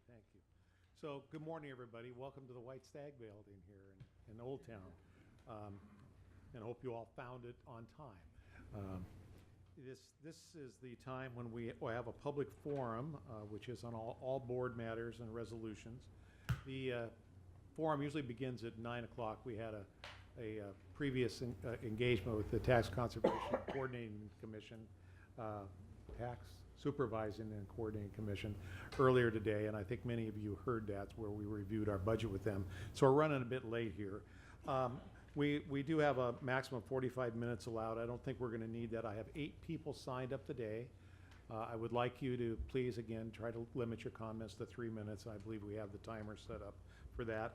Thank you. So, good morning, everybody. Welcome to the White Stag building here in Old Town. And I hope you all found it on time. This is the time when we have a public forum, which is on all board matters and resolutions. The forum usually begins at 9 o'clock. We had a previous engagement with the Tax Conservation Coordinating Commission, Tax Supervising and Coordinating Commission earlier today, and I think many of you heard that, where we reviewed our budget with them. So we're running a bit late here. We do have a maximum of 45 minutes allowed. I don't think we're going to need that. I have 8 people signed up today. I would like you to please, again, try to limit your comments to 3 minutes. I believe we have the timer set up for that.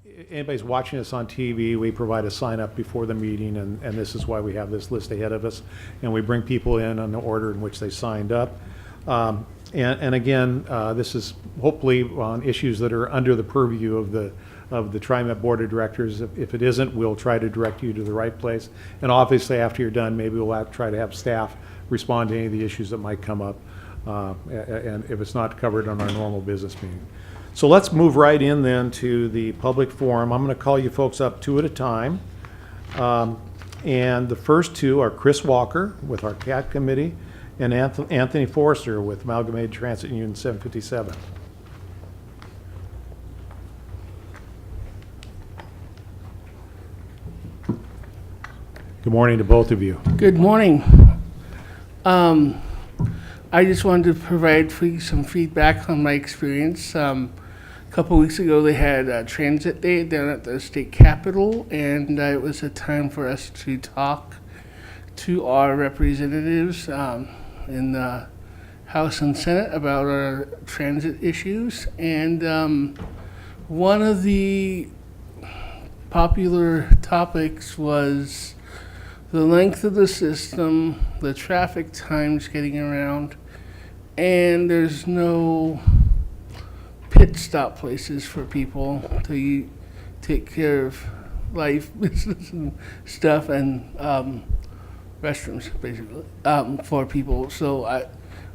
If anybody's watching us on TV, we provide a sign up before the meeting, and this is why we have this list ahead of us. And we bring people in on the order in which they signed up. And again, this is hopefully on issues that are under the purview of the TriMet Board of Directors. If it isn't, we'll try to direct you to the right place. And obviously, after you're done, maybe we'll try to have staff respond to any of the issues that might come up, and if it's not covered on our normal business meeting. So let's move right in then to the public forum. I'm going to call you folks up 2 at a time. And the first 2 are Chris Walker with our CAT committee and Anthony Forrester with Amalgamated Transit Union 757. Good morning to both of you. Good morning. I just wanted to provide some feedback on my experience. A couple weeks ago, they had a transit day down at the state capitol, and it was a time for us to talk to our representatives in the House and Senate about our transit issues. And one of the popular topics was the length of the system, the traffic times getting around, and there's no pit stop places for people to take care of life, business, and stuff, and restrooms, basically, for people. So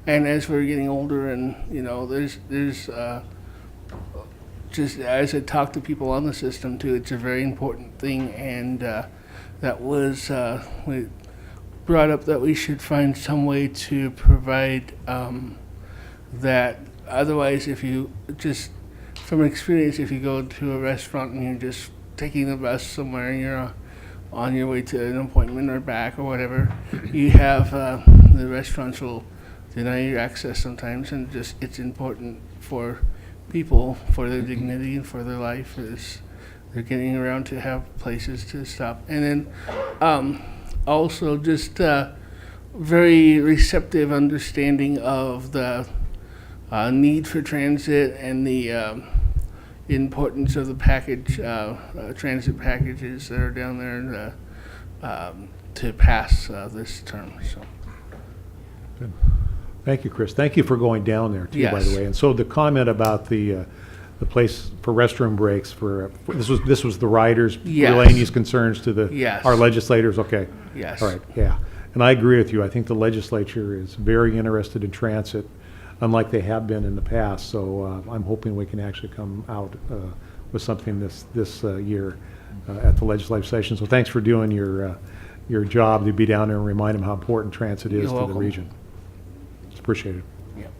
and as we're getting older, and there's just as I talk to people on the system too, it's a very important thing, and that was we brought up that we should find some way to provide that. Otherwise, if you just, from experience, if you go to a restaurant and you're just taking the bus somewhere and you're on your way to an appointment or back or whatever, you have the restaurants will deny you access sometimes, and just it's important for people, for their dignity and for their life, is they're getting around to have places to stop. And then also just very receptive understanding of the need for transit and the importance of the package, transit packages that are down there to pass this term. So. Good. Thank you, Chris. Thank you for going down there too, Yes. by the way. And so the comment about the place for restroom breaks for this was the riders Yes. relaying these concerns to the Yes. our legislators. Okay. Yes. All right. Yeah. And I agree with you. I think the legislature is very interested in transit, unlike they have been in the past. So I'm hoping we can actually come out with something this year at the legislative session. So thanks for doing your job to be down there and remind them how important transit is You're to welcome. the region. It's appreciated. Yep.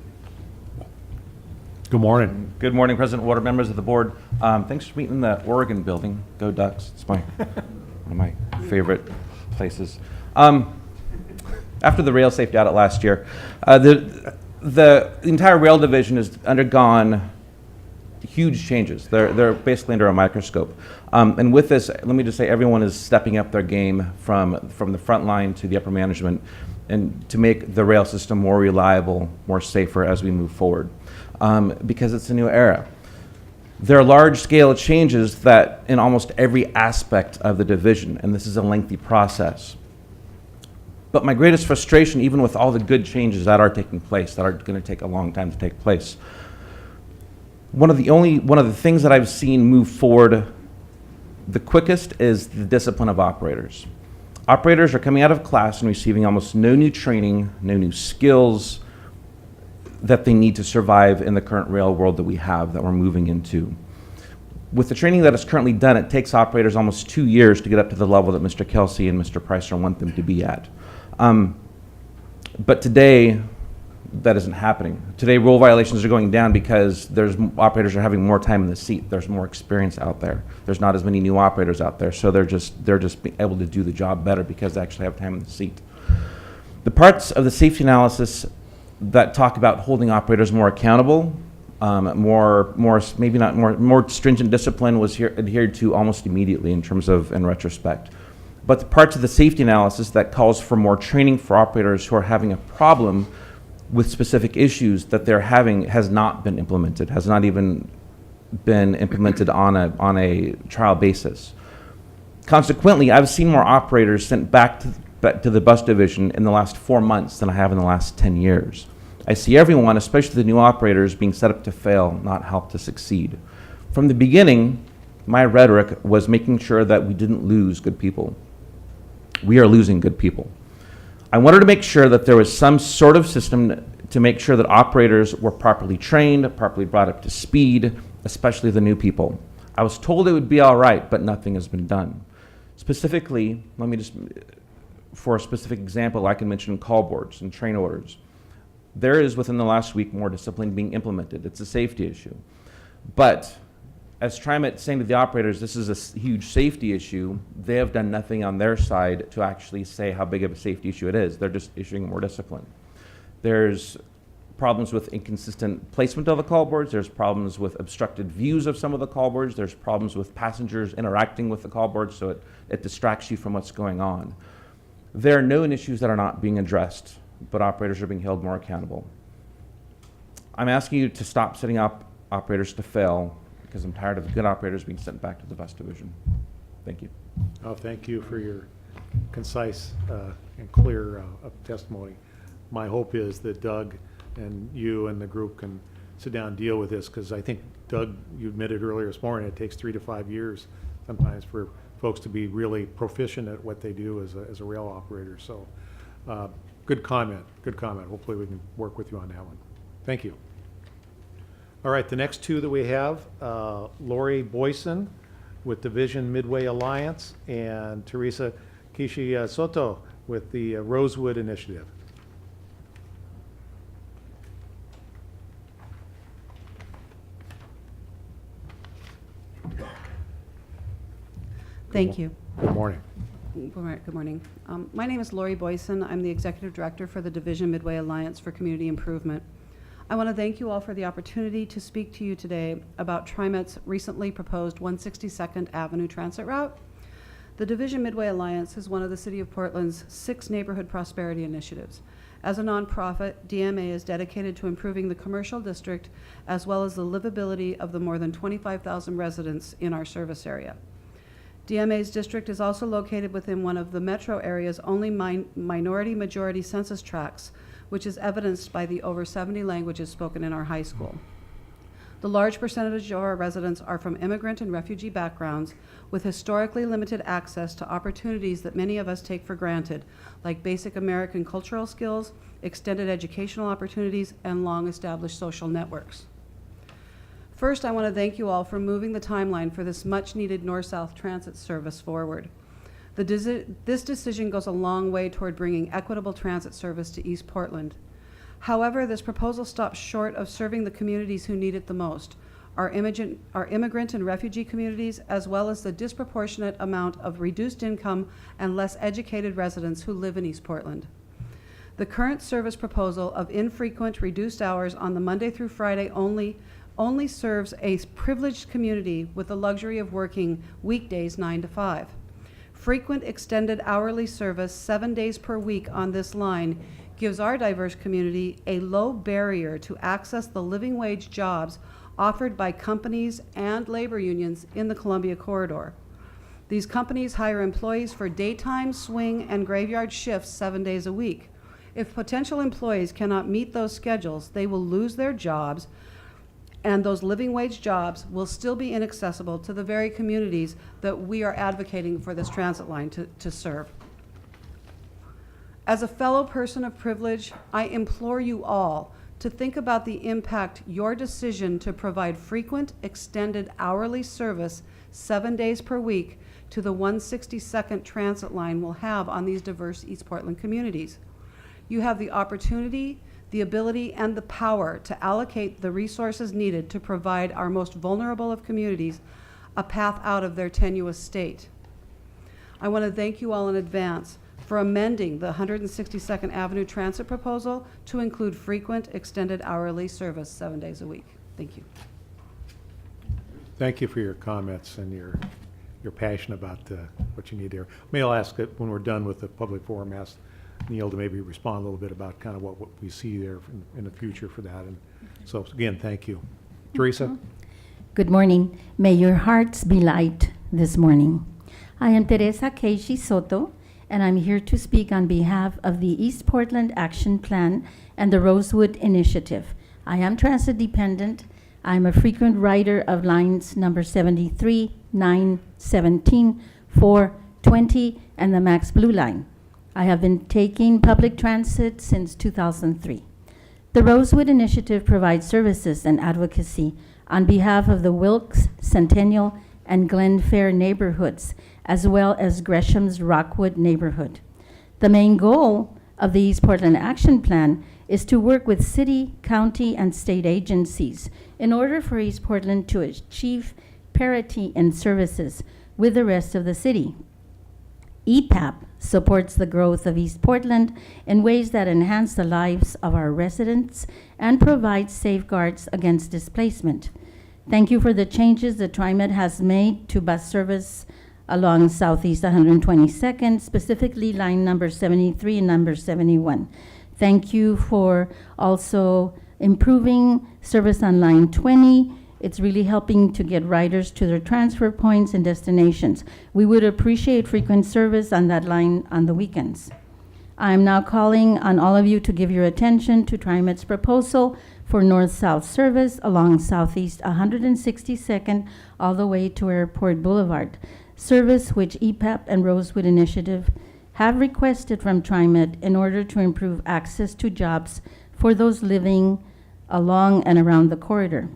Good morning. Good morning, President, Water, members of the board. Thanks for meeting in the Oregon building. Go Ducks. It's one of my favorite places. After the rail safety audit last year, the entire rail division has undergone huge changes. They're basically under a microscope. And with this, let me just say everyone is stepping up their game from the front line to the upper management, and to make the rail system more reliable, more safer as we move forward. Because it's a new era. There are large-scale changes that in almost every aspect of the division, and this is a lengthy process. But my greatest frustration, even with all the good changes that are taking place, that are going to take a long time to take place, one of the things that I've seen move forward the quickest is the discipline of operators. Operators are coming out of class and receiving almost no new training, no new skills. that they need to survive in the current rail world that we have, that we're moving into. With the training that is currently done, it takes operators almost 2 years to get up to the level that Mr. Kelsey and Mr. Pricer want them to be at. But today, that isn't happening. Today, rule violations are going down because operators are having more time in the seat. There's more experience out there. There's not as many new operators out there, so they're just being able to do the job better because they actually have time in the seat. The parts of the safety analysis that talk about holding operators more accountable, more stringent discipline was adhered to almost immediately in retrospect. But the parts of the safety analysis that calls for more training for operators who are having a problem with specific issues that they're having has not been implemented, has not even been implemented on a trial basis. Consequently, I've seen more operators sent back to the bus division in the last 4 months than I have in the last 10 years. I see everyone, especially the new operators, being set up to fail, not help to succeed. From the beginning, my rhetoric was making sure that we didn't lose good people. We are losing good people. I wanted to make sure that there was some sort of system to make sure that operators were properly trained, properly brought up to speed, especially the new people. I was told it would be all right, but nothing has been done. Specifically, for a specific example, I can mention call boards and train orders. There is, within the last week, more discipline being implemented. It's a safety issue. But as TriMet saying to the operators, this is a huge safety issue, they have done nothing on their side to actually say how big of a safety issue it is. They're just issuing more discipline. There's problems with inconsistent placement of the call boards. There's problems with obstructed views of some of the call boards. There's problems with passengers interacting with the call boards, so it distracts you from what's going on. There are known issues that are not being addressed, but operators are being held more accountable. I'm asking you to stop setting up operators to fail, because I'm tired of good operators being sent back to the bus division. Thank you. Oh, thank you for your concise and clear testimony. My hope is that Doug and you and the group can sit down and deal with this, because I think, Doug, you admitted earlier this morning, it takes 3 to 5 years sometimes for folks to be really proficient at what they do as a rail operator. So good comment, good comment. Hopefully we can work with you on that one. Thank you. All right, the next two that we have, Lori Boyson with Division Midway Alliance and Teresa Kishi Soto with the Rosewood Initiative. Thank you. Good morning. Good morning. My name is Lori Boyson. I'm the Executive Director for the Division Midway Alliance for Community Improvement. I want to thank you all for the opportunity to speak to you today about TriMet's recently proposed 162nd Avenue Transit Route. The Division Midway Alliance is one of the City of Portland's 6 neighborhood prosperity initiatives. As a nonprofit, DMA is dedicated to improving the commercial district as well as the livability of the more than 25,000 residents in our service area. DMA's district is also located within one of the metro area's only minority-majority census tracts, which is evidenced by the over 70 languages spoken in our high school. The large percentage of our residents are from immigrant and refugee backgrounds with historically limited access to opportunities that many of us take for granted, like basic American cultural skills, extended educational opportunities, and long-established social networks. First, I want to thank you all for moving the timeline for this much-needed north-south transit service forward. This decision goes a long way toward bringing equitable transit service to East Portland. However, this proposal stops short of serving the communities who need it the most, our immigrant and refugee communities, as well as the disproportionate amount of reduced income and less educated residents who live in East Portland. The current service proposal of infrequent reduced hours on the Monday through Friday only serves a privileged community with the luxury of working weekdays 9 to 5. Frequent extended hourly service 7 days per week on this line gives our diverse community a low barrier to access the living wage jobs offered by companies and labor unions in the Columbia Corridor. These companies hire employees for daytime, swing, and graveyard shifts 7 days a week. If potential employees cannot meet those schedules, they will lose their jobs, and those living wage jobs will still be inaccessible to the very communities that we are advocating for this transit line to serve. As a fellow person of privilege, I implore you all to think about the impact your decision to provide frequent, extended hourly service 7 days per week to the 162nd Transit line will have on these diverse East Portland communities. You have the opportunity, the ability, and the power to allocate the resources needed to provide our most vulnerable of communities a path out of their tenuous state. I want to thank you all in advance for amending the 162nd Avenue Transit proposal to include frequent, extended hourly service 7 days a week. Thank you. Thank you for your comments and your passion about what you need there. Maybe I'll ask that when we're done with the public forum, ask Neil to maybe respond a little bit about kind of what we see there in the future for that. And so again, thank you. Teresa? Good morning. May your hearts be light this morning. I am Teresa Keishi Soto, and I'm here to speak on behalf of the East Portland Action Plan and the Rosewood Initiative. I am transit dependent. I'm a frequent rider of lines number 73, 9, 17, 4, 20, and the Max Blue Line. I have been taking public transit since 2003. The Rosewood Initiative provides services and advocacy on behalf of the Wilkes, Centennial, and Glen Fair neighborhoods, as well as Gresham's Rockwood neighborhood. The main goal of the East Portland Action Plan is to work with city, county, and state agencies in order for East Portland to achieve parity in services with the rest of the city. EPAP supports the growth of East Portland in ways that enhance the lives of our residents and provide safeguards against displacement. Thank you for the changes that TriMet has made to bus service along Southeast 122nd, specifically line number 73 and number 71. Thank you for also improving service on line 20. It's really helping to get riders to their transfer points and destinations. We would appreciate frequent service on that line on the weekends. I'm now calling on all of you to give your attention to TriMet's proposal for north-south service along Southeast 162nd all the way to Airport Boulevard, service which EPAP and Rosewood Initiative have requested from TriMet in order to improve access to jobs for those living along and around the corridor.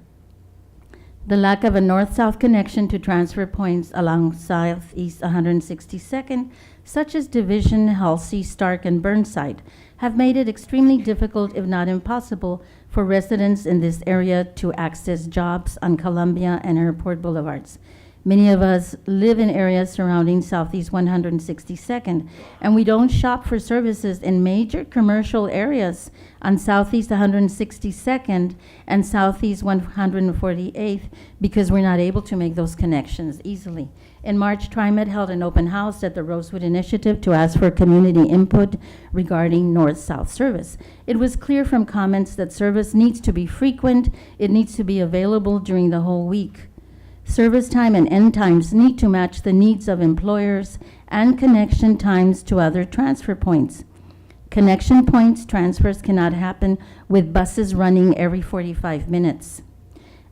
The lack of a north-south connection to transfer points along Southeast 162nd, such as Division, Halsey, Stark, and Burnside, have made it extremely difficult, if not impossible, for residents in this area to access jobs on Columbia and Airport Boulevards. Many of us live in areas surrounding Southeast 162nd, and we don't shop for services in major commercial areas on Southeast 162nd and Southeast 148th because we're not able to make those connections easily. In March, TriMet held an open house at the Rosewood Initiative to ask for community input regarding north-south service. It was clear from comments that service needs to be frequent, it needs to be available during the whole week. Service time and end times need to match the needs of employers and connection times to other transfer points. Connection points transfers cannot happen with buses running every 45 minutes.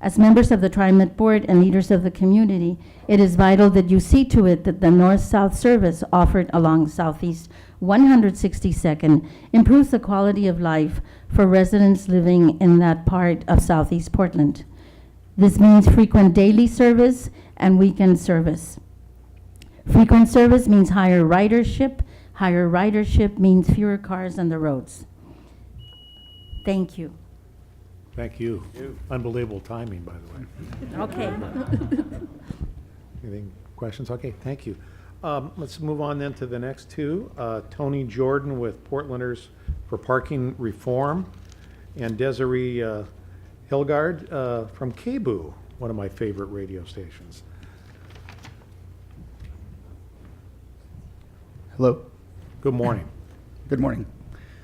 As members of the TriMet board and leaders of the community, it is vital that you see to it that the north-south service offered along Southeast 162nd improves the quality of life for residents living in that part of Southeast Portland. This means frequent daily service and weekend service. Frequent service means higher ridership. Higher ridership means fewer cars on the roads. Thank you. Thank you. Unbelievable timing, by the way. Okay. Anything, questions? Okay, thank you. Let's move on then to the next two. Tony Jordan with Portlanders for Parking Reform and Desiree Hilgard from KBOO, one of my favorite radio stations. Hello. Good morning. Good morning.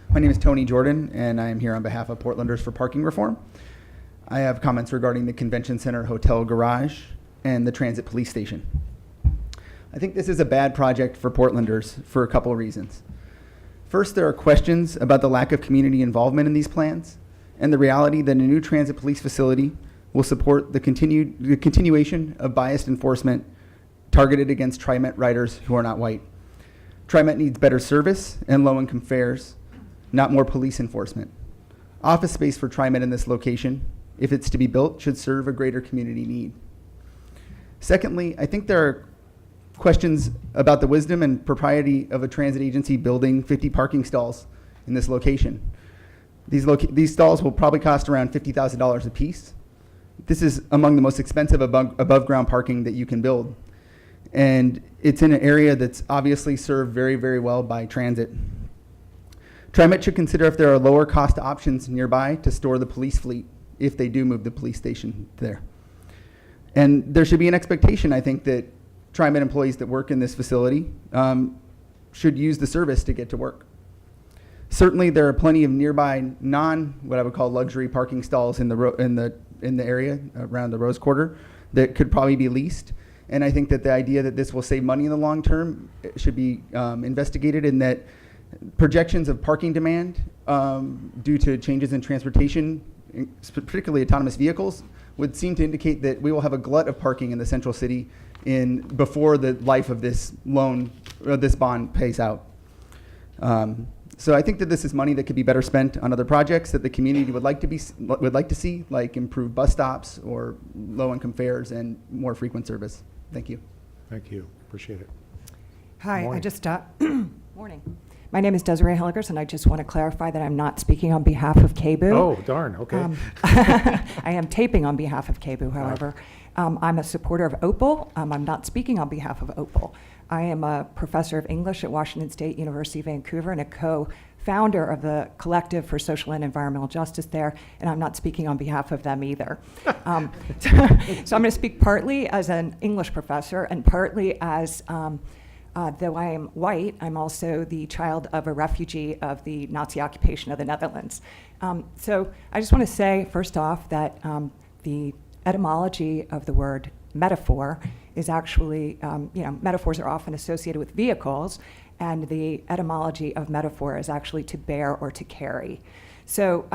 My name is Tony Jordan, and I am here on behalf of Portlanders for Parking Reform. I have comments regarding the Convention Center Hotel Garage and the Transit Police Station. I think this is a bad project for Portlanders for a couple of reasons. First, there are questions about the lack of community involvement in these plans and the reality that a new transit police facility will support the continuation of biased enforcement targeted against TriMet riders who are not white. TriMet needs better service and low-income fares, not more police enforcement. office space for TriMet in this location, if it's to be built, should serve a greater community need. Secondly, I think there are questions about the wisdom and propriety of a transit agency building 50 parking stalls in this location. These stalls will probably cost around $50,000 a piece. This is among the most expensive above ground parking that you can build. And it's in an area that's obviously served very, very well by transit. TriMet should consider if there are lower cost options nearby to store the police fleet if they do move the police station there. And there should be an expectation, I think, that TriMet employees that work in this facility should use the service to get to work. Certainly, there are plenty of nearby what I would call luxury parking stalls in the area around the Rose Quarter that could probably be leased. And I think that the idea that this will save money in the long term should be investigated, in that projections of parking demand due to changes in transportation, particularly autonomous vehicles, would seem to indicate that we will have a glut of parking in the central city before the life of this loan or this bond pays out. So I think that this is money that could be better spent on other projects that the community would like to see, like improved bus stops or low-income fares and more frequent service. Thank you. Thank you. Appreciate it. Hi, Morning. I just, morning. My name is Desiree Helligers, and I just want to clarify that I'm not speaking on behalf of KBOO. Oh, darn, okay. I am taping on behalf of KBOO, however. I'm a supporter of Opal. I'm not speaking on behalf of Opal. I am a professor of English at Washington State University, Vancouver, and a co-founder of the Collective for Social and Environmental Justice there, and I'm not speaking on behalf of them either. So I'm going to speak partly as an English professor and partly as, though I am white, I'm also the child of a refugee of the Nazi occupation of the Netherlands. So I just want to say, first off, that the etymology of the word metaphor is actually, metaphors are often associated with vehicles, and the etymology of metaphor is actually to bear or to carry. So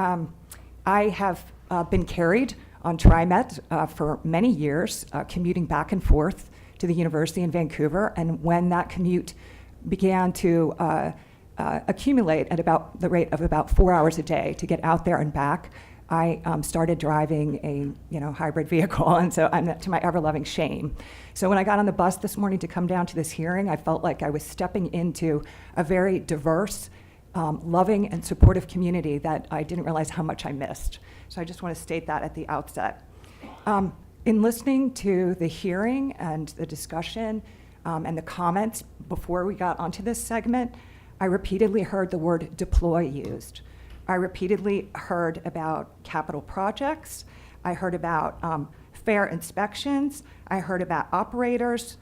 I have been carried on TriMet for many years, commuting back and forth to the university in Vancouver, and when that commute began to accumulate at about the rate of about 4 hours a day to get out there and back, I started driving a hybrid vehicle, and so I'm to my ever-loving shame. So when I got on the bus this morning to come down to this hearing, I felt like I was stepping into a very diverse, loving, and supportive community that I didn't realize how much I missed. So I just want to state that at the outset. In listening to the hearing and the discussion and the comments before we got onto this segment, I repeatedly heard the word deploy used. I repeatedly heard about capital projects. I heard about fair inspections. I heard about operations,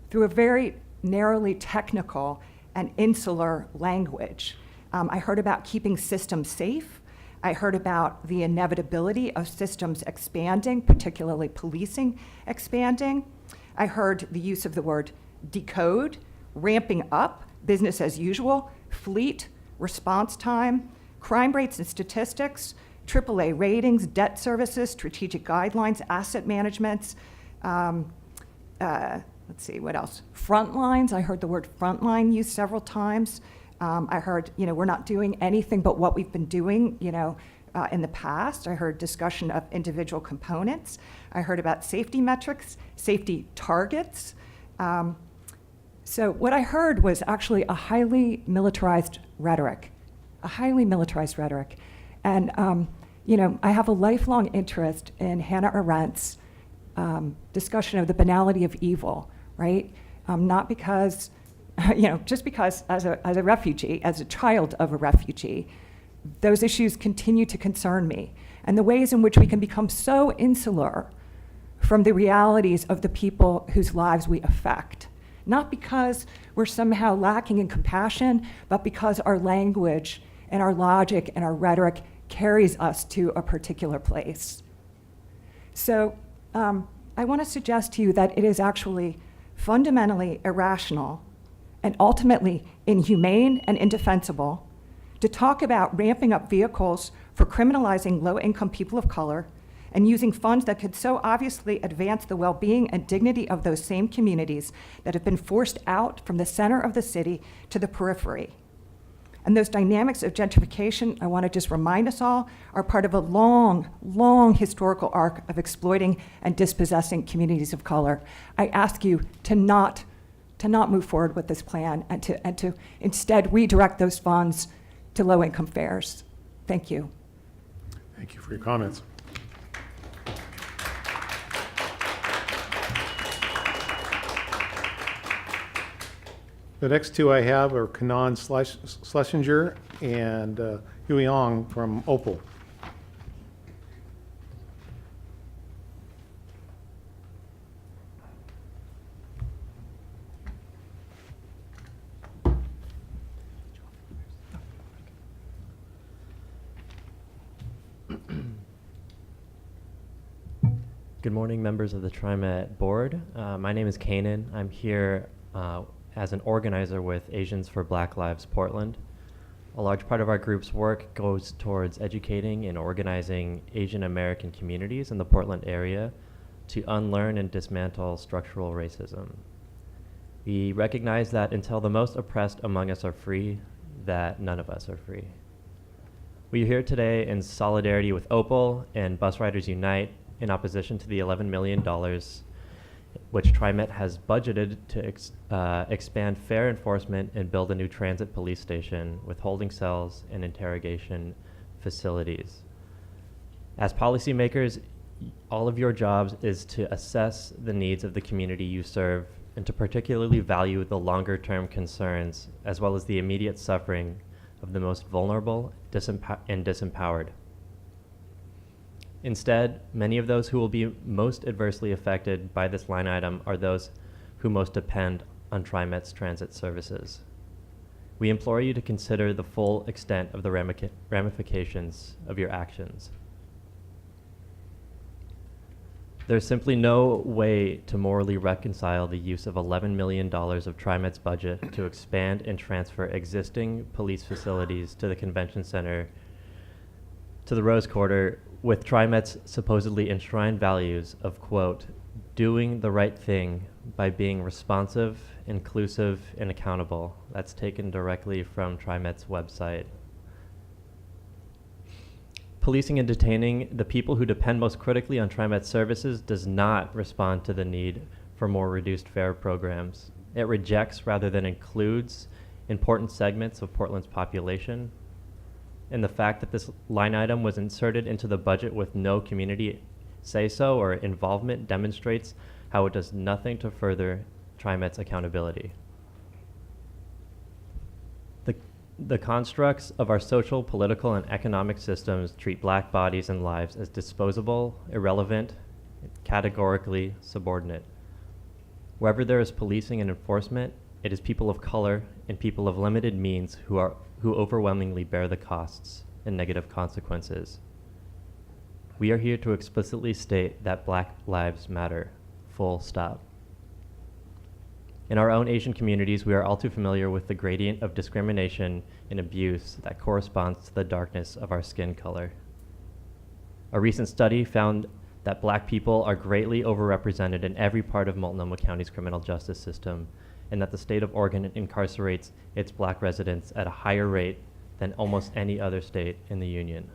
through a very narrowly technical and insular language. I heard about keeping systems safe. I heard about the inevitability of systems expanding, particularly policing expanding. I heard the use of the word decode, ramping up, business as usual, fleet, response time, crime rates and statistics, AAA ratings, debt services, strategic guidelines, asset managements. Let's see, what else? Frontlines, I heard the word frontline used several times. I heard, we're not doing anything but what we've been doing, in the past. I heard discussion of individual components. I heard about safety metrics, safety targets. So what I heard was actually a highly militarized rhetoric. And, I have a lifelong interest in Hannah Arendt's discussion of the banality of evil, right? Not because, just because as a refugee, as a child of a refugee, those issues continue to concern me. And the ways in which we can become so insular from the realities of the people whose lives we affect. Not because we're somehow lacking in compassion, but because our language and our logic and our rhetoric carries us to a particular place. So I want to suggest to you that it is actually fundamentally irrational and ultimately inhumane and indefensible to talk about ramping up vehicles for criminalizing low-income people of color and using funds that could so obviously advance the well-being and dignity of those same communities that have been forced out from the center of the city to the periphery. And those dynamics of gentrification, I want to just remind us all, are part of a long, long historical arc of exploiting and dispossessing communities of color. I ask you to not move forward with this plan and to instead redirect those funds to low-income fares. Thank you. Thank you for your comments. The next two I have are Kanan Schlesinger and Huey Ong from Opal. Good morning, members of the TriMet board. My name is Kanan. I'm here as an organizer with Asians for Black Lives Portland. A large part of our group's work goes towards educating and organizing Asian American communities in the Portland area to unlearn and dismantle structural racism. We recognize that until the most oppressed among us are free, that none of us are free. We are here today in solidarity with Opal and Bus Riders Unite in opposition to the $11 million which TriMet has budgeted to expand fare enforcement and build a new transit police station with holding cells and interrogation facilities. As policymakers, all of your jobs is to assess the needs of the community you serve and to particularly value the longer-term concerns as well as the immediate suffering of the most vulnerable and disempowered. Instead, many of those who will be most adversely affected by this line item are those who most depend on TriMet's transit services. We implore you to consider the full extent of the ramifications of your actions. There's simply no way to morally reconcile the use of $11 million of TriMet's budget to expand and transfer existing police facilities to the convention center to the Rose Quarter with TriMet's supposedly enshrined values of, quote, doing the right thing by being responsive, inclusive, and accountable. That's taken directly from TriMet's website. Policing and detaining the people who depend most critically on TriMet services does not respond to the need for more reduced fare programs. It rejects rather than includes important segments of Portland's population. And the fact that this line item was inserted into the budget with no community say-so or involvement demonstrates how it does nothing to further TriMet's accountability. The constructs of our social, political, and economic systems treat black bodies and lives as disposable, irrelevant, categorically subordinate. Wherever there is policing and enforcement, it is people of color and people of limited means who overwhelmingly bear the costs and negative consequences. We are here to explicitly state that Black lives matter, full stop. In our own Asian communities, we are all too familiar with the gradient of discrimination and abuse that corresponds to the darkness of our skin color. A recent study found that Black people are greatly overrepresented in every part of Multnomah County's criminal justice system, and that the state of Oregon incarcerates its Black residents at a higher rate than almost any other state in the union.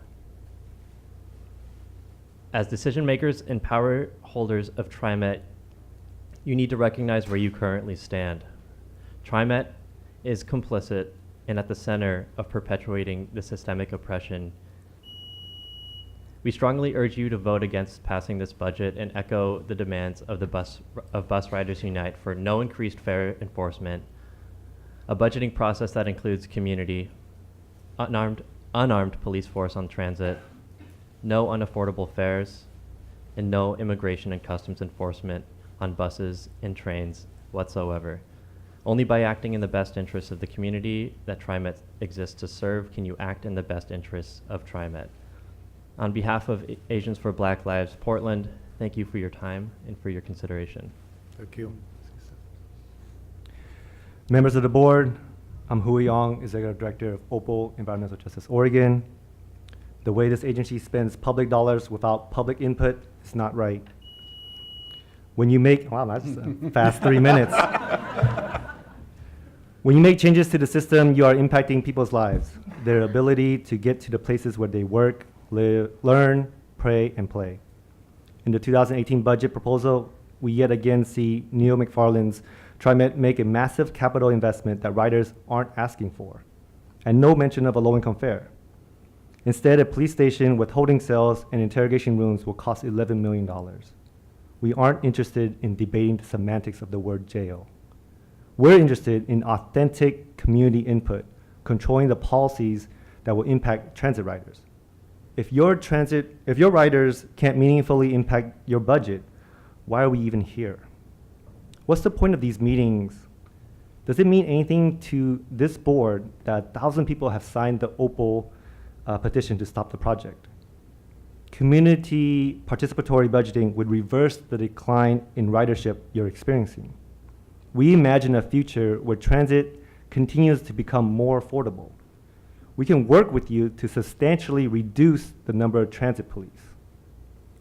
As decision makers and power holders of TriMet, you need to recognize where you currently stand. TriMet is complicit and at the center of perpetuating the systemic oppression. We strongly urge you to vote against passing this budget and echo the demands of Bus Riders Unite for no increased fare enforcement, a budgeting process that includes community, unarmed police force on transit, no unaffordable fares, and no immigration and customs enforcement on buses and trains whatsoever. Only by acting in the best interests of the community that TriMet exists to serve can you act in the best interests of TriMet. On behalf of Asians for Black Lives Portland, thank you for your time and for your consideration. Thank you. Members of the board, I'm Huey Ong, Executive Director of Opal Environmental Justice Oregon. The way this agency spends public dollars without public input is not right. When you make, wow, that's a fast 3 minutes. When you make changes to the system, you are impacting people's lives, their ability to get to the places where they work, live, learn, pray, and play. In the 2018 budget proposal, we yet again see Neil McFarland's TriMet make a massive capital investment that riders aren't asking for, and no mention of a low-income fare. Instead, a police station with holding cells and interrogation rooms will cost $11 million. We aren't interested in debating the semantics of the word jail. We're interested in authentic community input, controlling the policies that will impact transit riders. If your riders can't meaningfully impact your budget, why are we even here? What's the point of these meetings? Does it mean anything to this board that 1,000 people have signed the Opal petition to stop the project? Community participatory budgeting would reverse the decline in ridership you're experiencing. We imagine a future where transit continues to become more affordable. We can work with you to substantially reduce the number of transit police.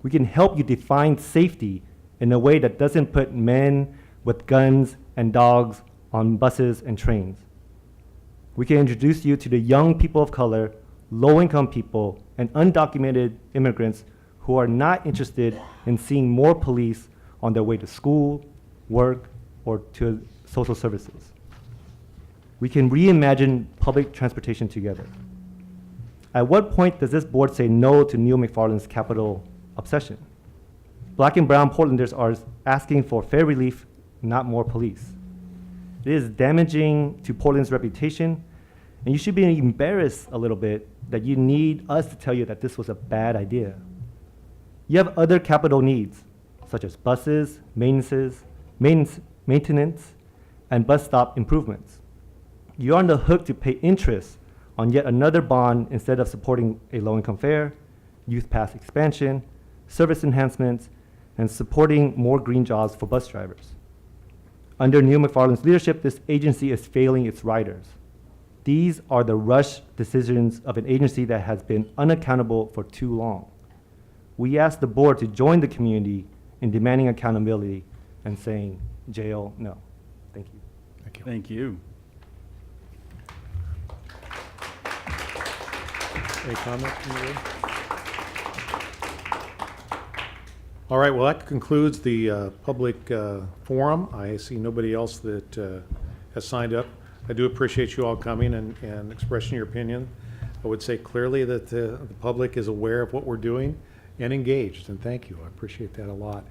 We can help you define safety in a way that doesn't put men with guns and dogs on buses and trains. We can introduce you to the young people of color, low-income people, and undocumented immigrants who are not interested in seeing more police on their way to school, work, or to social services. We can reimagine public transportation together. At what point does this board say no to Neil McFarland's capital obsession? Black and brown Portlanders are asking for fair relief, not more police. It is damaging to Portland's reputation, and you should be embarrassed a little bit that you need us to tell you that this was a bad idea. You have other capital needs, such as buses, maintenance, and bus stop improvements. You're on the hook to pay interest on yet another bond instead of supporting a low-income fare, youth pass expansion, service enhancements, and supporting more green jobs for bus drivers. Under Neil McFarland's leadership, this agency is failing its riders. These are the rushed decisions of an agency that has been unaccountable for too long. We ask the board to join the community in demanding accountability and saying, jail, no. Thank you. Thank you. Thank you. Any comments from the board? All right, well, that concludes the public forum. I see nobody else that has signed up. I do appreciate you all coming and expressing your opinion. I would say clearly that the public is aware of what we're doing and engaged, and thank you. I appreciate that a lot.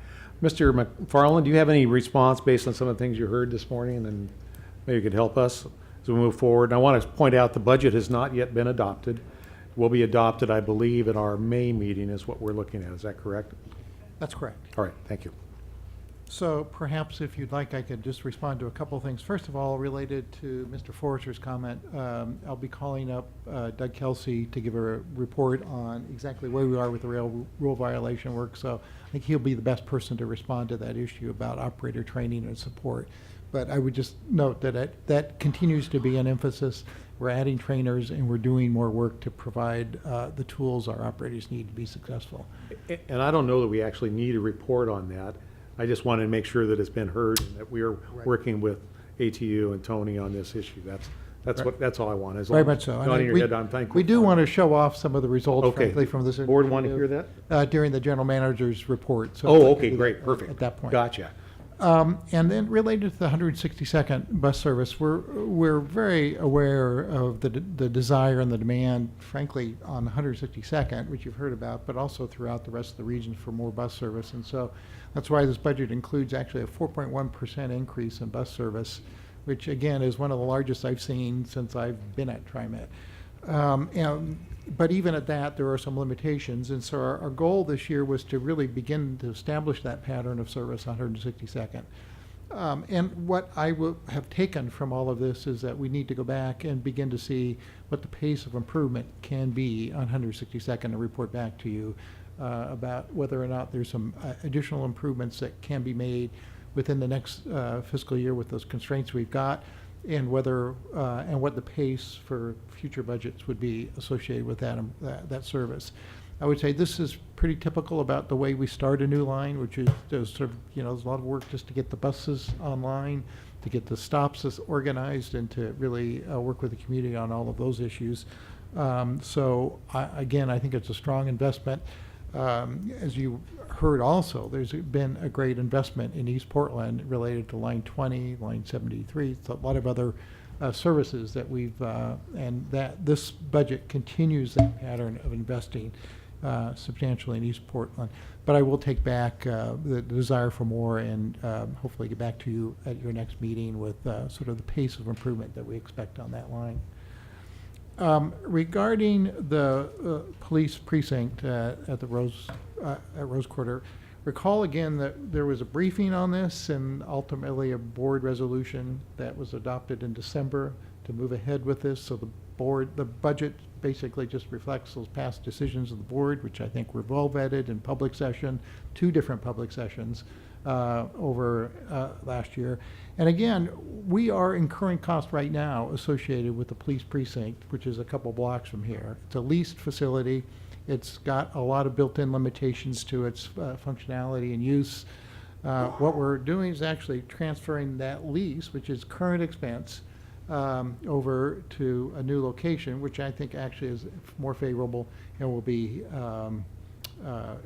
Mr. McFarland, do you have any response based on some of the things you heard this morning, and maybe you could help us as we move forward? And I want to point out the budget has not yet been adopted. Will be adopted, I believe, at our May meeting is what we're looking at. Is that correct? That's correct. All right, thank you. So perhaps if you'd like, I could just respond to a couple of things. First of all, related to Mr. Forrester's comment, I'll be calling up Doug Kelsey to give a report on exactly where we are with the rail rule violation work. So I think he'll be the best person to respond to that issue about operator training and support. But I would just note that that continues to be an emphasis. We're adding trainers and we're doing more work to provide the tools our operators need to be successful. And I don't know that we actually need a report on that. I just wanted to make sure that it's been heard and that we are working with ATU and Tony on this issue. That's all I want. As long Very much as so. nodding your head, I'm thankful. We do for want it. to show off some of the results, Okay. frankly, from this. Board want to hear that? During the general manager's report. So Oh, we can okay, do great, that perfect. At that point. Gotcha. And then related to the 162nd bus service, we're very aware of the desire and the demand, frankly, on 162nd, which you've heard about, but also throughout the rest of the region for more bus service. And so that's why this budget includes actually a 4.1% increase in bus service, which again is one of the largest I've seen since I've been at TriMet. But even at that, there are some limitations. And so our goal this year was to really begin to establish that pattern of service on 162nd. And what I have taken from all of this is that we need to go back and begin to see what the pace of improvement can be on 162nd and report back to you about whether or not there's some additional improvements that can be made within the next fiscal year with those constraints we've got, and whether and what the pace for future budgets would be associated with that service. I would say this is pretty typical about the way we start a new line, which is there's sort of, there's a lot of work just to get the buses online, to get the stops organized and to really work with the community on all of those issues. Again, I think it's a strong investment. As you heard also, there's been a great investment in East Portland related to Line 20, Line 73, a lot of other services that and that this budget continues that pattern of investing substantially in East Portland. But I will take back the desire for more and hopefully get back to you at your next meeting with sort of the pace of improvement that we expect on that line. Regarding the police precinct at the Rose Quarter, recall again that there was a briefing on this and ultimately a board resolution that was adopted in December to move ahead with this. So the budget basically just reflects those past decisions of the board, which I think were well vetted in public session, 2 different public sessions over last year. And again, we are incurring costs right now associated with the police precinct, which is a couple blocks from here. It's a leased facility. It's got a lot of built-in limitations to its functionality and use. What we're doing is actually transferring that lease, which is current expense, over to a new location, which I think actually is more favorable and will be,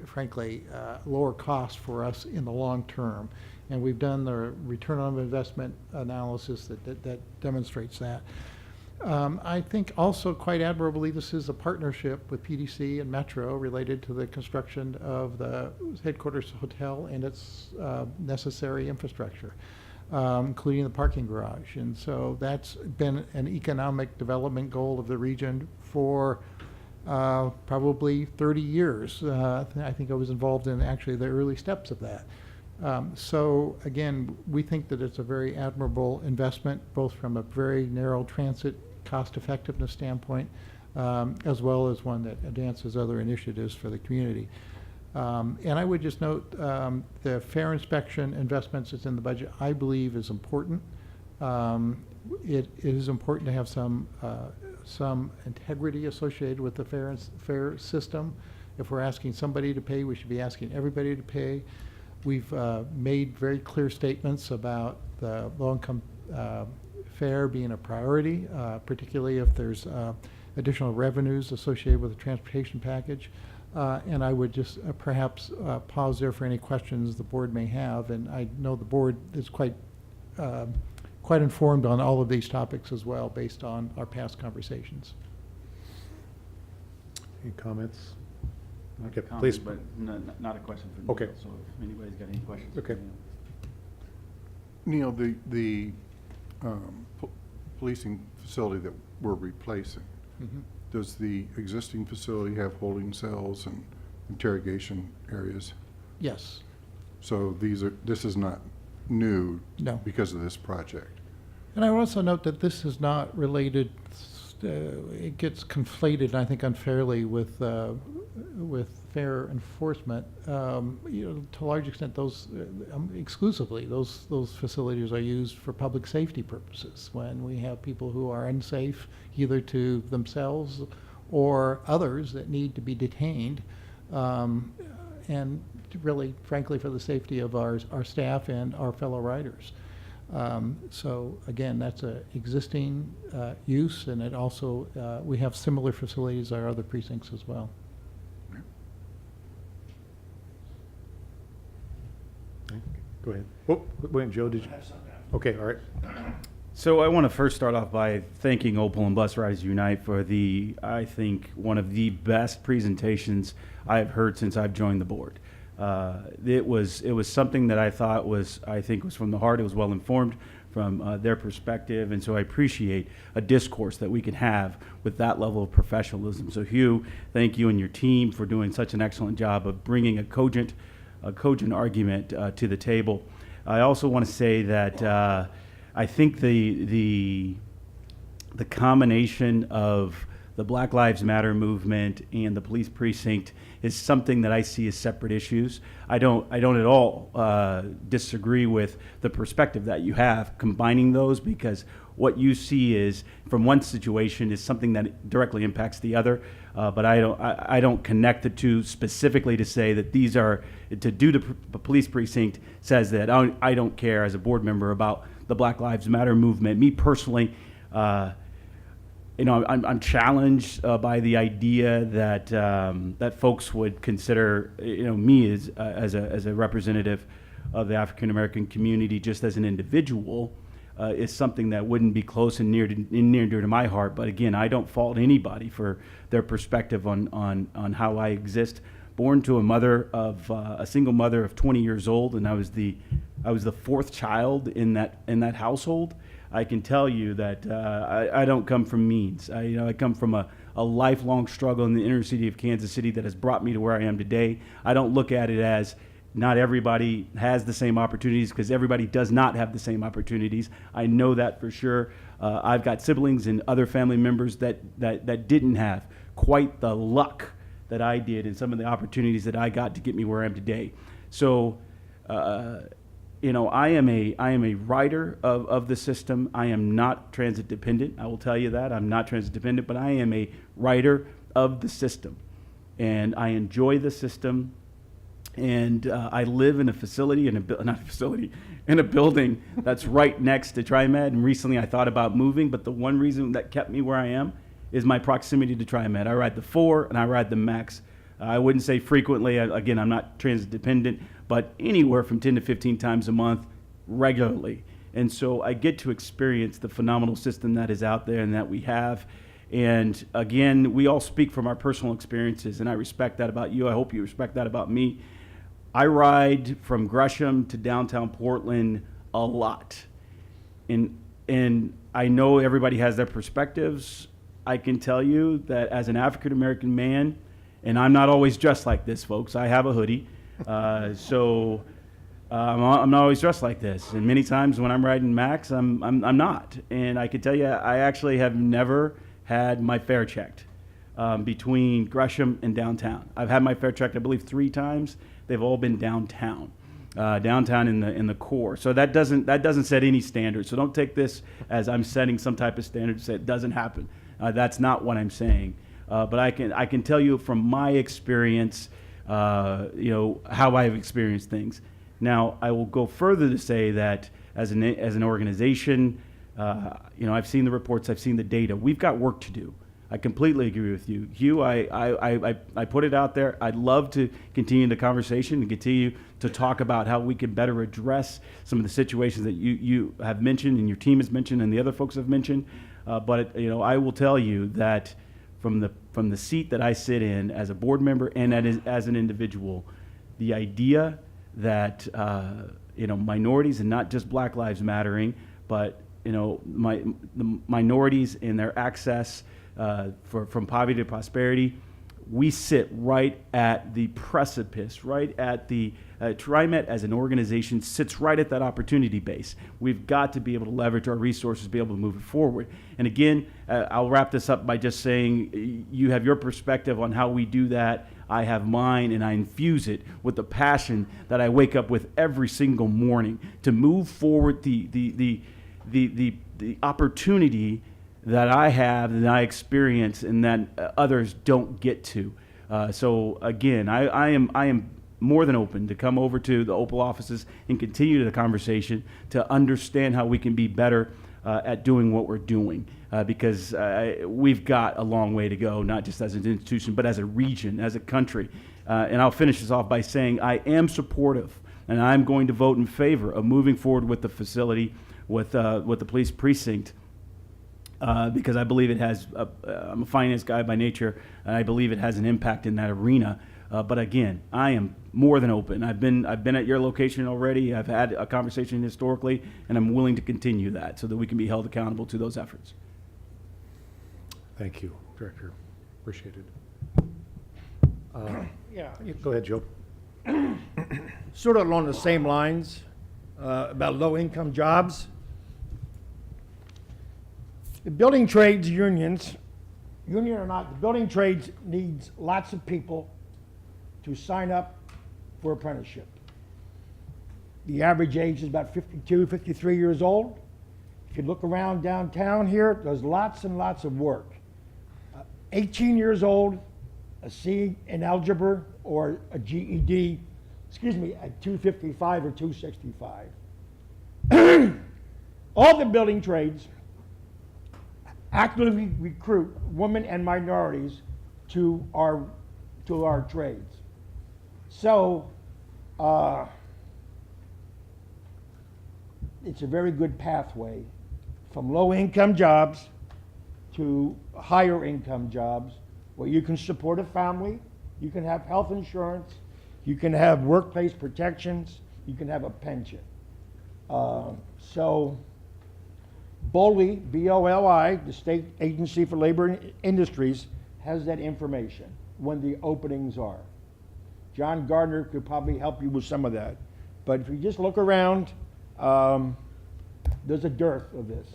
frankly, lower cost for us in the long term. And we've done the return on investment analysis that demonstrates that. I think also quite admirably, this is a partnership with PDC and Metro related to the construction of the headquarters hotel and its necessary infrastructure, including the parking garage. And so that's been an economic development goal of the region for probably 30 years. I think I was involved in actually the early steps of that. So again, we think that it's a very admirable investment, both from a very narrow transit cost effectiveness standpoint, as well as one that advances other initiatives for the community. And I would just note the fare inspection investments that's in the budget, I believe is important. It is important to have some integrity associated with the fare system. If we're asking somebody to pay, we should be asking everybody to pay. We've made very clear statements about the low-income fare being a priority, particularly if there's additional revenues associated with the transportation package. And I would just perhaps pause there for any questions the board may have. And I know the board is quite informed on all of these topics as well, based on our past conversations. Any comments? Okay, Comment, please. but not a question for Neil. Okay. So if anybody's got any questions. Okay. Neil, the policing facility that we're replacing, Mm-hmm. does the existing facility have holding cells and interrogation areas? Yes. So this is not new No. because of this project? And I would also note that this is not related, it gets conflated, I think unfairly, with fair enforcement. To a large extent, those exclusively, those facilities are used for public safety purposes when we have people who are unsafe, either to themselves or others that need to be detained, and really, frankly, for the safety of our staff and our fellow riders. So again, that's a existing use, and it also, we have similar facilities at our other precincts as well. Go ahead. Oh, wait, Joe, did you? Okay, all right. So I want to first start off by thanking Opal and Bus Riders Unite for I think, one of the best presentations I've heard since I've joined the board. It was something that I think was from the heart. It was well informed from their perspective, and so I appreciate a discourse that we can have with that level of professionalism. So Hugh, thank you and your team for doing such an excellent job of bringing a cogent argument to the table. I also want to say that I think the combination of the Black Lives Matter movement and the police precinct is something that I see as separate issues. I don't at all disagree with the perspective that you have combining those, because what you see is from one situation is something that directly impacts the other. But I don't connect the two specifically to say that these are to do the police precinct says that I don't care as a board member about the Black Lives Matter movement. Me personally, I'm challenged by the idea that that folks would consider me as a representative of the African American community, just as an individual, is something that wouldn't be close and near to my heart. But again, I don't fault anybody for their perspective on how I exist. Born to a single mother of 20 years old, and I was the fourth child in that household. I can tell you that I don't come from means. I come from a lifelong struggle in the inner city of Kansas City that has brought me to where I am today. I don't look at it as not everybody has the same opportunities, because everybody does not have the same opportunities. I know that for sure. I've got siblings and other family members that didn't have quite the luck that I did, and some of the opportunities that I got to get me where I am today. So, I am a rider of the system. I am not transit dependent. I will tell you that. I'm not transit dependent, but I am a rider of the system, and I enjoy the system. And I live in a facility, in a building that's right next to TriMet. And recently I thought about moving, but the one reason that kept me where I am is my proximity to TriMet. I ride the 4 and I ride the Max. I wouldn't say frequently. Again, I'm not transit dependent, but anywhere from 10 to 15 times a month regularly. And so I get to experience the phenomenal system that is out there and that we have. And again, we all speak from our personal experiences, and I respect that about you. I hope you respect that about me. I ride from Gresham to downtown Portland a lot. And I know everybody has their perspectives. I can tell you that as an African American man, and I'm not always dressed like this, folks. I have a hoodie. So I'm not always dressed like this. And many times when I'm riding Max, I'm not. And I can tell you, I actually have never had my fare checked between Gresham and downtown. I've had my fare checked, I believe, 3 times. They've all been downtown in the core. So that doesn't set any standards. So don't take this as I'm setting some type of standard to say it doesn't happen. That's not what I'm saying. But I can tell you from my experience, how I've experienced things. Now I will go further to say that as an organization, I've seen the reports, I've seen the data. We've got work to do. I completely agree with you. Hugh, I put it out there. I'd love to continue the conversation and continue to talk about how we can better address some of the situations that you have mentioned and your team has mentioned and the other folks have mentioned. But I will tell you that from the seat that I sit in as a board member and as an individual, the idea that minorities, and not just Black Lives Mattering, but the minorities in their access from poverty to prosperity, we sit right at the precipice, right at the TriMet as an organization sits right at that opportunity base. We've got to be able to leverage our resources, be able to move it forward. And again, I'll wrap this up by just saying you have your perspective on how we do that. I have mine, and I infuse it with the passion that I wake up with every single morning to move forward the opportunity that I have, that I experience, and that others don't get to. So again, I am more than open to come over to the Opal offices and continue the conversation to understand how we can be better at doing what we're doing, because we've got a long way to go, not just as an institution, but as a region, as a country. And I'll finish this off by saying I am supportive, and I'm going to vote in favor of moving forward with the facility, with the police precinct, because I believe it has, I'm a finance guy by nature, and I believe it has an impact in that arena. But again, I am more than open. I've been at your location already. I've had a conversation historically, and I'm willing to continue that so that we can be held accountable to those efforts. Thank you, Director. Appreciate it. Go ahead, Joe. Sort of along the same lines about low-income jobs. The building trades unions, union or not, the building trades needs lots of people to sign up for apprenticeship. The average age is about 52, 53 years old. If you look around downtown here, there's lots and lots of work. 18 years old, a C in algebra or a GED, at 255 or 265. All the building trades actively recruit women and minorities to our trades. So it's a very good pathway from low-income jobs to higher income jobs where you can support a family, you can have health insurance, you can have workplace protections, you can have a pension. So BOLI, B-O-L-I, the State Agency for Labor and Industries, has that information when the openings are. John Gardner could probably help you with some of that. But if you just look around, there's a dearth of this.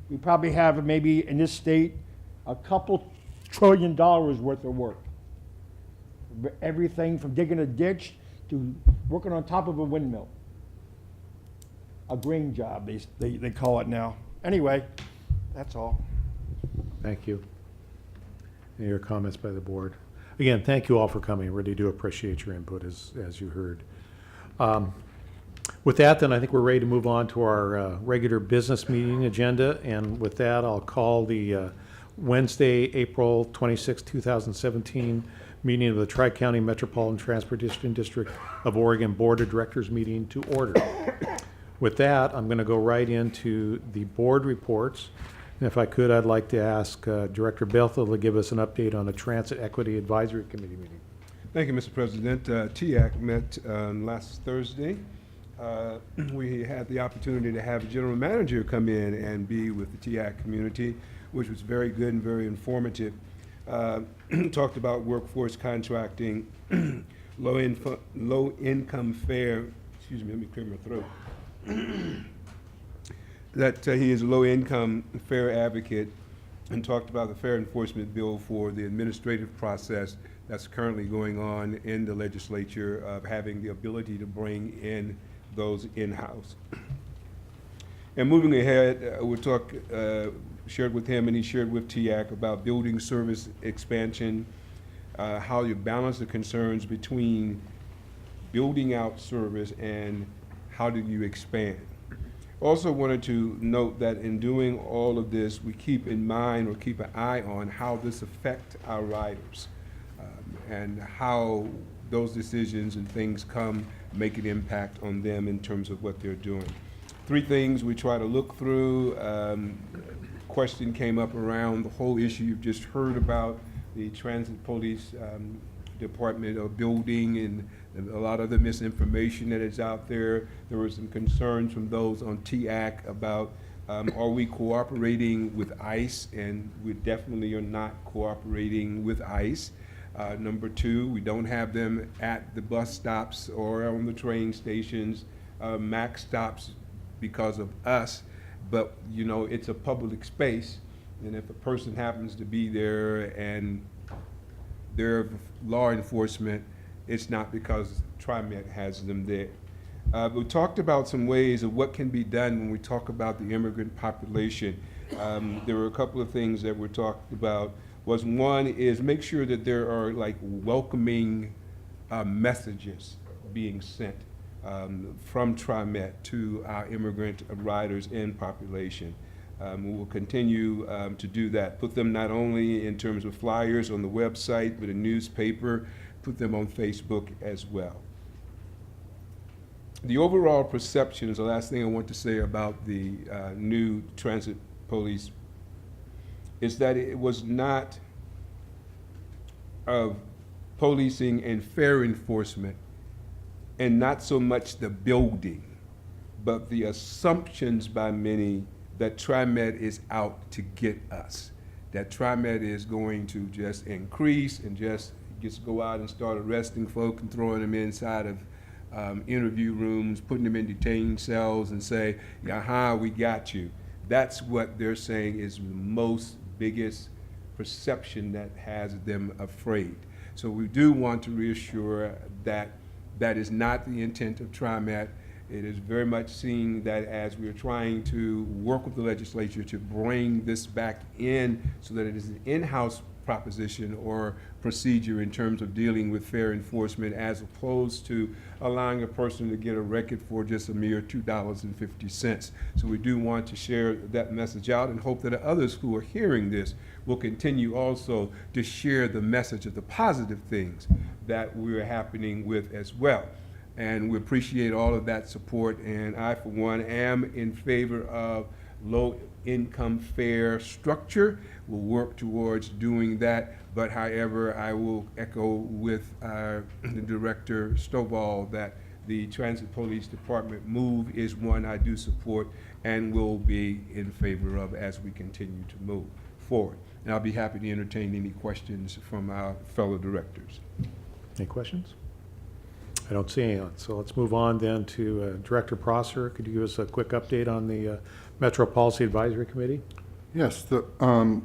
We probably have maybe in this state a couple $1 trillion worth of work. Everything from digging a ditch to working on top of a windmill. A grain job, they call it now. Anyway, that's all. Thank you. Any other comments by the board? Again, thank you all for coming. Really do appreciate your input, as you heard. With that, then, I think we're ready to move on to our regular business meeting agenda. And with that, I'll call the Wednesday, April 26, 2017 meeting of the Tri-County Metropolitan Transportation District of Oregon Board of Directors meeting to order. With that, I'm going to go right into the board reports. And if I could, I'd like to ask Director Bethel to give us an update on the Transit Equity Advisory Committee meeting. Thank you, Mr. President. TAC met last Thursday. We had the opportunity to have a general manager come in and be with the TAC community, which was very good and very informative. Talked about workforce contracting, low income fare, excuse me, let me clear my throat. That he is a low income fare advocate, and talked about the fair enforcement bill for the administrative process that's currently going on in the legislature of having the ability to bring in those in-house. And moving ahead, we'll talk, shared with him and he shared with TIAC about building service expansion, how you balance the concerns between building out service and how do you expand. Also wanted to note that in doing all of this, we keep in mind or keep an eye on how this affects our riders and how those decisions and things make an impact on them in terms of what they're doing. 3 things we try to look through. Question came up around the whole issue you've just heard about, the transit police department of building and a lot of the misinformation that is out there. There were some concerns from those on TAC about are we cooperating with ICE, and we definitely are not cooperating with ICE. Number 2, we don't have them at the bus stops or on the train stations, MAX stops because of us, but you know, it's a public space, and if a person happens to be there and they're law enforcement, it's not because TriMet has them there. We talked about some ways of what can be done when we talk about the immigrant population. There were a couple of things that were talked about. One is make sure that there are like welcoming messages being sent from TriMet to our immigrant riders and population. We will continue to do that. Put them not only in terms of flyers on the website, but a newspaper, put them on Facebook as well. The overall perception is the last thing I want to say about the new transit police, is that it was not of policing and fare enforcement, and not so much the building, but the assumptions by many that TriMet is out to get us, that TriMet is going to just increase and just go out and start arresting folk and throwing them inside of interview rooms, putting them in detained cells and say, aha, we got you. That's what they're saying is the most biggest perception that has them afraid. So we do want to reassure that that is not the intent of TriMet. It is very much seen that as we're trying to work with the legislature to bring this back in so that it is an in-house proposition or procedure in terms of dealing with fare enforcement, as opposed to allowing a person to get a record for just a mere $2.50. So we do want to share that message out and hope that others who are hearing this will continue also to share the message of the positive things that we're happening with as well. And we appreciate all of that support, and I, for one, am in favor of low-income fare structure. We'll work towards doing that, but however, I will echo with the Director Stovall that the Transit Police Department move is one I do support and will be in favor of as we continue to move forward. And I'll be happy to entertain any questions from our fellow directors. Any questions? I don't see any. So let's move on then to Director Prosser. Could you give us a quick update on the Metro Policy Advisory Committee? Yes, the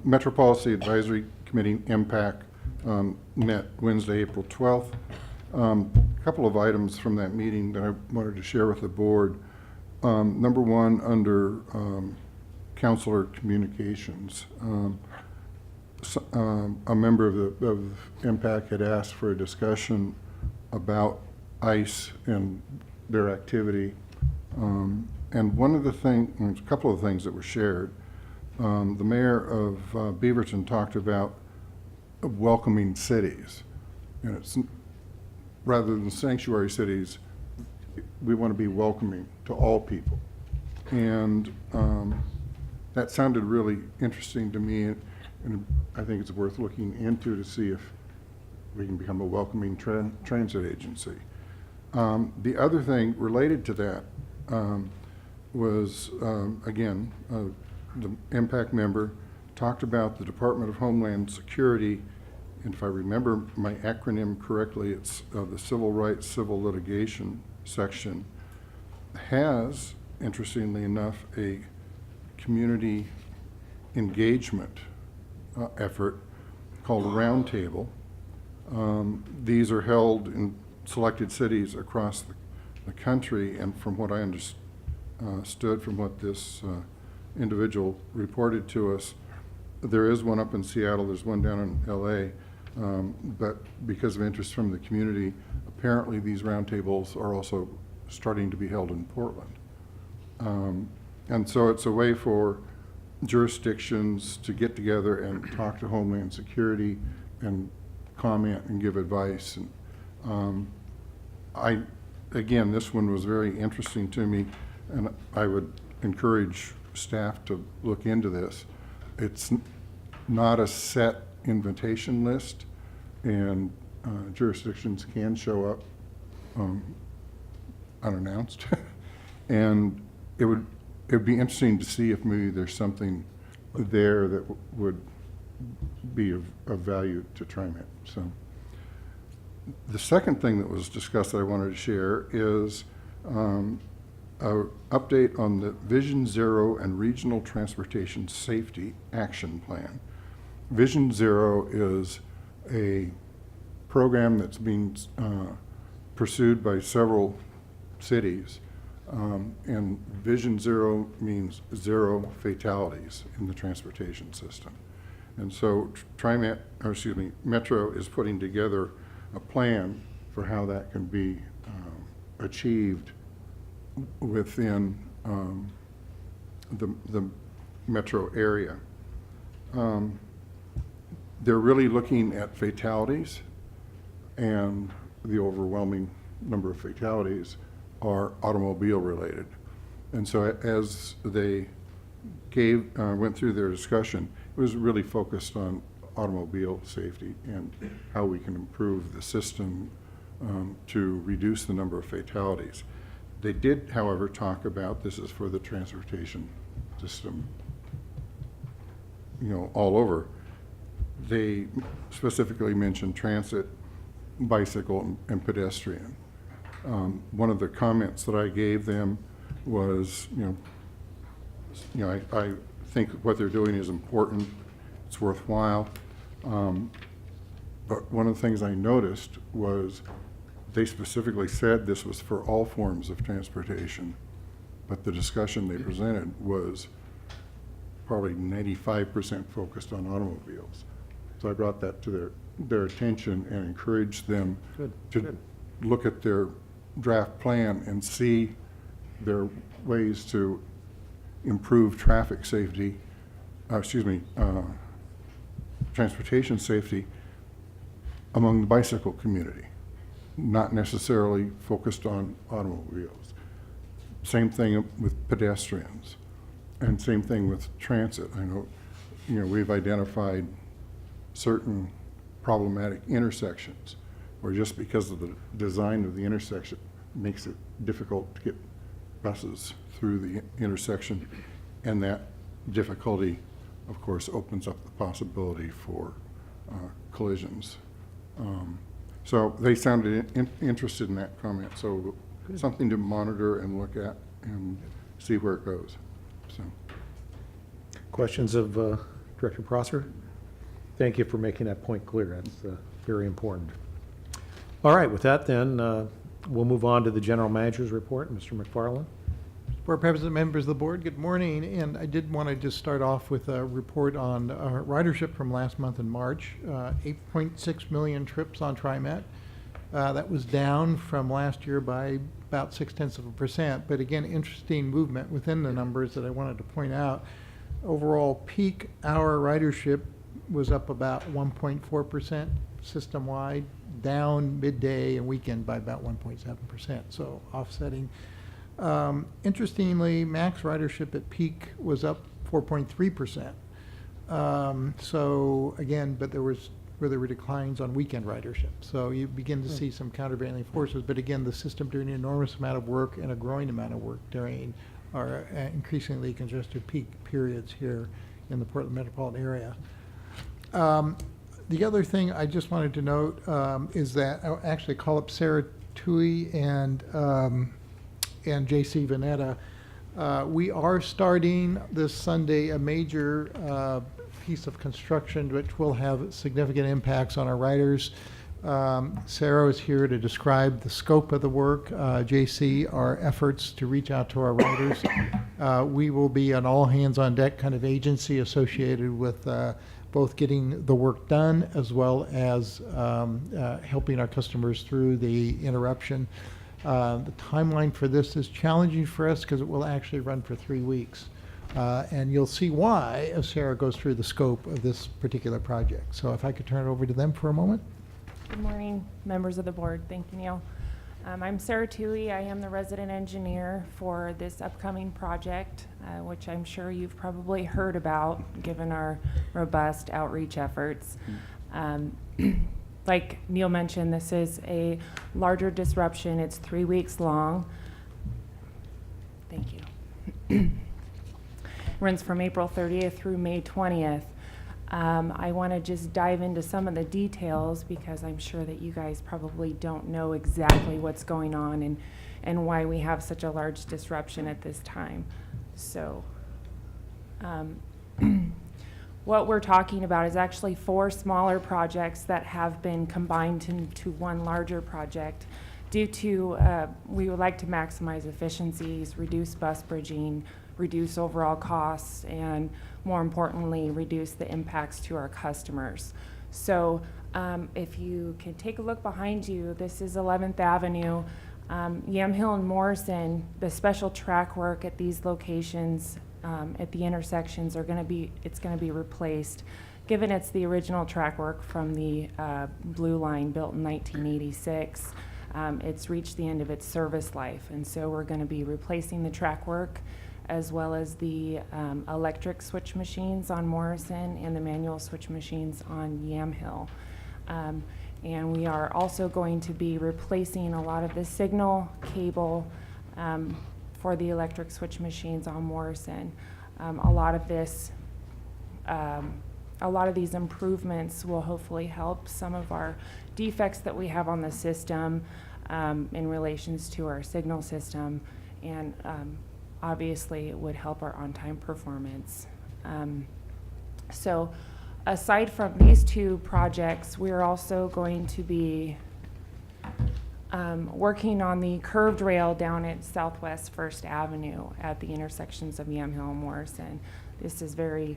Metro Policy Advisory Committee, MPAC, met Wednesday, April 12th. A couple of items from that meeting that I wanted to share with the board. Number one, under counselor communications, a member of MPAC had asked for a discussion about ICE and their activity. And one of the things, a couple of things that were shared, the mayor of Beaverton talked about welcoming cities. And it's, rather than sanctuary cities, we want to be welcoming to all people. And that sounded really interesting to me, and I think it's worth looking into to see if we can become a welcoming transit agency. The other thing related to that was, again, the MPAC member talked about the Department of Homeland Security, and if I remember my acronym correctly, it's the Civil Rights Civil Litigation section, has, interestingly enough, a community engagement effort called a Roundtable. These are held in selected cities across the country, and from what I understood from what this individual reported to us, there is one up in Seattle, there's one down in LA, but because of interest from the community, apparently these roundtables are also starting to be held in Portland. And so it's a way for jurisdictions to get together and talk to Homeland Security and comment and give advice. And again, this one was very interesting to me, and I would encourage staff to look into this. It's not a set invitation list, and jurisdictions can show up unannounced. And it would be interesting to see if maybe there's something there that would be of value to TriMet. So the second thing that was discussed that I wanted to share is an update on the Vision Zero and Regional Transportation Safety Action Plan. Vision Zero is a program that's being pursued by several cities. And Vision Zero means zero fatalities in the transportation system. And so TriMet, or excuse me, Metro is putting together a plan for how that can be achieved within the metro area. They're really looking at fatalities, and the overwhelming number of fatalities are automobile related. And so as they went through their discussion, it was really focused on automobile safety and how we can improve the system to reduce the number of fatalities. They did, however, talk about, this is for the transportation system, all over. They specifically mentioned transit, bicycle, and pedestrian. One of the comments that I gave them was, I think what they're doing is important, it's worthwhile. But one of the things I noticed was they specifically said this was for all forms of transportation, but the discussion they presented was probably 95% focused on automobiles. So I brought that to their their attention and encourage them Good, to good. look at their draft plan and see their ways to improve traffic safety, transportation safety among the bicycle community, not necessarily focused on automobiles. Same thing with pedestrians, and same thing with transit. I know, we've identified certain problematic intersections where just because of the design of the intersection makes it difficult to get buses through the intersection, and that difficulty, of course, opens up the possibility for collisions. So they sounded interested in that comment, so Good. something to monitor and look at and see where it goes. So. Questions of Director Prosser? Thank you for making that point clear. That's very important. All right, with that then, we'll move on to the General Manager's report. Mr. McFarland. Board President, members of the board, good morning. And I did want to just start off with a report on ridership from last month in March. 8.6 million trips on TriMet. That was down from last year by about 0.6%. But again, interesting movement within the numbers that I wanted to point out. Overall peak hour ridership was up about 1.4% system-wide, down midday and weekend by about 1.7%, so offsetting. Interestingly, max ridership at peak was up 4.3%. So again, but there were declines on weekend ridership. So you begin to see some countervailing forces, but again, the system doing an enormous amount of work and a growing amount of work during our increasingly congested peak periods here in the Portland metropolitan area. The other thing I just wanted to note is that I'll actually call up Sarah Tui and J.C. Vanetta. We are starting this Sunday a major piece of construction which will have significant impacts on our riders. Sarah is here to describe the scope of the work. J.C., our efforts to reach out to our riders. We will be an all-hands-on-deck kind of agency associated with both getting the work done as well as helping our customers through the interruption. The timeline for this is challenging for us because it will actually run for 3 weeks. And you'll see why as Sarah goes through the scope of this particular project. So if I could turn it over to them for a moment. Good morning, members of the board. Thank you, Neil. I'm Sarah Tui. I am the resident engineer for this upcoming project, which I'm sure you've probably heard about given our robust outreach efforts. Like Neil mentioned, this is a larger disruption. It's 3 weeks long. Thank you. Runs from April 30th through May 20th. I want to just dive into some of the details because I'm sure that you guys probably don't know exactly what's going on and why we have such a large disruption at this time. So what we're talking about is actually 4 smaller projects that have been combined into one larger project due to we would like to maximize efficiencies, reduce bus bridging, reduce overall costs, and more importantly, reduce the impacts to our customers. So if you can take a look behind you, this is 11th Avenue, Yamhill and Morrison. The special track work at these locations at the intersections it's going to be replaced. Given it's the original track work from the Blue Line built in 1986, it's reached the end of its service life, and so we're going to be replacing the track work as well as the electric switch machines on Morrison and the manual switch machines on Yamhill. And we are also going to be replacing a lot of the signal cable for the electric switch machines on Morrison. A lot of these improvements will hopefully help some of our defects that we have on the system in relations to our signal system, and obviously it would help our on-time performance. So aside from these 2 projects, we're also going to be working on the curved rail down at Southwest 1st Avenue at the intersections of Yamhill and Morrison. This is very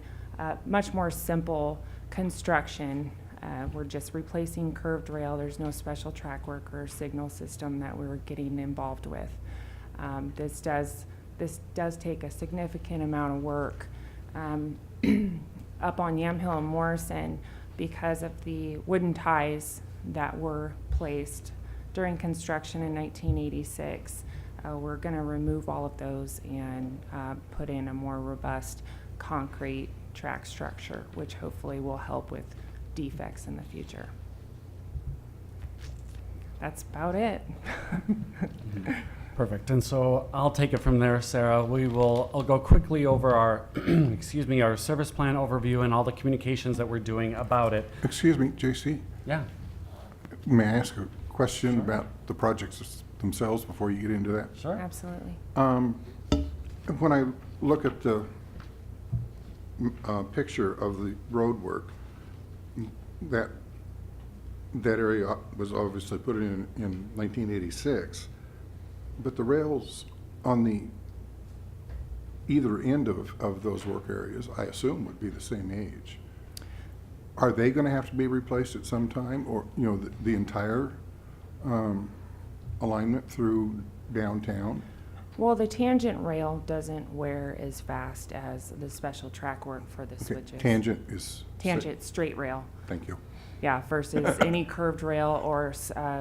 much more simple construction. We're just replacing curved rail. There's no special track work or signal system that we're getting involved with. This does take a significant amount of work up on Yamhill and Morrison because of the wooden ties that were placed during construction in 1986. We're going to remove all of those and put in a more robust concrete track structure, which hopefully will help with defects in the future. That's about it. Perfect. And so I'll take it from there, Sarah. I'll go quickly over our, excuse me, our service plan overview and all the communications that we're doing about it. Excuse me, JC? Yeah. May I ask a question about the projects themselves before you get into that? Sure. Absolutely. When I look at the picture of the road work, that area was obviously put in 1986, but the rails on the either end of those work areas, I assume, would be the same age. Are they going to have to be replaced at some time, or the entire alignment through downtown? Well, the tangent rail doesn't wear as fast as the special track work for the switches. Tangent is? Tangent, straight rail. Thank you. Yeah, versus any curved rail or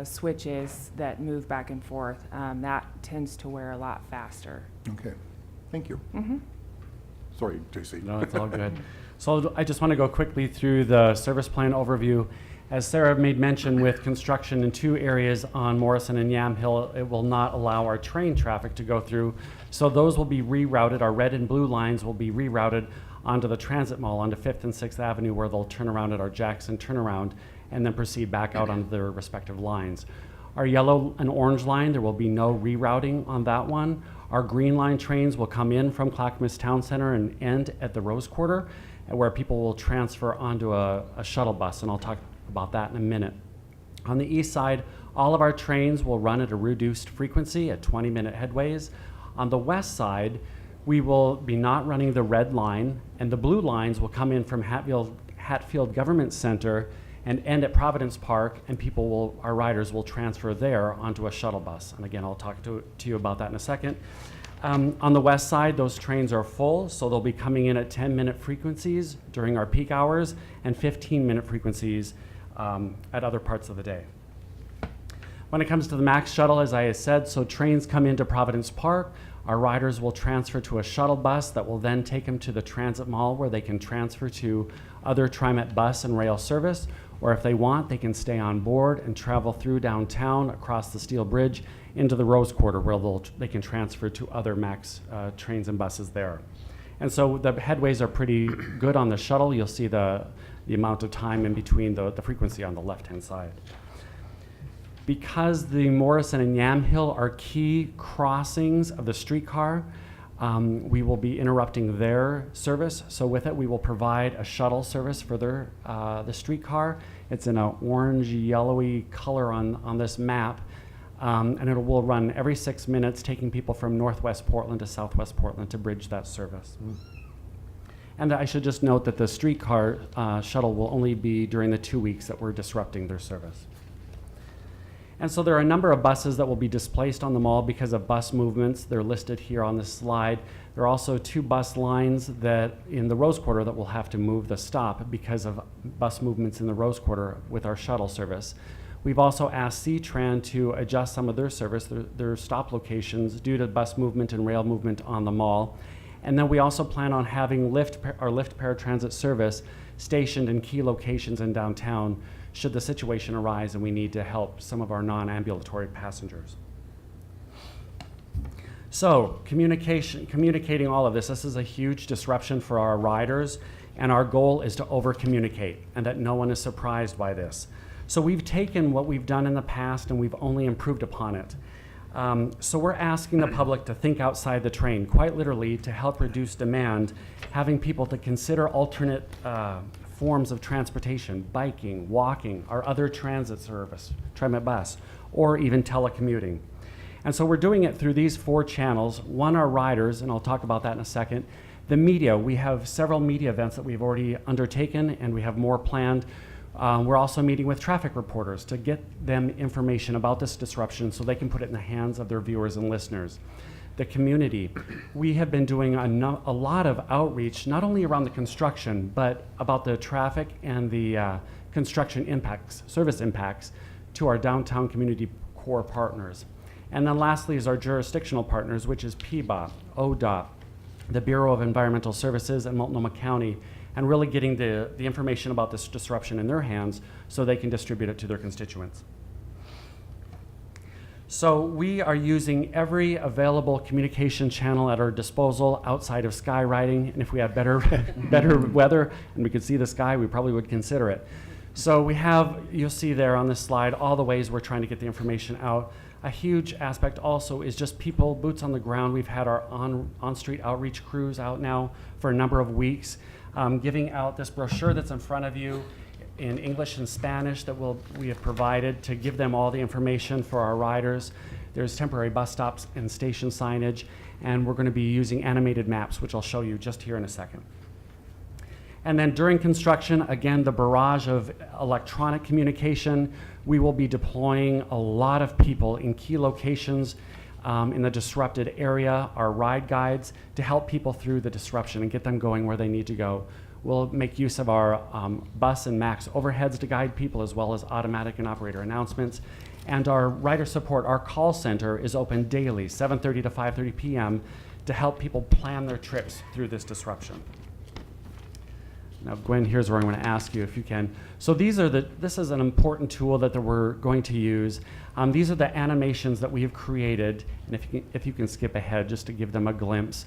switches that move back and forth. That tends to wear a lot faster. Okay, thank you. Mm-hmm. Sorry, JC. No, it's all good. So I just want to go quickly through the service plan overview. As Sarah made mention, with construction in 2 areas on Morrison and Yamhill, it will not allow our train traffic to go through. So those will be rerouted. Our red and blue lines will be rerouted onto the Transit Mall, onto 5th and 6th Avenue, where they'll turn around at our Jackson turnaround and then proceed back out onto their respective lines. Our yellow and orange line, there will be no rerouting on that one. Our green line trains will come in from Clackamas Town Center and end at the Rose Quarter, where people will transfer onto a shuttle bus, and I'll talk about that in a minute. On the east side, all of our trains will run at a reduced frequency at 20-minute headways. On the west side, we will be not running the red line, and the blue lines will come in from Hatfield Government Center and end at Providence Park, and our riders will transfer there onto a shuttle bus. And again, I'll talk to you about that in a second. On the west side, those trains are full, so they'll be coming in at 10-minute frequencies during our peak hours and 15-minute frequencies at other parts of the day. When it comes to the MAX shuttle, as I said, so trains come into Providence Park. Our riders will transfer to a shuttle bus that will then take them to the Transit Mall, where they can transfer to other TriMet bus and rail service, or if they want, they can stay on board and travel through downtown across the Steel Bridge into the Rose Quarter, where they can transfer to other MAX trains and buses there. And so the headways are pretty good on the shuttle. You'll see the amount of time in between the frequency on the left-hand side. Because the Morrison and Yamhill are key crossings of the streetcar, we will be interrupting their service. So with it, we will provide a shuttle service for the streetcar. It's in an orange, yellowy color on this map. And it will run every 6 minutes, taking people from Northwest Portland to Southwest Portland to bridge that service. And I should just note that the streetcar shuttle will only be during the 2 weeks that we're disrupting their service. And so there are a number of buses that will be displaced on the mall because of bus movements. They're listed here on this slide. There are also 2 bus lines that in the Rose Quarter that will have to move the stop because of bus movements in the Rose Quarter with our shuttle service. We've also asked C-Tran to adjust some of their service, their stop locations, due to bus movement and rail movement on the mall. And then we also plan on having our Lyft paratransit service stationed in key locations in downtown should the situation arise and we need to help some of our non-ambulatory passengers. So communicating all of this is a huge disruption for our riders, and our goal is to over-communicate and that no one is surprised by this. So we've taken what we've done in the past and we've only improved upon it. So we're asking the public to think outside the train, quite literally, to help reduce demand, having people to consider alternate forms of transportation, biking, walking, our other transit service, TriMet bus, or even telecommuting. And so we're doing it through these 4 channels. One, our riders, and I'll talk about that in a second. The media, we have several media events that we've already undertaken, and we have more planned. We're also meeting with traffic reporters to get them information about this disruption so they can put it in the hands of their viewers and listeners. The community. We have been doing a lot of outreach, not only around the construction, but about the traffic and the construction impacts, service impacts to our downtown community core partners. And then lastly is our jurisdictional partners, which is PBOT, ODOT, the Bureau of Environmental Services, and Multnomah County, and really getting the information about this disruption in their hands so they can distribute it to their constituents. So we are using every available communication channel at our disposal outside of skywriting, and if we had better weather and we could see the sky, we probably would consider it. So we have, you'll see there on this slide, all the ways we're trying to get the information out. A huge aspect also is just people, boots on the ground. We've had our on-street outreach crews out now for a number of weeks, giving out this brochure that's in front of you in English and Spanish that we have provided to give them all the information for our riders. There's temporary bus stops and station signage, and we're going to be using animated maps, which I'll show you just here in a second. And then during construction, again, the barrage of electronic communication. We will be deploying a lot of people in key locations in the disrupted area, our ride guides, to help people through the disruption and get them going where they need to go. We'll make use of our bus and MAX overheads to guide people, as well as automatic and operator announcements. And our rider support, our call center, is open daily, 7:30 to 5:30 p.m., to help people plan their trips through this disruption. Now, Gwen, here's where I'm going to ask you if you can. So this is an important tool that we're going to use. These are the animations that we have created, and if you can skip ahead just to give them a glimpse.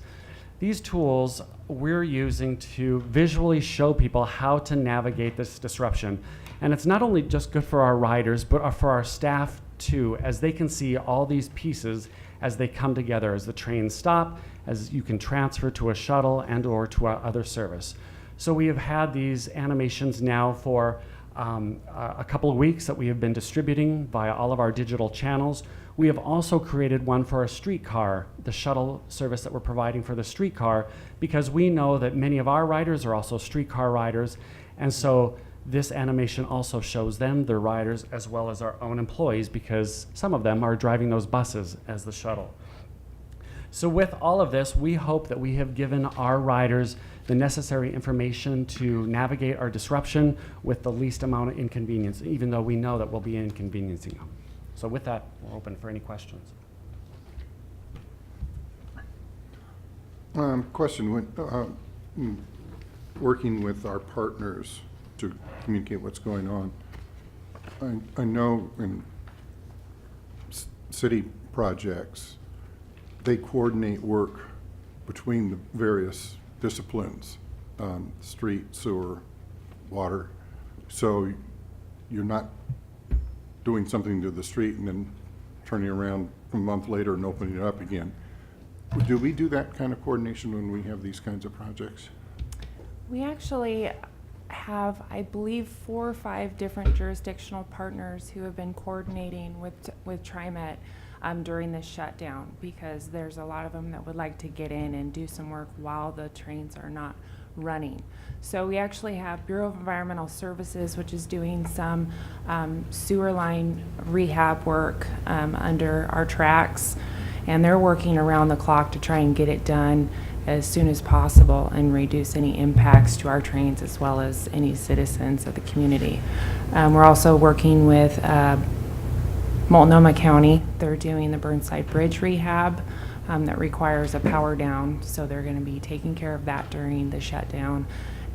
These tools we're using to visually show people how to navigate this disruption. And it's not only just good for our riders, but for our staff too, as they can see all these pieces as they come together, as the trains stop, as you can transfer to a shuttle and or to our other service. So we have had these animations now for a couple of weeks that we have been distributing via all of our digital channels. We have also created one for a streetcar, the shuttle service that we're providing for the streetcar, because we know that many of our riders are also streetcar riders, and so this animation also shows them, their riders, as well as our own employees, because some of them are driving those buses as the shuttle. So with all of this, we hope that we have given our riders the necessary information to navigate our disruption with the least amount of inconvenience, even though we know that we'll be inconveniencing them. So with that, we're open for any questions. Question, when working with our partners to communicate what's going on, I know in city projects, they coordinate work between the various disciplines, street, sewer, water. So you're not doing something to the street and then turning around a month later and opening it up again. Do we do that kind of coordination when we have these kinds of projects? We actually have, I believe, 4 or 5 different jurisdictional partners who have been coordinating with TriMet during this shutdown, because there's a lot of them that would like to get in and do some work while the trains are not running. So we actually have Bureau of Environmental Services, which is doing some sewer line rehab work under our tracks, and they're working around the clock to try and get it done as soon as possible and reduce any impacts to our trains as well as any citizens of the community. We're also working with Multnomah County. They're doing the Burnside Bridge rehab that requires a power down, so they're going to be taking care of that during the shutdown.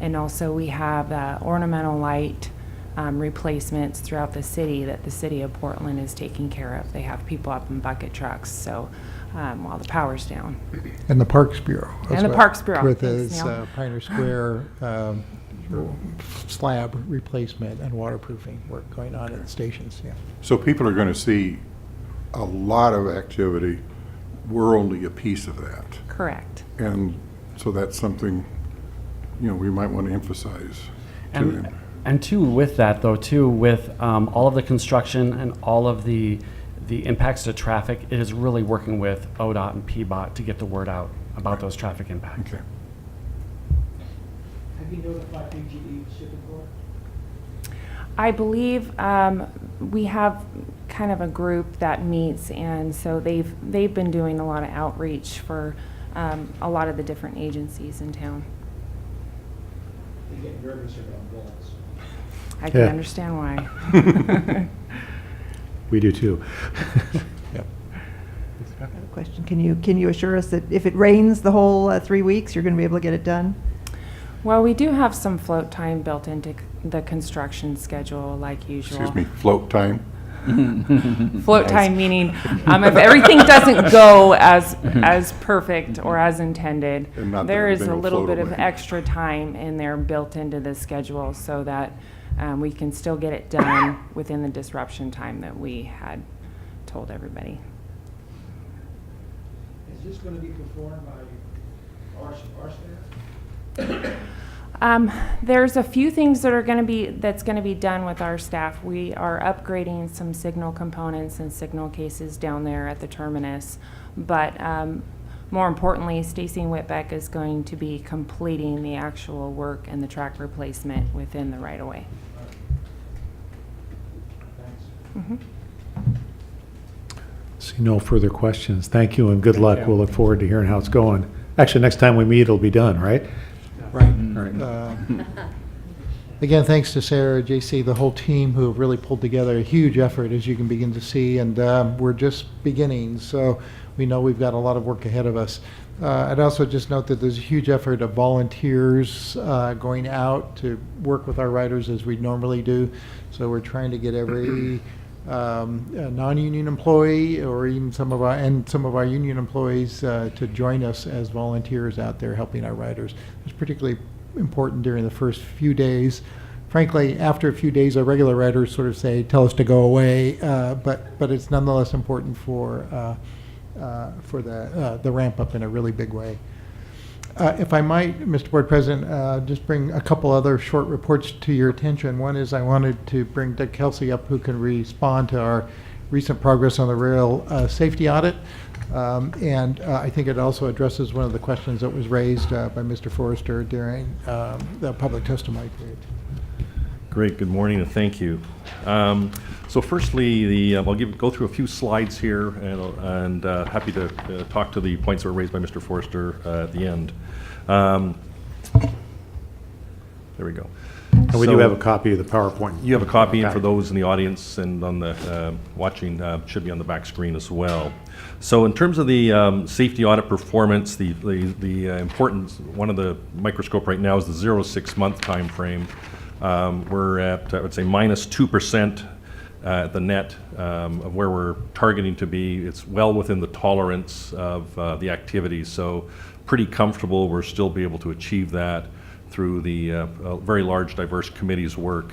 And also we have ornamental light replacements throughout the city that the city of Portland is taking care of. They have people up in bucket trucks, so while the power's down. And the Parks Bureau. And the Parks Bureau. With Thanks, its Neil. Pioneer Square slab replacement and waterproofing work going on at the stations, yeah. So people are going to see a lot of activity. We're only a piece of that. Correct. And so that's something, we might want to emphasize to them. And too, with that though, too, with all of the construction and all of the impacts to traffic, it is really working with ODOT and PBOT to get the word out about those traffic impacts. Okay. Have you notified PGE Shipping Corps? I believe we have kind of a group that meets, and so they've been doing a lot of outreach for a lot of the different agencies in town. You get nervous around bullets. I can Yeah. understand why. We do too. I have a question. Can you assure us that if it rains the whole 3 weeks, you're going to be able to get it done? Well, we do have some float time built into the construction schedule, like usual. Excuse me, float time? Float time meaning if everything doesn't go as perfect or as intended, And not that there is a everything will little float bit of away. extra time in there built into the schedule so that we can still get it done within the disruption time that we had told everybody. Is this going to be performed by our staff? There's a few things that are that's going to be done with our staff. We are upgrading some signal components and signal cases down there at the terminus, but more importantly, Stacy Whitbeck is going to be completing the actual work and the track replacement within the right-of-way. Thanks. See no further questions. Thank you and good luck. We'll look forward to hearing how it's going. Actually, next time we meet, it'll be done, right? Right. All right. Again, thanks to Sarah, JC, the whole team who have really pulled together a huge effort, as you can begin to see, and we're just beginning, so we know we've got a lot of work ahead of us. I'd also just note that there's a huge effort of volunteers going out to work with our riders as we normally do, so we're trying to get every non-union employee or even some of our union employees to join us as volunteers out there helping our riders. It's particularly important during the first few days. Frankly, after a few days, our regular riders sort of say, "Tell us to go away," but it's nonetheless important for the ramp up in a really big way. If I might, Mr. Board President, just bring a couple other short reports to your attention. One is I wanted to bring Doug Kelsey up, who can respond to our recent progress on the rail safety audit. And I think it also addresses one of the questions that was raised by Mr. Forrester during the public testimony period. Great. Good morning and thank you. So firstly, I'll go through a few slides here, and happy to talk to the points that were raised by Mr. Forrester at the end. There we go. And we do have a copy of the PowerPoint. You have a copy, and for those in the audience and on the watching, should be on the back screen as well. So in terms of the safety audit performance, the importance, one of the microscope right now is the 0-6 month time frame. We're at, I would say, minus 2% at the net of where we're targeting to be. It's well within the tolerance of the activities, so pretty comfortable we'll still be able to achieve that through the very large, diverse committee's work,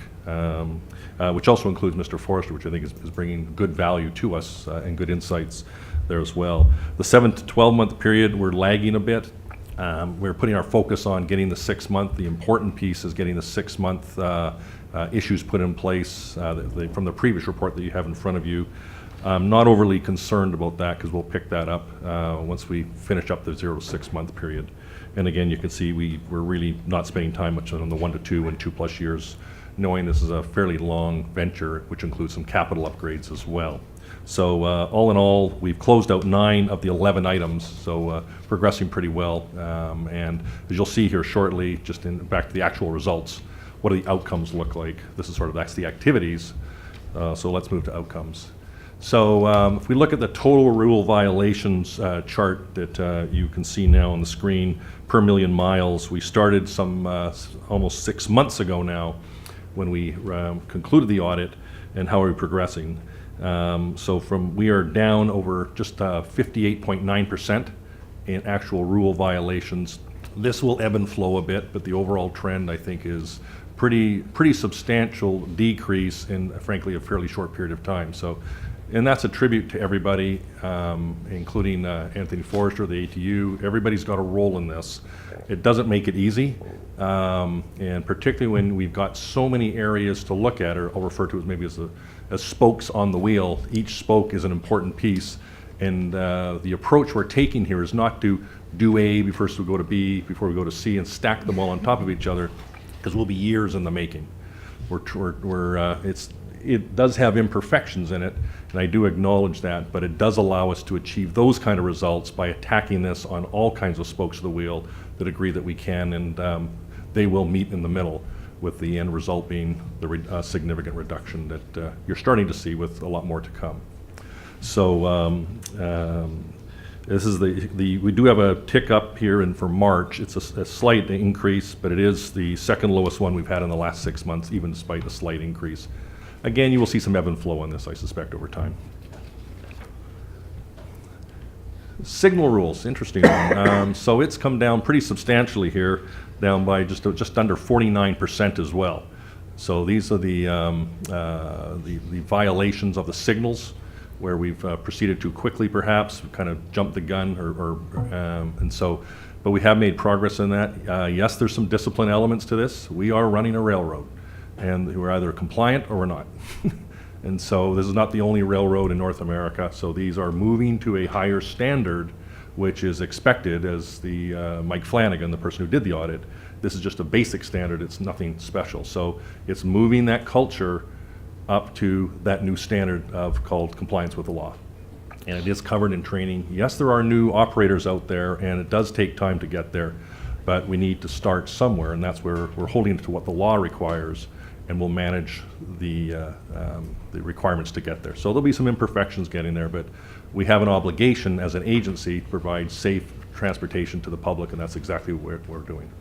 which also includes Mr. Forrester, which I think is bringing good value to us and good insights there as well. The 7 to 12 month period, we're lagging a bit. We're putting our focus on getting the 6 month. The important piece is getting the 6 month issues put in place from the previous report that you have in front of you. I'm not overly concerned about that because we'll pick that up once we finish up the 0 to 6 month period. And again, you can see we're really not spending time much on the 1 to 2 and 2+ years, knowing this is a fairly long venture, which includes some capital upgrades as well. So all in all, we've closed out 9 of the 11 items, so progressing pretty well. And as you'll see here shortly, just back to the actual results, what do the outcomes look like? This is that's the activities. So let's move to outcomes. So if we look at the total rule violations chart that you can see now on the screen per million miles, we started some almost 6 months ago now when we concluded the audit, and how are we progressing? So we are down over just 58.9% in actual rule violations. This will ebb and flow a bit, but the overall trend, I think, is pretty substantial decrease in, frankly, a fairly short period of time. So, and that's a tribute to everybody, including Anthony Forrester, the ATU. Everybody's got a role in this. It doesn't make it easy, and particularly when we've got so many areas to look at, or I'll refer to it maybe as spokes on the wheel. Each spoke is an important piece, and the approach we're taking here is not to do A before we go to B, before we go to C, and stack them all on top of each other, because we'll be years in the making. it does have imperfections in it, and I do acknowledge that, but it does allow us to achieve those kind of results by attacking this on all kinds of spokes of the wheel that agree that we can, and they will meet in the middle, with the end result being the significant reduction that you're starting to see, with a lot more to come. So this is we do have a tick up here, and for March it's a slight increase, but it is the second lowest one we've had in the last 6 months, even despite a slight increase. Again, you will see some ebb and flow on this, I suspect, over time. Signal rules, interesting one. So it's come down pretty substantially here, down by just under 49% as well. So these are the violations of the signals, where we've proceeded too quickly, perhaps, kind of jumped the gun, but we have made progress in that. Yes, there's some discipline elements to this. We are running a railroad, and we're either compliant or we're not. And so this is not the only railroad in North America, so these are moving to a higher standard, which is expected, as the Mike Flanagan, the person who did the audit. This is just a basic standard, it's nothing special. So it's moving that culture up to that new standard called compliance with the law. And it is covered in training. Yes, there are new operators out there, and it does take time to get there, but we need to start somewhere, and that's where we're holding to what the law requires, and we'll manage the requirements to get there. So there'll be some imperfections getting there, but we have an obligation as an agency to provide safe transportation to the public, and that's exactly what we're doing.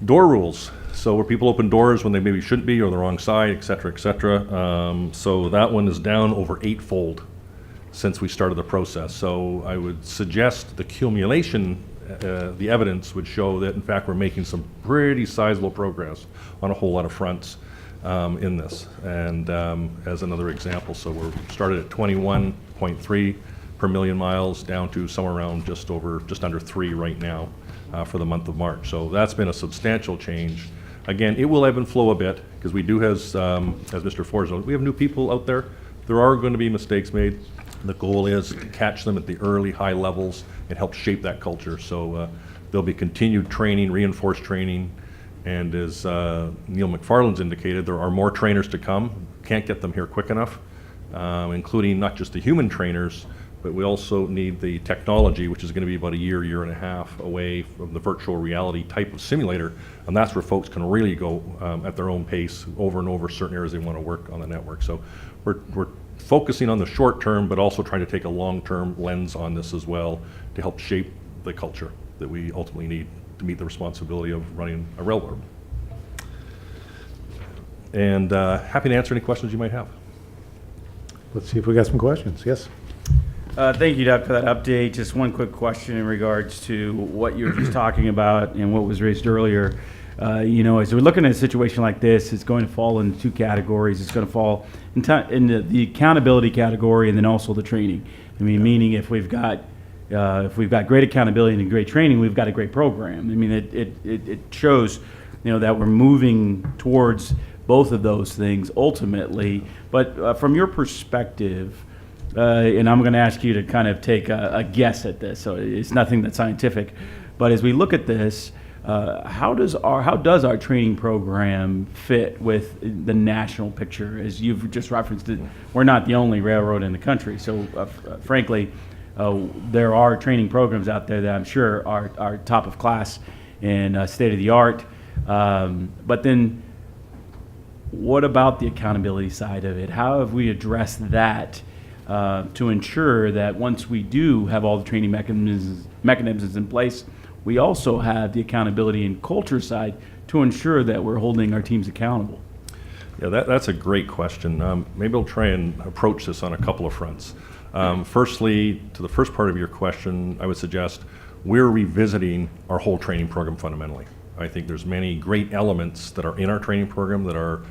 Door rules. So where people open doors when they maybe shouldn't be, or the wrong side, et cetera, et cetera. So that one is down over 8-fold since we started the process. So I would suggest the accumulation, the evidence would show that, in fact, we're making some pretty sizable progress on a whole lot of fronts in this. And as another example, so we're started at 21.3 per million miles, down to somewhere around just under 3 right now for the month of March. So that's been a substantial change. Again, it will ebb and flow a bit, because we do have, as Mr. Ford knows, we have new people out there. There are going to be mistakes made. The goal is to catch them at the early high levels and help shape that culture. So there'll be continued training, reinforced training, and as Neil McFarland's indicated, there are more trainers to come. Can't get them here quick enough, including not just the human trainers, but we also need the technology, which is going to be about a year and a half away from the virtual reality type of simulator, and that's where folks can really go at their own pace over and over certain areas they want to work on the network. So we're focusing on the short term, but also trying to take a long-term lens on this as well to help shape the culture that we ultimately need to meet the responsibility of running a railroad. And happy to answer any questions you might have. Let's see if we got some questions. Yes? Thank you, Doug, for that update. Just one quick question in regards to what you were just talking about and what was raised earlier. As we're looking at a situation like this, it's going to fall into 2 categories. It's going to fall in the accountability category, and then also the training. I mean, meaning if we've got great accountability and great training, we've got a great program. I mean, it shows, that we're moving towards both of those things ultimately. But from your perspective, and I'm going to ask you to kind of take a guess at this, so it's nothing that's scientific, but as we look at this, how does our training program fit with the national picture? As you've just referenced it, we're not the only railroad in the country, so frankly, there are training programs out there that I'm sure are top of class and state of the art, but then what about the accountability side of it? How have we addressed that to ensure that once we do have all the training mechanisms in place, we also have the accountability and culture side to ensure that we're holding our teams accountable? Yeah, that's a great question. Maybe I'll try and approach this on a couple of fronts. Firstly, to the first part of your question, I would suggest we're revisiting our whole training program fundamentally. I think there's many great elements that are in our training program that are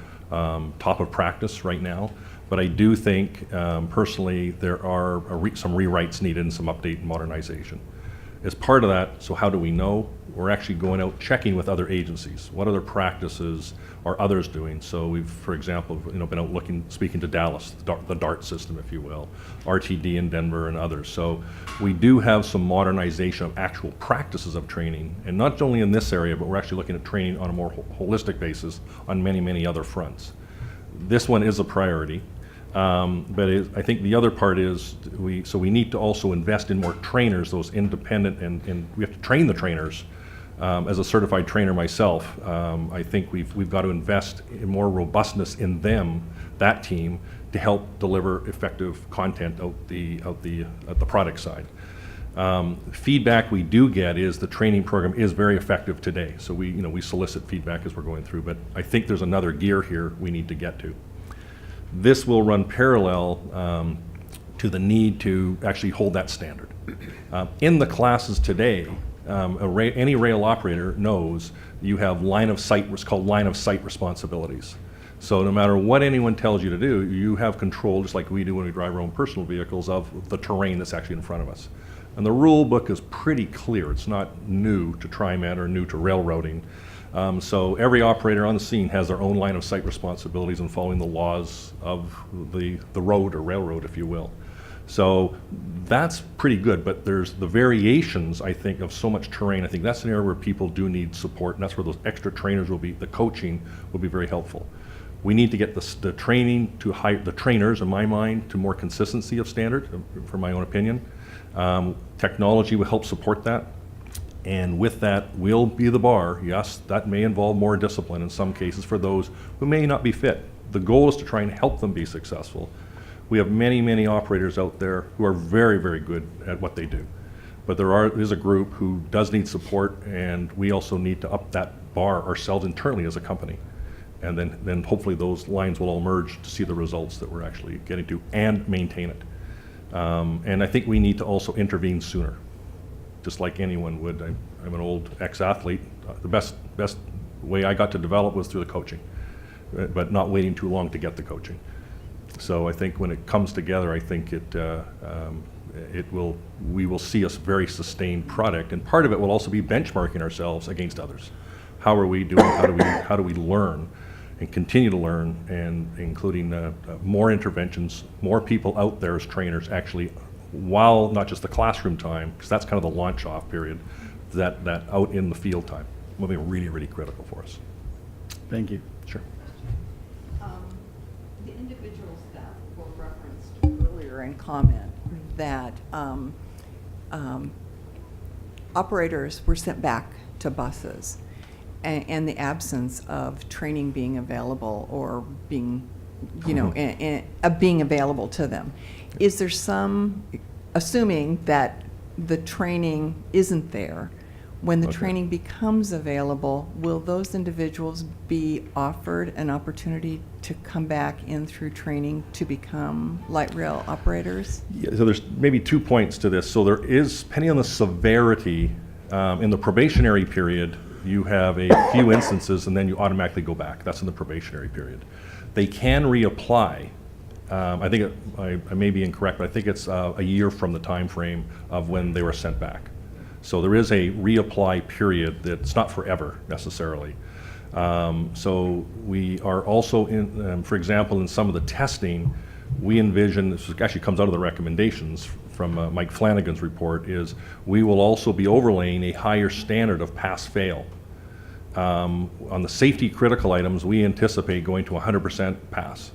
top of practice right now. But I do think, personally, there are some rewrites needed and some update and modernization. as part of that, so how do we know? We're actually going out checking with other agencies. What other practices are others doing? So we've, for example, been out speaking to Dallas, the DART system, if you will, RTD in Denver and others. So we do have some modernization of actual practices of training, and not only in this area, but we're actually looking at training on a more holistic basis on many, many other fronts. This one is a priority. But I think the other part is we need to also invest in more trainers, those independent, and we have to train the trainers. As a certified trainer myself, I think we've got to invest in more robustness in them, that team, to help deliver effective content at the product side. Feedback we do get is the training program is very effective today. So we solicit feedback as we're going through, but I think there's another gear here we need to get to. This will run parallel to the need to actually hold that standard. In the classes today, any rail operator knows you have line of sight, what's called line of sight responsibilities. So no matter what anyone tells you to do, you have control, just like we do when we drive our own personal vehicles, of the terrain that's actually in front of us. And the rule book is pretty clear. It's not new to TriMet or new to railroading. So every operator on the scene has their own line of sight responsibilities in following the laws of the road or railroad, if you will. So that's pretty good, but there's the variations, I think, of so much terrain. I think that's an area where people do need support, and that's where those extra trainers will be, the coaching will be very helpful. We need to get the training to the trainers, in my mind, to more consistency of standard, for my own opinion. Technology will help support that. And with that will be the bar. Yes, that may involve more discipline in some cases for those who may not be fit. The goal is to try and help them be successful. We have many, many operators out there who are very, very good at what they do. But there is a group who does need support, and we also need to up that bar ourselves internally as a company. And then hopefully those lines will all merge to see the results that we're actually getting to and maintain it. And I think we need to also intervene sooner. Just like anyone would. I'm an old ex-athlete. The best way I got to develop was through the coaching, but not waiting too long to get the coaching. So I think when it comes together, I think we will see a very sustained product, and part of it will also be benchmarking ourselves against others. How are we doing? How do we learn and continue to learn, and including more interventions, more people out there as trainers actually, while not just the classroom time, because that's kind of the launch off period, that out in the field time will be really, really critical for us. Thank you. Sure. The individuals that were referenced earlier in comment that operators were sent back to buses, and the absence of training being available or being, being available to them. Is there some, assuming that the training isn't there, when the training becomes available, will those individuals be offered an opportunity to come back in through training to become light rail operators? Yeah, so there's maybe 2 points to this. So there is, depending on the severity, in the probationary period, you have a few instances and then you automatically go back. That's in the probationary period. They can reapply. I think I may be incorrect, but I think it's a year from the time frame of when they were sent back. So there is a reapply period that's not forever necessarily. So we are also in, for example, in some of the testing, we envision, this actually comes out of the recommendations from Mike Flanagan's report, is we will also be overlaying a higher standard of pass-fail. On the safety critical items, we anticipate going to 100% pass.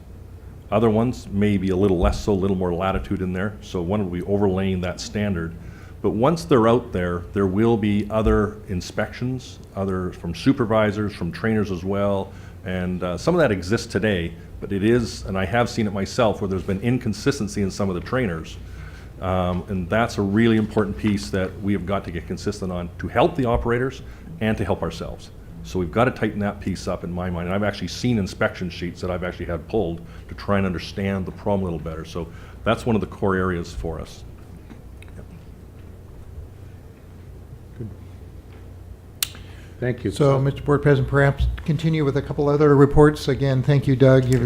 Other ones may be a little less so, a little more latitude in there. So one will be overlaying that standard. But once they're out there, there will be other inspections, from supervisors, from trainers as well. And some of that exists today, but it is, and I have seen it myself, where there's been inconsistency in some of the trainers. And that's a really important piece that we have got to get consistent on to help the operators and to help ourselves. So we've got to tighten that piece up in my mind. And I've actually seen inspection sheets that I've actually had pulled to try and understand the problem a little better. So that's one of the core areas for us. Thank you. So, Mr. Board President, perhaps continue with a couple other reports. Again, thank you, Doug. You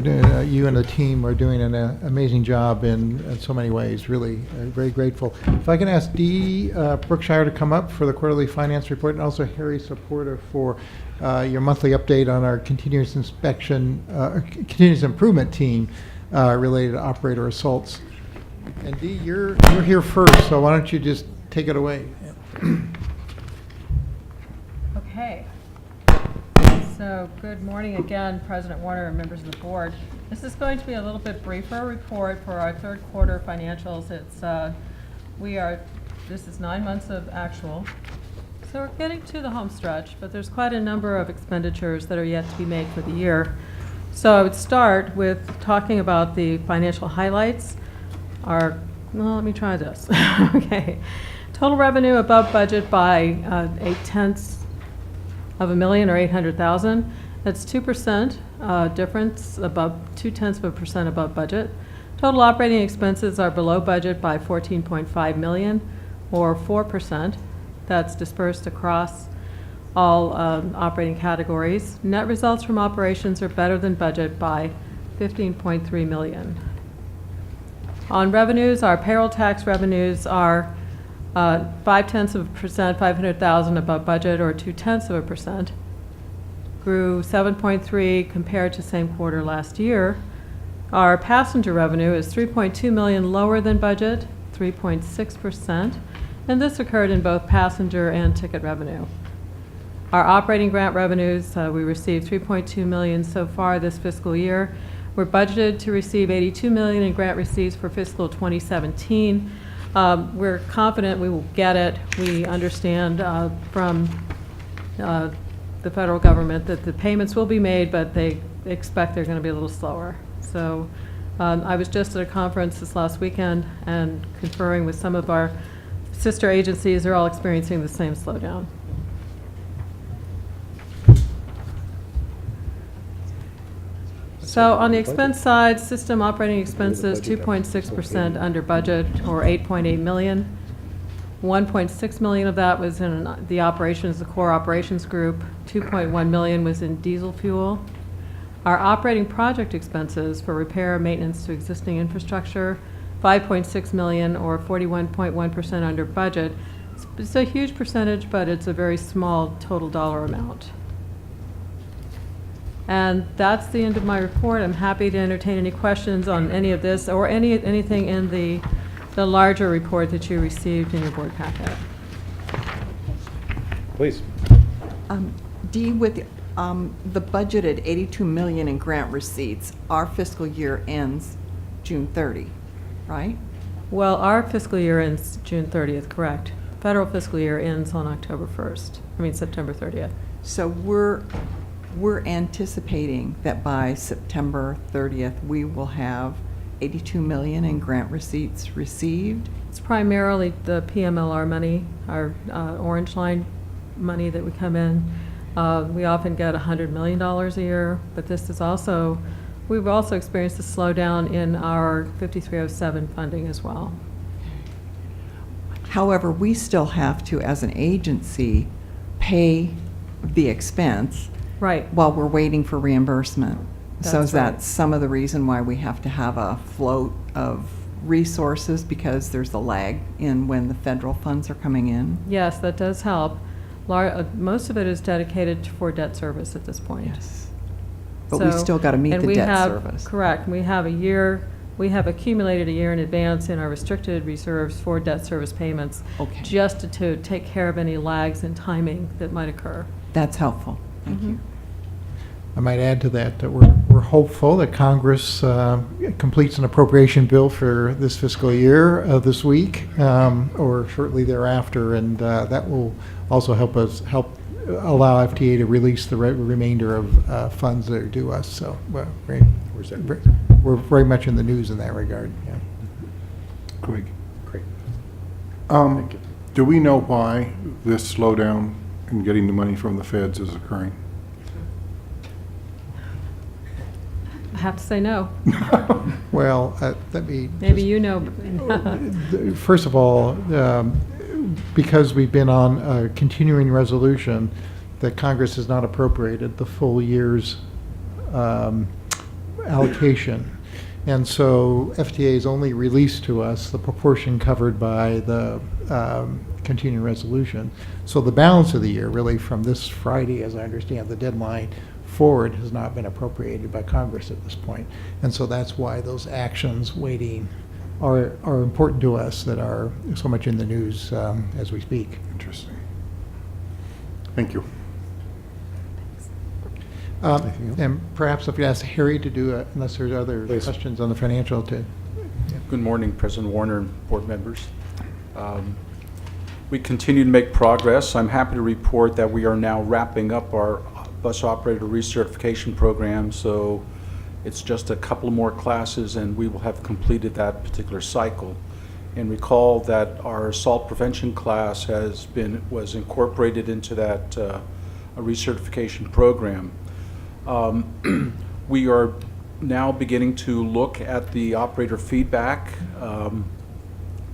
and the team are doing an amazing job in so many ways. Really, very grateful. If I can ask Dee Brookshire to come up for the quarterly finance report, and also Harry Supporter for your monthly update on our continuous improvement team related to operator assaults. And Dee, you're here first, so why don't you just take it away? Okay. So, good morning again, President Warner and members of the board. This is going to be a little bit briefer report for our third quarter financials. This is 9 months of actual. So we're getting to the home stretch, but there's quite a number of expenditures that are yet to be made for the year. So I would start with talking about the financial highlights. Let me try this. Okay. Total revenue above budget by 0.8 or 800,000. That's 2% difference, above 0.2% above budget. Total operating expenses are below budget by 14.5 million, or 4%. That's dispersed across all operating categories. Net results from operations are better than budget by 15.3 million. On revenues, our payroll tax revenues are 0.5%, 500,000 above budget, or 0.2%. Grew 7.3 compared to same quarter last year. Our passenger revenue is 3.2 million lower than budget, 3.6%, and this occurred in both passenger and ticket revenue. Our operating grant revenues, we received 3.2 million so far this fiscal year. We're budgeted to receive 82 million in grant receipts for fiscal 2017. We're confident we will get it. We understand from the federal government that the payments will be made, but they expect they're going to be a little slower. So I was just at a conference this last weekend and conferring with some of our sister agencies. They're all experiencing the same slowdown. So on the expense side, system operating expenses 2.6% under budget, or 8.8 million. 1.6 million of that was in the operations, the core operations group. 2.1 million was in diesel fuel. Our operating project expenses for repair and maintenance to existing infrastructure, 5.6 million, or 41.1% under budget. It's a huge percentage, but it's a very small total dollar amount. And that's the end of my report. I'm happy to entertain any questions on any of this or anything in the larger report that you received in your board packet. Please. Dee, with the budgeted 82 million in grant receipts, our fiscal year ends June 30, right? Well, our fiscal year ends June 30th, correct. Federal fiscal year ends on September 30th. So we're anticipating that by September 30th, we will have 82 million in grant receipts received. It's primarily the PMLR money, our orange line money that we come in. We often get $100 million a year, but this is also, we've also experienced a slowdown in our 5307 funding as well. However, we still have to, as an agency, pay the expense. Right. While we're waiting for reimbursement. So is that right. some of the reason why we have to have a float of resources, because there's a lag in when the federal funds are coming in? Yes, that does help. Most of it is dedicated for debt service at this point. Yes. But we still got to meet the debt service. Correct. We have accumulated a year in advance in our restricted reserves for debt service payments, okay, just to take care of any lags in timing that might occur. That's helpful. Thank you. I might add to that that we're hopeful that Congress completes an appropriation bill for this fiscal year this week or shortly thereafter, and that will also help allow FTA to release the remainder of funds that are due us. So we're very much in the news in that regard. Yeah. Great. Do we know why this slowdown in getting the money from the feds is occurring? I have to say no. Well, let me. Maybe you know. First of all, because we've been on a continuing resolution, that Congress has not appropriated the full year's allocation. And so FTA has only released to us the proportion covered by the continuing resolution. So the balance of the year, really from this Friday, as I understand the deadline, forward has not been appropriated by Congress at this point. And so that's why those actions waiting are important to us, that are so much in the news as we speak. Interesting. Thank you. And perhaps if you ask Harry to do it, unless there's other questions on the financial to. Good morning, President Warner and board members. We continue to make progress. I'm happy to report that we are now wrapping up our bus operator recertification program, so it's just a couple more classes and we will have completed that particular cycle. And recall that our assault prevention class was incorporated into that recertification program. We are now beginning to look at the operator feedback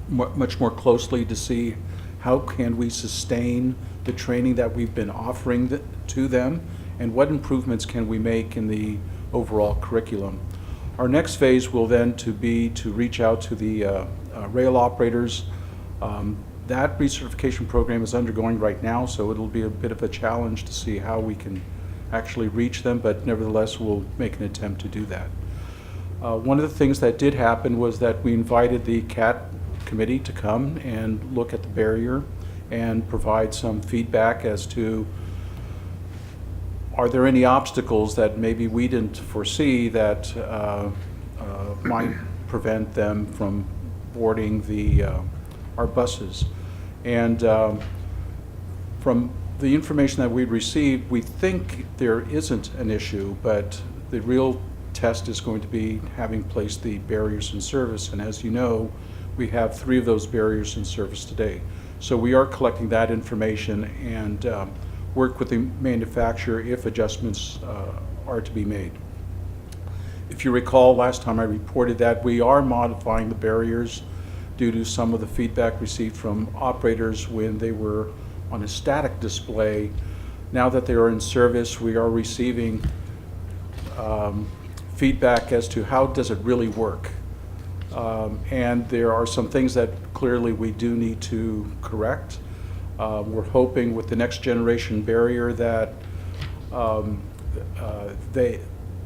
much more closely to see how can we sustain the training that we've been offering to them, and what improvements can we make in the overall curriculum. Our next phase will then be to reach out to the rail operators. That recertification program is undergoing right now, so it'll be a bit of a challenge to see how we can actually reach them, but nevertheless we'll make an attempt to do that. One of the things that did happen was that we invited the CAT committee to come and look at the barrier and provide some feedback as to, are there any obstacles that maybe we didn't foresee that might prevent them from boarding our buses. And from the information that we received, we think there isn't an issue, but the real test is going to be having placed the barriers in service. And as you know, we have 3 of those barriers in service today. So we are collecting that information and work with the manufacturer if adjustments are to be made. If you recall, last time I reported that we are modifying the barriers due to some of the feedback received from operators when they were on a static display. Now that they are in service, we are receiving feedback as to how does it really work. And there are some things that clearly we do need to correct. We're hoping with the next generation barrier that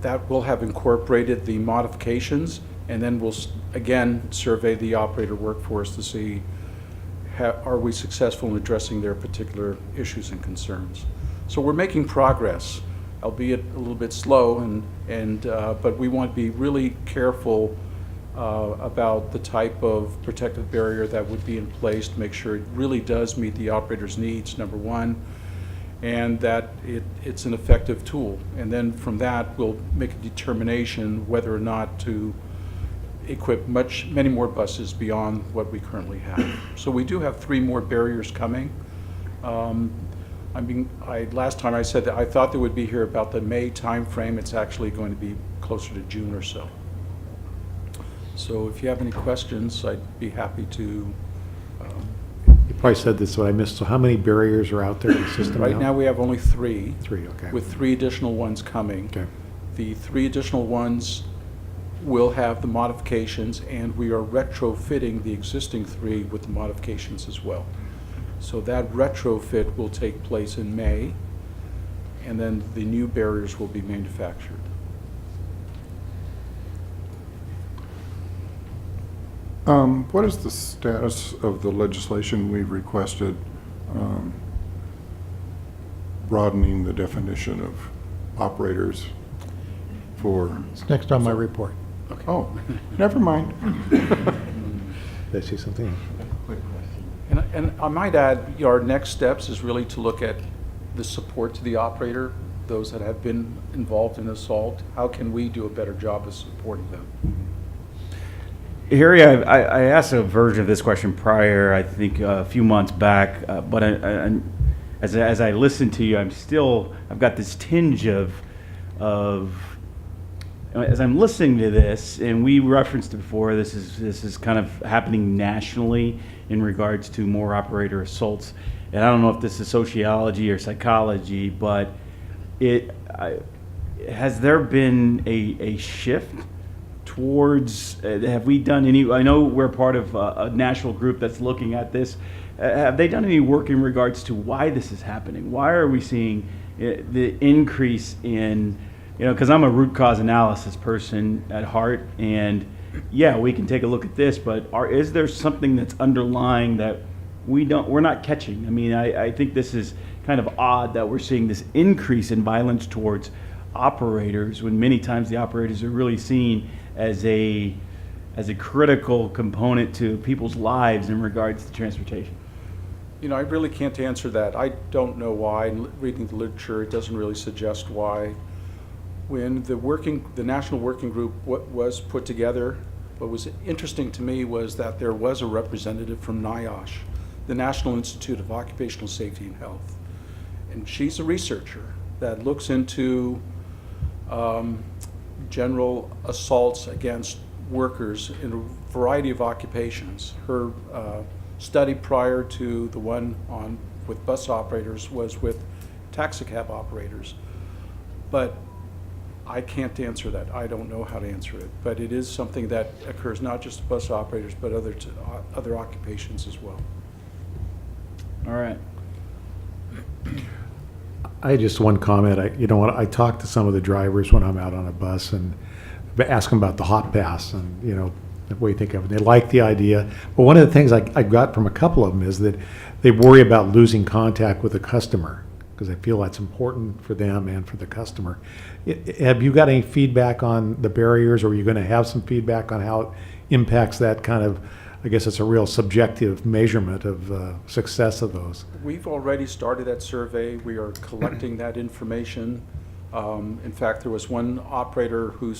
that will have incorporated the modifications, and then we'll again survey the operator workforce to see are we successful in addressing their particular issues and concerns. So we're making progress, albeit a little bit slow, but we want to be really careful about the type of protective barrier that would be in place to make sure it really does meet the operator's needs, number one, and that it's an effective tool. And then from that, we'll make a determination whether or not to equip many more buses beyond what we currently have. So we do have 3 more barriers coming. Last time I said that I thought they would be here about the May timeframe. It's actually going to be closer to June or so. So if you have any questions, I'd be happy to. You probably said this, so I missed. So how many barriers are out there in the system Right now we have only 3. 3, okay. With 3 additional ones coming. Okay. The 3 additional ones will have the modifications, and we are retrofitting the existing 3 with the modifications as well. So that retrofit will take place in May, and then the new barriers will be manufactured. What is the status of the legislation we've requested broadening the definition of operators for? It's next on my report. Okay. Oh, never mind. Did I see something? And I might add, our next steps is really to look at the support to the operator, those that have been involved in assault. How can we do a better job of supporting them? Harry, I asked a version of this question prior, I think a few months back, but as I listen to you, I've got this tinge of as I'm listening to this, and we referenced it before, this is kind of happening nationally in regards to more operator assaults. And I don't know if this is sociology or psychology, but has there been a shift towards, have we done any, I know we're part of a national group that's looking at this. Have they done any work in regards to why this is happening? Why are we seeing the increase in, because I'm a root cause analysis person at heart, and yeah, we can take a look at this, but is there something that's underlying that we're not catching? I mean, I think this is kind of odd that we're seeing this increase in violence towards operators when many times the operators are really seen as a critical component to people's lives in regards to transportation. I really can't answer that. I don't know why. Reading the literature, it doesn't really suggest why. When the national working group was put together, what was interesting to me was that there was a representative from NIOSH, the National Institute of Occupational Safety and Health. And she's a researcher that looks into general assaults against workers in a variety of occupations. Her study prior to the one with bus operators was with taxicab operators. But I can't answer that. I don't know how to answer it. But it is something that occurs not just to bus operators, but other occupations as well. All right. I had just one comment. I talk to some of the drivers when I'm out on a bus and ask them about the hot pass and, what do you think of it? They like the idea. But one of the things I got from a couple of them is that they worry about losing contact with the customer because they feel that's important for them and for the customer. Have you got any feedback on the barriers, or are you going to have some feedback on how it impacts that kind of, I guess it's a real subjective measurement of success of those? We've already started that survey. We are collecting that information. In fact, there was one operator who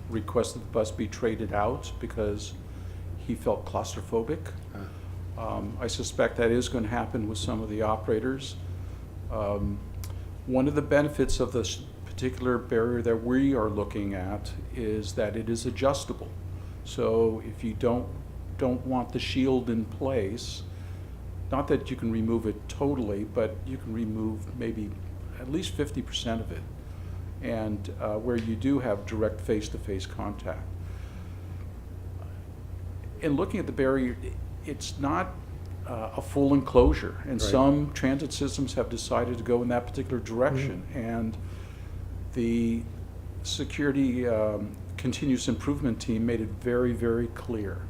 requested the bus be traded out because he felt claustrophobic. I suspect that is going to happen with some of the operators. One of the benefits of this particular barrier that we are looking at is that it is adjustable. So if you don't want the shield in place, not that you can remove it totally, but you can remove maybe at least 50% of it, and where you do have direct face-to-face contact. In looking at the barrier, it's not a full enclosure, and Right. some transit systems have decided to go in that particular direction, and the security continuous improvement team made it very, very clear.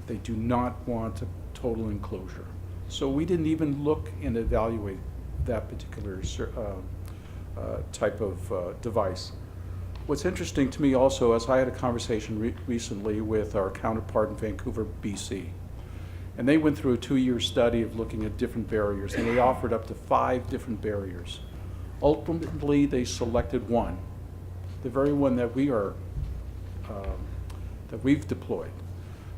They do not want a total enclosure. So we didn't even look and evaluate that particular type of device. What's interesting to me also is I had a conversation recently with our counterpart in Vancouver, BC. And they went through a 2-year study of looking at different barriers, and they offered up to 5 different barriers. Ultimately, they selected one, the very one that we've deployed.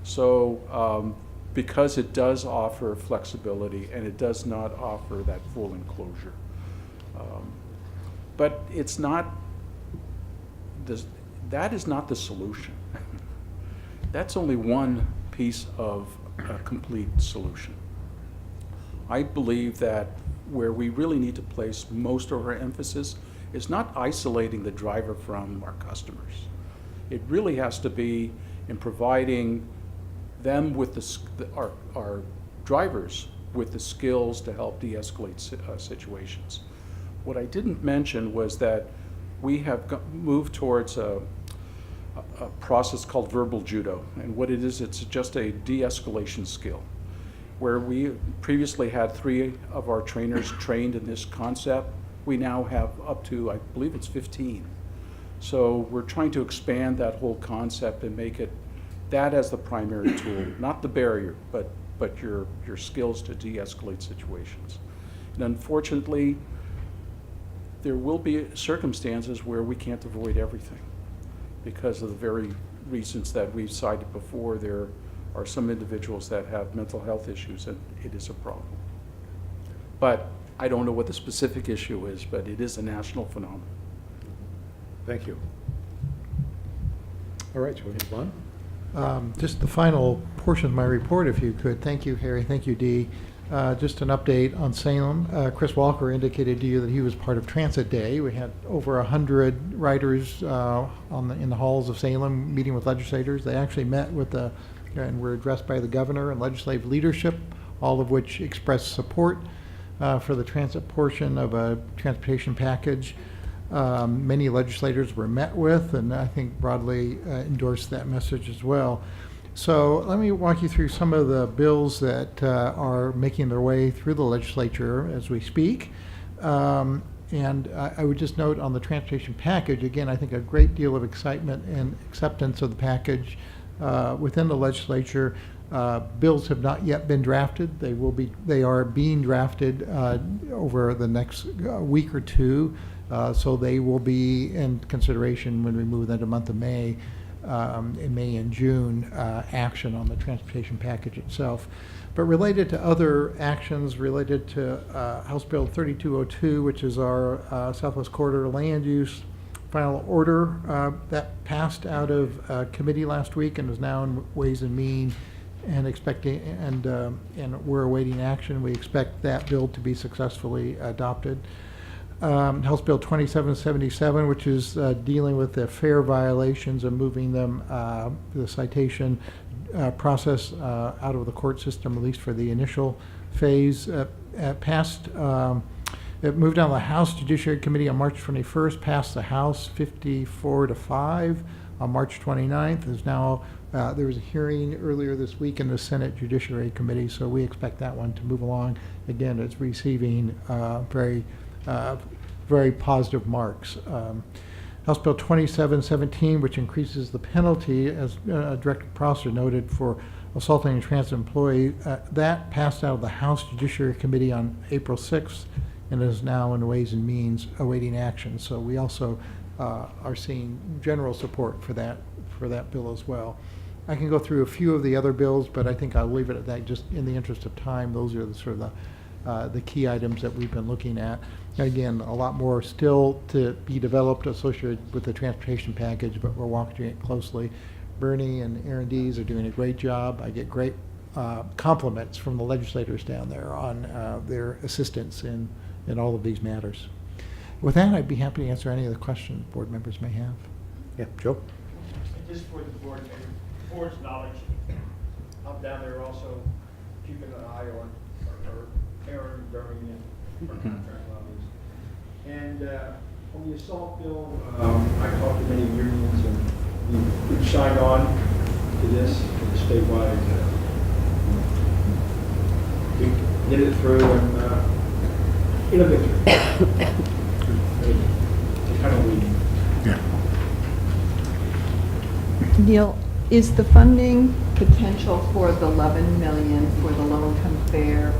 So because it does offer flexibility and it does not offer that full enclosure. But it's not, that is not the solution. That's only one piece of a complete solution. I believe that where we really need to place most of our emphasis is not isolating the driver from our customers. It really has to be in providing them with our drivers with the skills to help de-escalate situations. What I didn't mention was that we have moved towards a process called verbal judo. And what it is, it's just a de-escalation skill. Where we previously had 3 of our trainers trained in this concept, we now have up to, I believe it's 15. So we're trying to expand that whole concept and make it that as the primary tool, not the barrier, but your skills to de-escalate situations. And unfortunately, there will be circumstances where we can't avoid everything because of the very reasons that we've cited before. There are some individuals that have mental health issues, and it is a problem. But I don't know what the specific issue is, but it is a national phenomenon. Thank you. All right, shall we move on? Just the final portion of my report, if you could. Thank you, Harry. Thank you, Dee. Just an update on Salem. Chris Walker indicated to you that he was part of Transit Day. We had over 100 riders in the halls of Salem meeting with legislators. They actually met with and were addressed by the governor and legislative leadership, all of which expressed support for the transit portion of a transportation package. Many legislators were met with, and I think broadly endorsed that message as well. So let me walk you through some of the bills that are making their way through the legislature as we speak. And I would just note on the transportation package, again, I think a great deal of excitement and acceptance of the package within the legislature. Bills have not yet been drafted. They are being drafted over the next week or two. So they will be in consideration when we move into the month of May, in May and June, action on the transportation package itself. But related to other actions related to House Bill 3202, which is our Southwest Corridor land use final order that passed out of committee last week and is now in Ways and Means and we're awaiting action. We expect that bill to be successfully adopted. House Bill 2777, which is dealing with the fare violations and moving them, the citation process out of the court system, at least for the initial phase, passed. It moved down the House Judiciary Committee on March 21st, passed the House 54-5 on March 29th. There's now there was a hearing earlier this week in the Senate Judiciary Committee, so we expect that one to move along. Again, it's receiving very positive marks. House Bill 2717, which increases the penalty, as Director Prosser noted, for assaulting a transit employee, that passed out of the House Judiciary Committee on April 6th and is now in Ways and Means awaiting action. So we also are seeing general support for that bill as well. I can go through a few of the other bills, but I think I'll leave it at that just in the interest of time. Those are the key items that we've been looking at. Again, a lot more still to be developed associated with the transportation package, but we're watching it closely. Bernie and Aaron Dees are doing a great job. I get great compliments from the legislators down there on their assistance in all of these matters. With that, I'd be happy to answer any of the questions board members may have. Yeah, Joe? Just for the board's knowledge, I'm down there also keeping an eye on Aaron, Bernie, and our contract lobbies. And on the assault bill, I talked to many unions, and we've signed on to this, to the statewide. We get it through and get a victory. Kind of leading. Yeah. Neil, is the funding potential for the 11 million for the low-income fare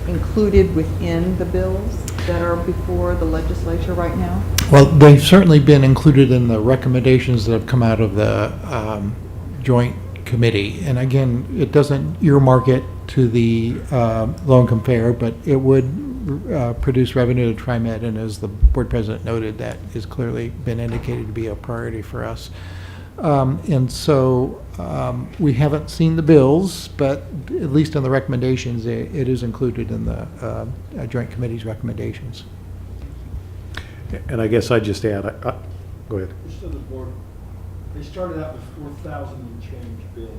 included within the bills that are before the legislature right now? Well, they've certainly been included in the recommendations that have come out of the joint committee. And again, it doesn't earmark it to the low-income fare, but it would produce revenue to TriMet, and as the board president noted, that has clearly been indicated to be a priority for us. And so we haven't seen the bills, but at least in the recommendations, it is included in the joint committee's recommendations. And I guess I'd just add, go ahead. Just to the board, they started out with 4,000 and change bills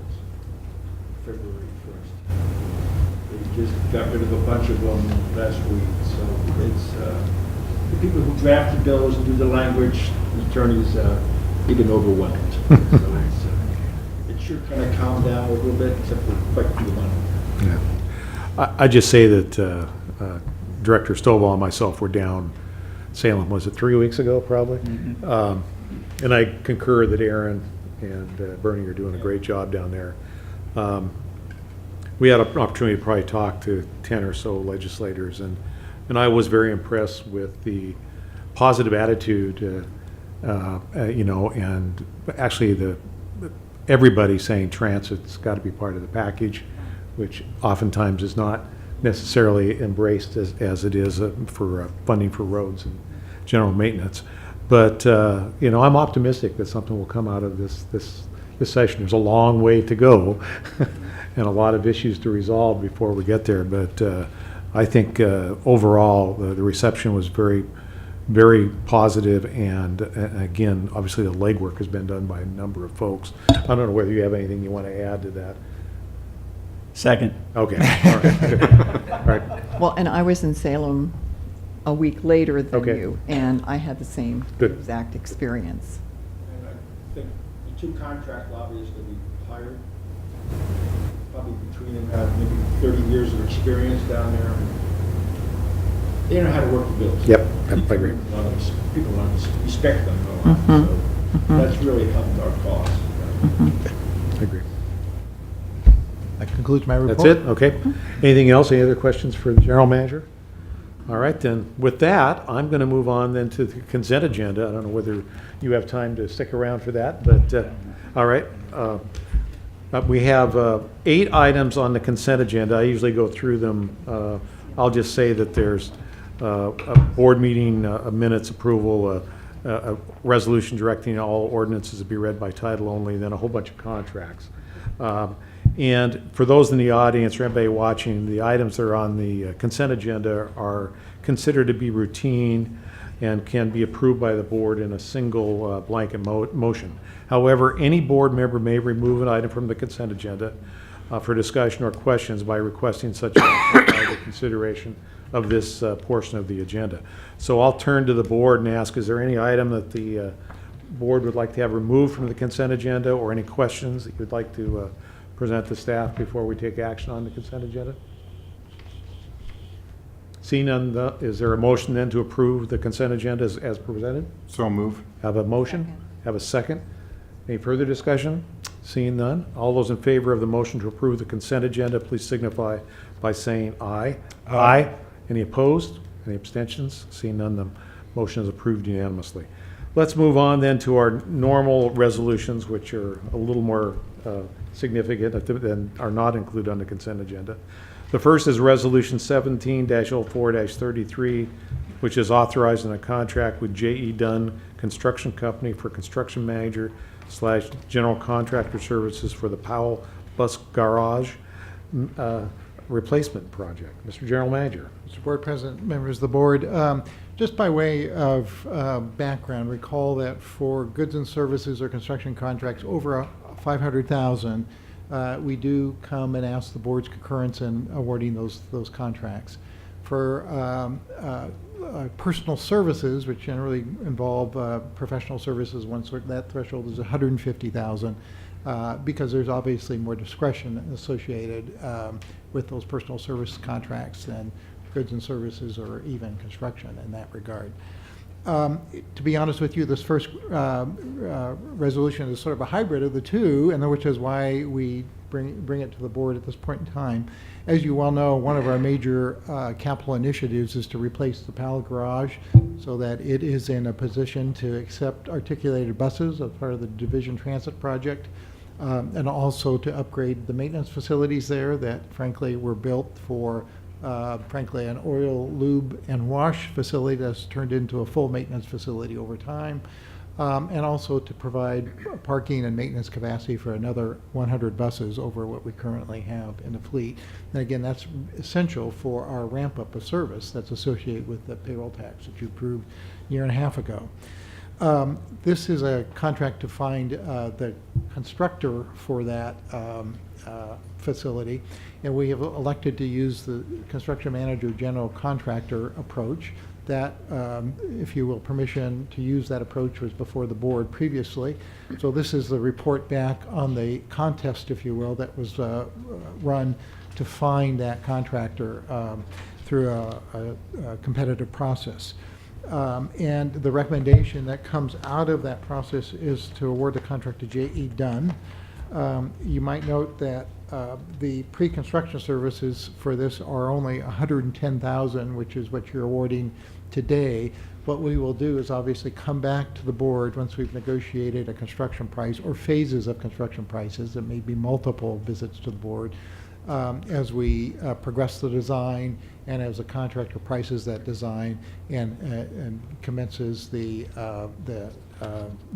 February 1st. They just got rid of a bunch of them last week. So it's the people who draft the bills and do the language, the attorneys, even overwhelmed. So it should kind of calm down a little bit, except for collecting the money. Yeah. I just say that Director Stovall and myself were down Salem, was it 3 weeks ago, probably? Mm-hmm. And I concur that Aaron and Bernie are doing a great job down there. We had an opportunity to probably talk to 10 or so legislators, and I was very impressed with the positive attitude, and actually everybody saying transit's got to be part of the package, which oftentimes is not necessarily embraced as it is for funding for roads and general maintenance. But, you know, I'm optimistic that something will come out of this session. There's a long way to go and a lot of issues to resolve before we get there. But I think overall, the reception was very, very positive. And again, obviously the legwork has been done by a number of folks. I don't know whether you have anything you want to add to that. Second. Okay. All right. All right. Well, and I was in Salem a week later than Okay. you, and I had the same Good. exact experience. And I think the 2 contract lobbyists that we hired, probably between them have maybe 30 years of experience down there. And they know how to work the bills. Yep, I agree. People want to respect them a lot. So that's really helped our cause. I agree. That concludes my report. That's it? Okay. Anything else? Any other questions for the general manager? All right, then. With that, I'm going to move on then to the consent agenda. I don't know whether you have time to stick around for that, but all right. We have 8 items on the consent agenda. I usually go through them. I'll just say that there's a board meeting minutes approval, a resolution directing all ordinances to be read by title only, then a whole bunch of contracts. And for those in the audience or anybody watching, the items that are on the consent agenda are considered to be routine and can be approved by the board in a single blanket motion. However, any board member may remove an item from the consent agenda for discussion or questions by requesting such action by the consideration of this portion of the agenda. So I'll turn to the board and ask, is there any item that the board would like to have removed from the consent agenda, or any questions that you'd like to present to staff before we take action on the consent agenda? Seeing none, is there a motion then to approve the consent agenda as presented? So move. Have a motion? Have a second? Any further discussion? Seeing none, all those in favor of the motion to approve the consent agenda, please signify by saying aye. Aye. Any opposed? Any abstentions? Seeing none, the motion is approved unanimously. Let's move on then to our normal resolutions, which are a little more significant and are not included on the consent agenda. The first is Resolution 17-04-33, which is authorizing a contract with J.E. Dunn Construction Company for construction manager / general contractor services for the Powell Bus Garage replacement project. Mr. General Manager. Mr. Board President, members of the board, just by way of background, recall that for goods and services or construction contracts over $500,000, we do come and ask the board's concurrence in awarding those contracts. For personal services, which generally involve professional services, that threshold is $150,000, because there's obviously more discretion associated with those personal service contracts than goods and services or even construction in that regard. To be honest with you, this first resolution is sort of a hybrid of the two, and which is why we bring it to the board at this point in time. As you well know, one of our major capital initiatives is to replace the Powell Garage so that it is in a position to accept articulated buses as part of the Division Transit project, and also to upgrade the maintenance facilities there that frankly were built for frankly an oil, lube, and wash facility that's turned into a full maintenance facility over time, and also to provide parking and maintenance capacity for another 100 buses over what we currently have in the fleet. And again, that's essential for our ramp up of service that's associated with the payroll tax that you approved a year and a half ago. This is a contract to find the constructor for that facility, and we have elected to use the construction manager general contractor approach. That, if you will, permission to use that approach was before the board previously. So this is the report back on the contest, if you will, that was run to find that contractor through a competitive process. And the recommendation that comes out of that process is to award the contract to J.E. Dunn. You might note that the pre-construction services for this are only $110,000, which is what you're awarding today. What we will do is obviously come back to the board once we've negotiated a construction price or phases of construction prices. There may be multiple visits to the board as we progress the design and as the contractor prices that design and commences the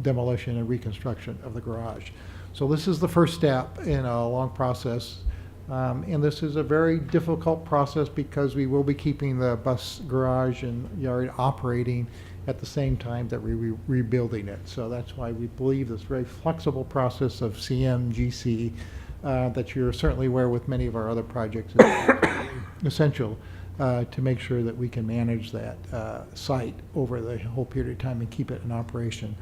demolition and reconstruction of the garage. So this is the first step in a long process. And this is a very difficult process because we will be keeping the bus garage and yard operating at the same time that we're rebuilding it. So that's why we believe this very flexible process of CMGC that you're certainly aware with many of our other projects is essential to make sure that we can manage that site over the whole period of time and keep it in operation.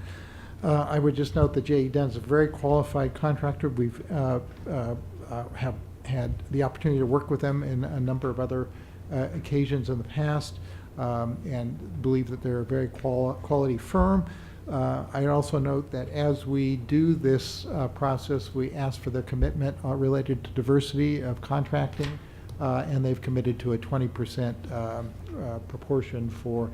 I would just note that J.E. Dunn's a very qualified contractor. We've have had the opportunity to work with them in a number of other occasions in the past, and believe that they're a very quality firm. I'd also note that as we do this process, we ask for their commitment related to diversity of contracting, and they've committed to a 20% proportion for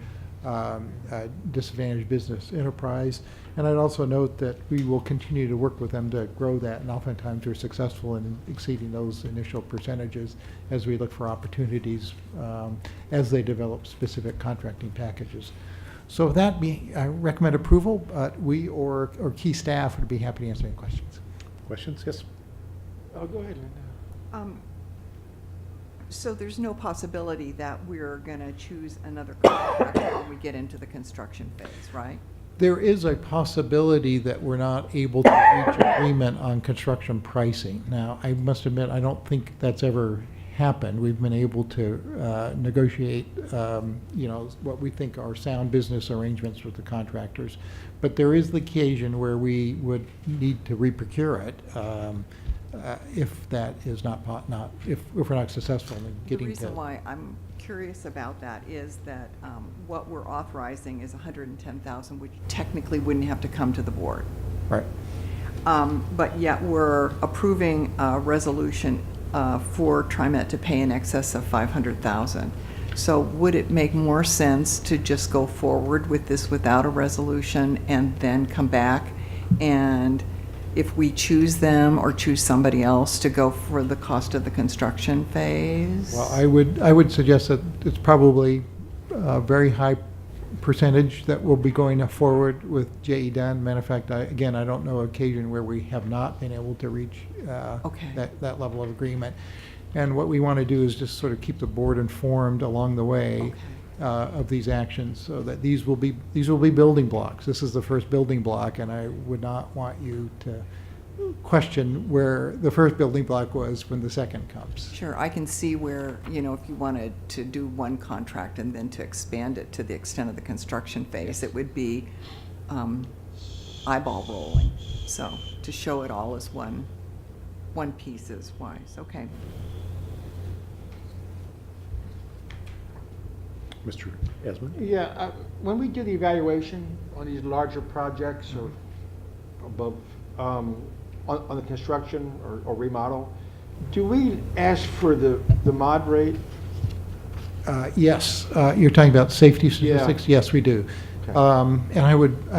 disadvantaged business enterprise. And I'd also note that we will continue to work with them to grow that, and oftentimes we're successful in exceeding those initial percentages as we look for opportunities as they develop specific contracting packages. So with that, I recommend approval, but we or key staff would be happy to answer any questions. Questions? Yes? Oh, go ahead, Linda. So there's no possibility that we're going to choose another contractor when we get into the construction phase, right? There is a possibility that we're not able to reach agreement on construction pricing. Now, I must admit, I don't think that's ever happened. We've been able to negotiate, what we think are sound business arrangements with the contractors. But there is the occasion where we would need to re-procure it if that is if we're not successful in getting to. The reason why I'm curious about that is that what we're authorizing is $110,000, which technically wouldn't have to come to the board. Right. But yet we're approving a resolution for TriMet to pay in excess of $500,000. So would it make more sense to just go forward with this without a resolution and then come back, and if we choose them or choose somebody else, to go for the cost of the construction phase? Well, I would suggest that it's probably a very high percentage that will be going forward with J.E. Dunn. Matter of fact, I don't know occasion where we have not been able to reach that level of agreement. And what we want to do is just sort of keep the board informed along the way of these actions, so that these will be building blocks. This is the first building block, and I would not want you to question where the first building block was when the second comes. Sure, I can see where, if you wanted to do one contract and then to expand it to the extent of the construction phase, it would be eyeball rolling. So to show it all as one piece is wise. Okay. Mr. Esmond? Yeah, when we do the evaluation on these larger projects or above, on the construction or remodel, do we ask for the mod rate? Yes, you're talking about safety statistics? Yeah. Yes, we do. Okay. And I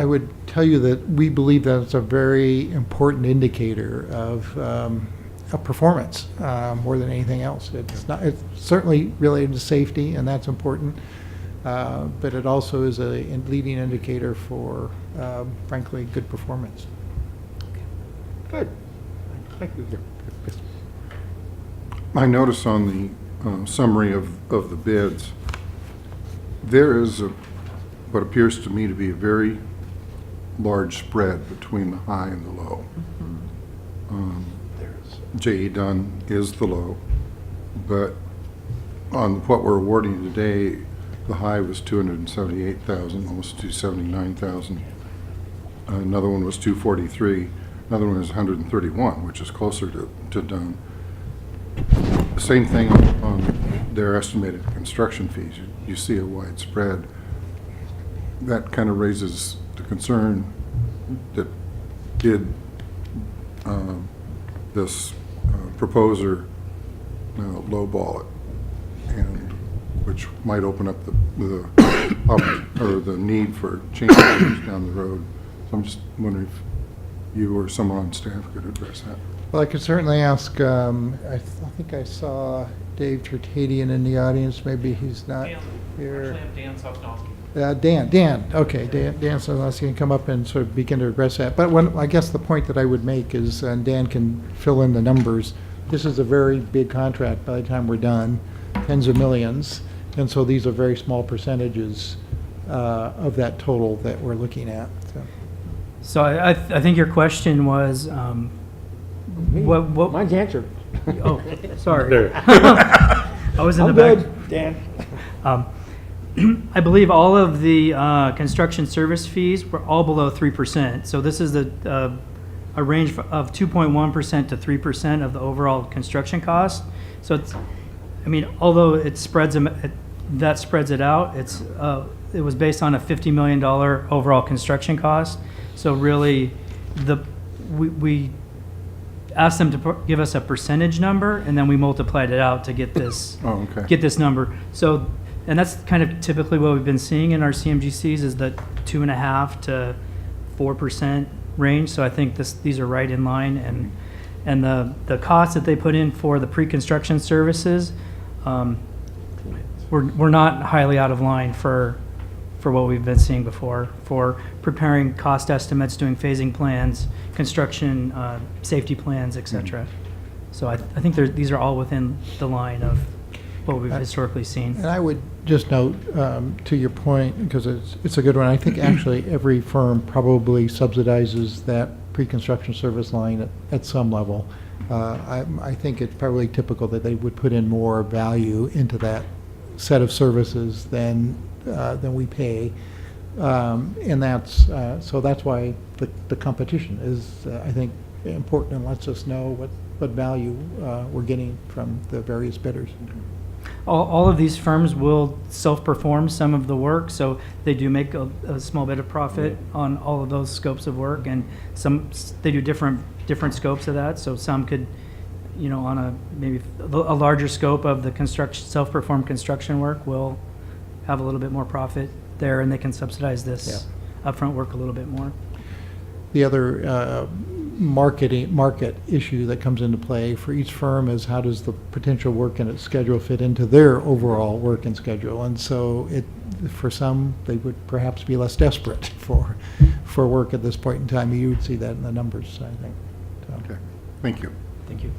would tell you that we believe that it's a very important indicator of performance more than anything else. It's certainly related to safety, and that's important, but it also is a leading indicator for, frankly, good performance. Good. Thank you. I notice on the summary of the bids, there is what appears to me to be a very large spread between the high and the low. J.E. Dunn is the low, but on what we're awarding today, the high was $278,000, almost $279,000. Another one was $243,000. Another one was $131,000, which is closer to Dunn. Same thing on their estimated construction fees. You see a wide spread. That kind of raises the concern that did this proposer lowball it, and which might open up the need for changes down the road. So I'm just wondering if you or someone on staff could address that. Well, I could certainly ask, I think I saw Dave Tertadian in the audience. Maybe he's not here. Dan Sosnowski. Dan, okay, Dan Sosnowski can come up and sort of begin to address that. But I guess the point that I would make is, and Dan can fill in the numbers, this is a very big contract by the time we're done, tens of millions. And so these are very small percentages of that total that we're looking at. So I think your question was, what? Mine's answered. Oh, sorry. There. I was in I'm the back. good, Dan. I believe all of the construction service fees were all below 3%. So this is a range of 2.1% to 3% of the overall construction cost. So it's, I mean, although it spreads them, that spreads it out. It was based on a $50 million overall construction cost. So really, we asked them to give us a percentage number, and then we multiplied it out to get this get this number. So, and that's kind of typically what we've been seeing in our CMGCs is the 2.5% to 4% range. So I think these are right in line, and the costs that they put in for the pre-construction services, we're not highly out of line for what we've been seeing before, for preparing cost estimates, doing phasing plans, construction safety plans, et cetera. So I think these are all within the line of what we've historically seen. And I would just note, to your point, because it's a good one, I think actually every firm probably subsidizes that pre-construction service line at some level. I think it's probably typical that they would put in more value into that set of services than we pay, and that's so that's why the competition is, I think, important and lets us know what value we're getting from the various bidders. All of these firms will self-perform some of the work, so they do make a small bit of profit on all of those scopes of work, and they do different scopes of that. So some could, on maybe a larger scope of the self-performed construction work will have a little bit more profit there, and they can subsidize this upfront work a little bit more. The other market issue that comes into play for each firm is how does the potential work in its schedule fit into their overall work and schedule, and so for some they would perhaps be less desperate for work at this point in time. You would see that in the numbers, I think. So. Okay, thank you. Thank you.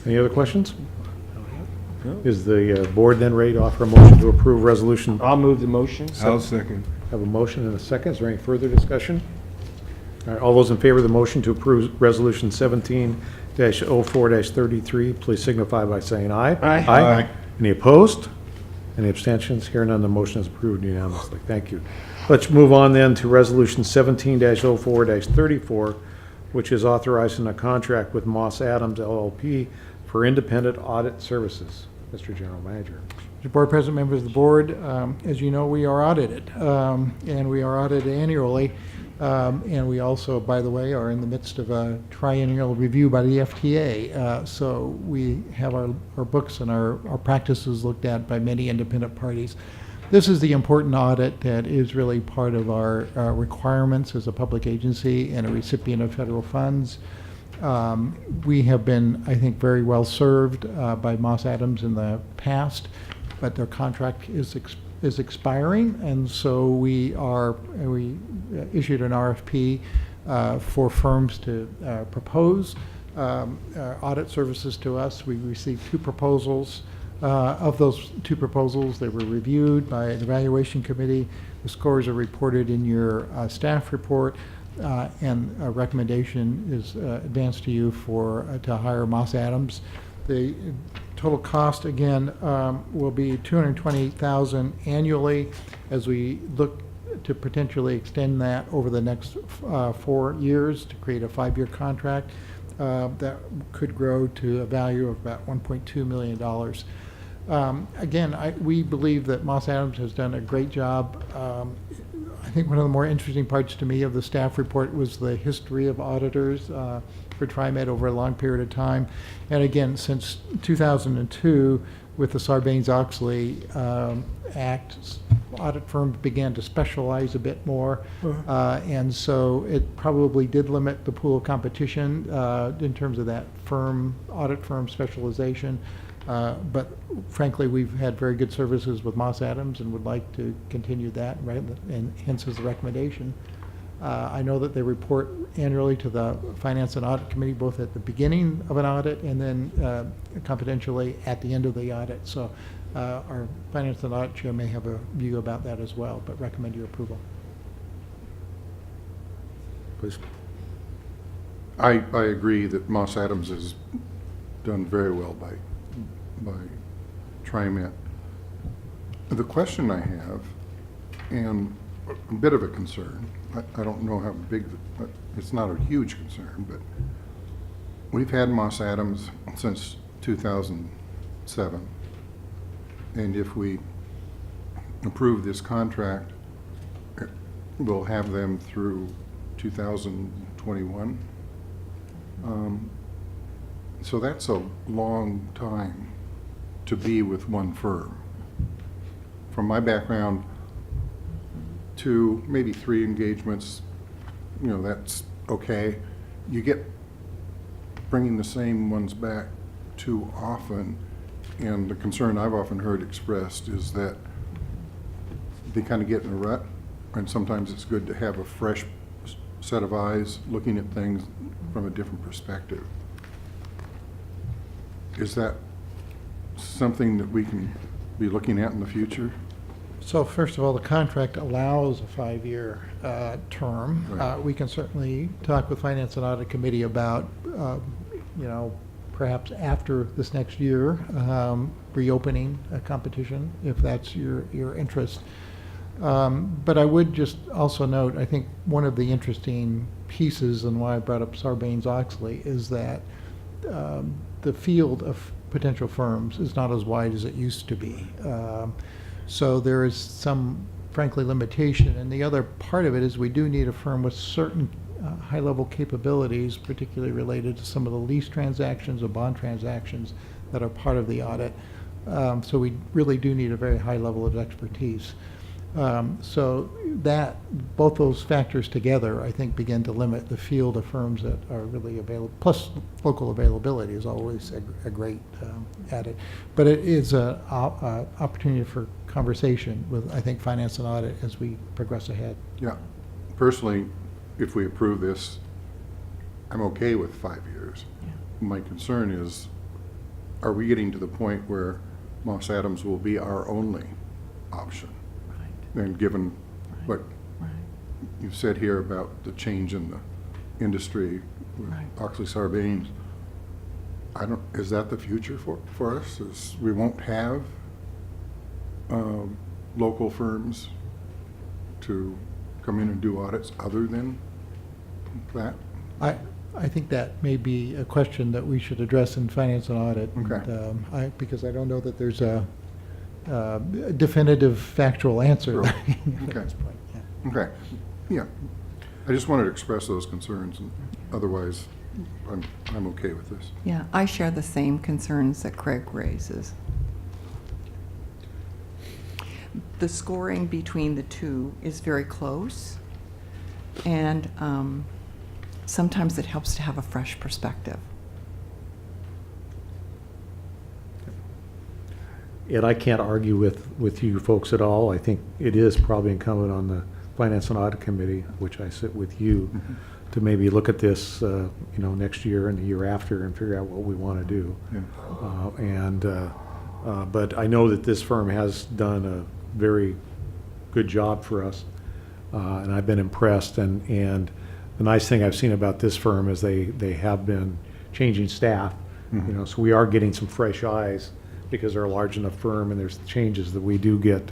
Any other questions? Is the board then ready to offer a motion to approve resolution? I'll move the motion. I'll second. Have a motion and a second. Is there any further discussion? All right, all those in favor of the motion to approve resolution 17-04-33, please signify by saying aye. Aye. Aye. Any opposed? Any abstentions? Hearing none, the motion is approved unanimously. Thank you. Let's move on then to resolution 17-04-34, which is authorizing a contract with Moss Adams LLP for independent audit services. Mr. General Manager. Mr. Board President, members of the board, as you know, we are audited, and we are audited annually. And we also, by the way, are in the midst of a triennial review by the FTA. So we have our books and our practices looked at by many independent parties. This is the important audit that is really part of our requirements as a public agency and a recipient of federal funds. We have been, I think, very well served by Moss Adams in the past, but their contract is expiring, and so we issued an RFP for firms to propose audit services to us. We received 2 proposals. Of those 2 proposals, they were reviewed by an evaluation committee. The scores are reported in your staff report, and a recommendation is advanced to you to hire Moss Adams. The total cost, again, will be $220,000 annually as we look to potentially extend that over the next 4 years to create a 5-year contract that could grow to a value of about $1.2 million. Again, we believe that Moss Adams has done a great job. I think one of the more interesting parts to me of the staff report was the history of auditors. for TriMet over a long period of time. And again, since 2002, with the Sarbanes-Oxley Act, audit firms began to specialize a bit more. And so it probably did limit the pool of competition in terms of that audit firm specialization. But frankly, we've had very good services with Moss Adams and would like to continue that, right? And hence is the recommendation. I know that they report annually to the Finance and Audit Committee, both at the beginning of an audit and then confidentially at the end of the audit. So our Finance and Audit Chair may have a view about that as well, but recommend your approval. Please. I agree that Moss Adams has done very well by TriMet. The question I have, and a bit of a concern, I don't know how big, it's not a huge concern, but we've had Moss Adams since 2007. And if we approve this contract, we'll have them through 2021. So that's a long time to be with one firm. From my background, 2, maybe 3 engagements, that's okay. You get bringing the same ones back too often, and the concern I've often heard expressed is that they kind of get in a rut, and sometimes it's good to have a fresh set of eyes looking at things from a different perspective. Is that something that we can be looking at in the future? So first of all, the contract allows a 5-year term. Right. We can certainly talk with Finance and Audit Committee about, perhaps after this next year, reopening a competition, if that's your interest. But I would just also note, I think one of the interesting pieces and why I brought up Sarbanes-Oxley is that the field of potential firms is not as wide as it used to be. So there is some, frankly, limitation. And the other part of it is we do need a firm with certain high-level capabilities, particularly related to some of the lease transactions or bond transactions that are part of the audit. So we really do need a very high level of expertise. So that, both those factors together, I think, begin to limit the field of firms that are really available. Plus, local availability is always a great added. But it is an opportunity for conversation with, I think, Finance and Audit as we progress ahead. Yeah. Personally, if we approve this, I'm okay with 5 years. Yeah. My concern is, are we getting to the point where Moss Adams will be our only option? And given what you've said here about the change in the industry with Oxley-Sarbanes, is that the future for us? Is we won't have local firms to come in and do audits other than that? I think that may be a question that we should address in Finance and Audit. Okay. And, because I don't know that there's a definitive factual answer. Sure. At Okay. this point, yeah. Okay. Yeah. I just wanted to express those concerns, and otherwise, I'm okay with this. Yeah, I share the same concerns that Craig raises. The scoring between the two is very close, and sometimes it helps to have a fresh perspective. And I can't argue with you folks at all. I think it is probably incumbent on the Finance and Audit Committee, which I sit with you, to maybe look at this, next year and the year after and figure out what we want to do. Yeah. But I know that this firm has done a very good job for us, and I've been impressed. And the nice thing I've seen about this firm is they have been changing staff, so we are getting some fresh eyes because they're a large enough firm, and there's changes that we do get,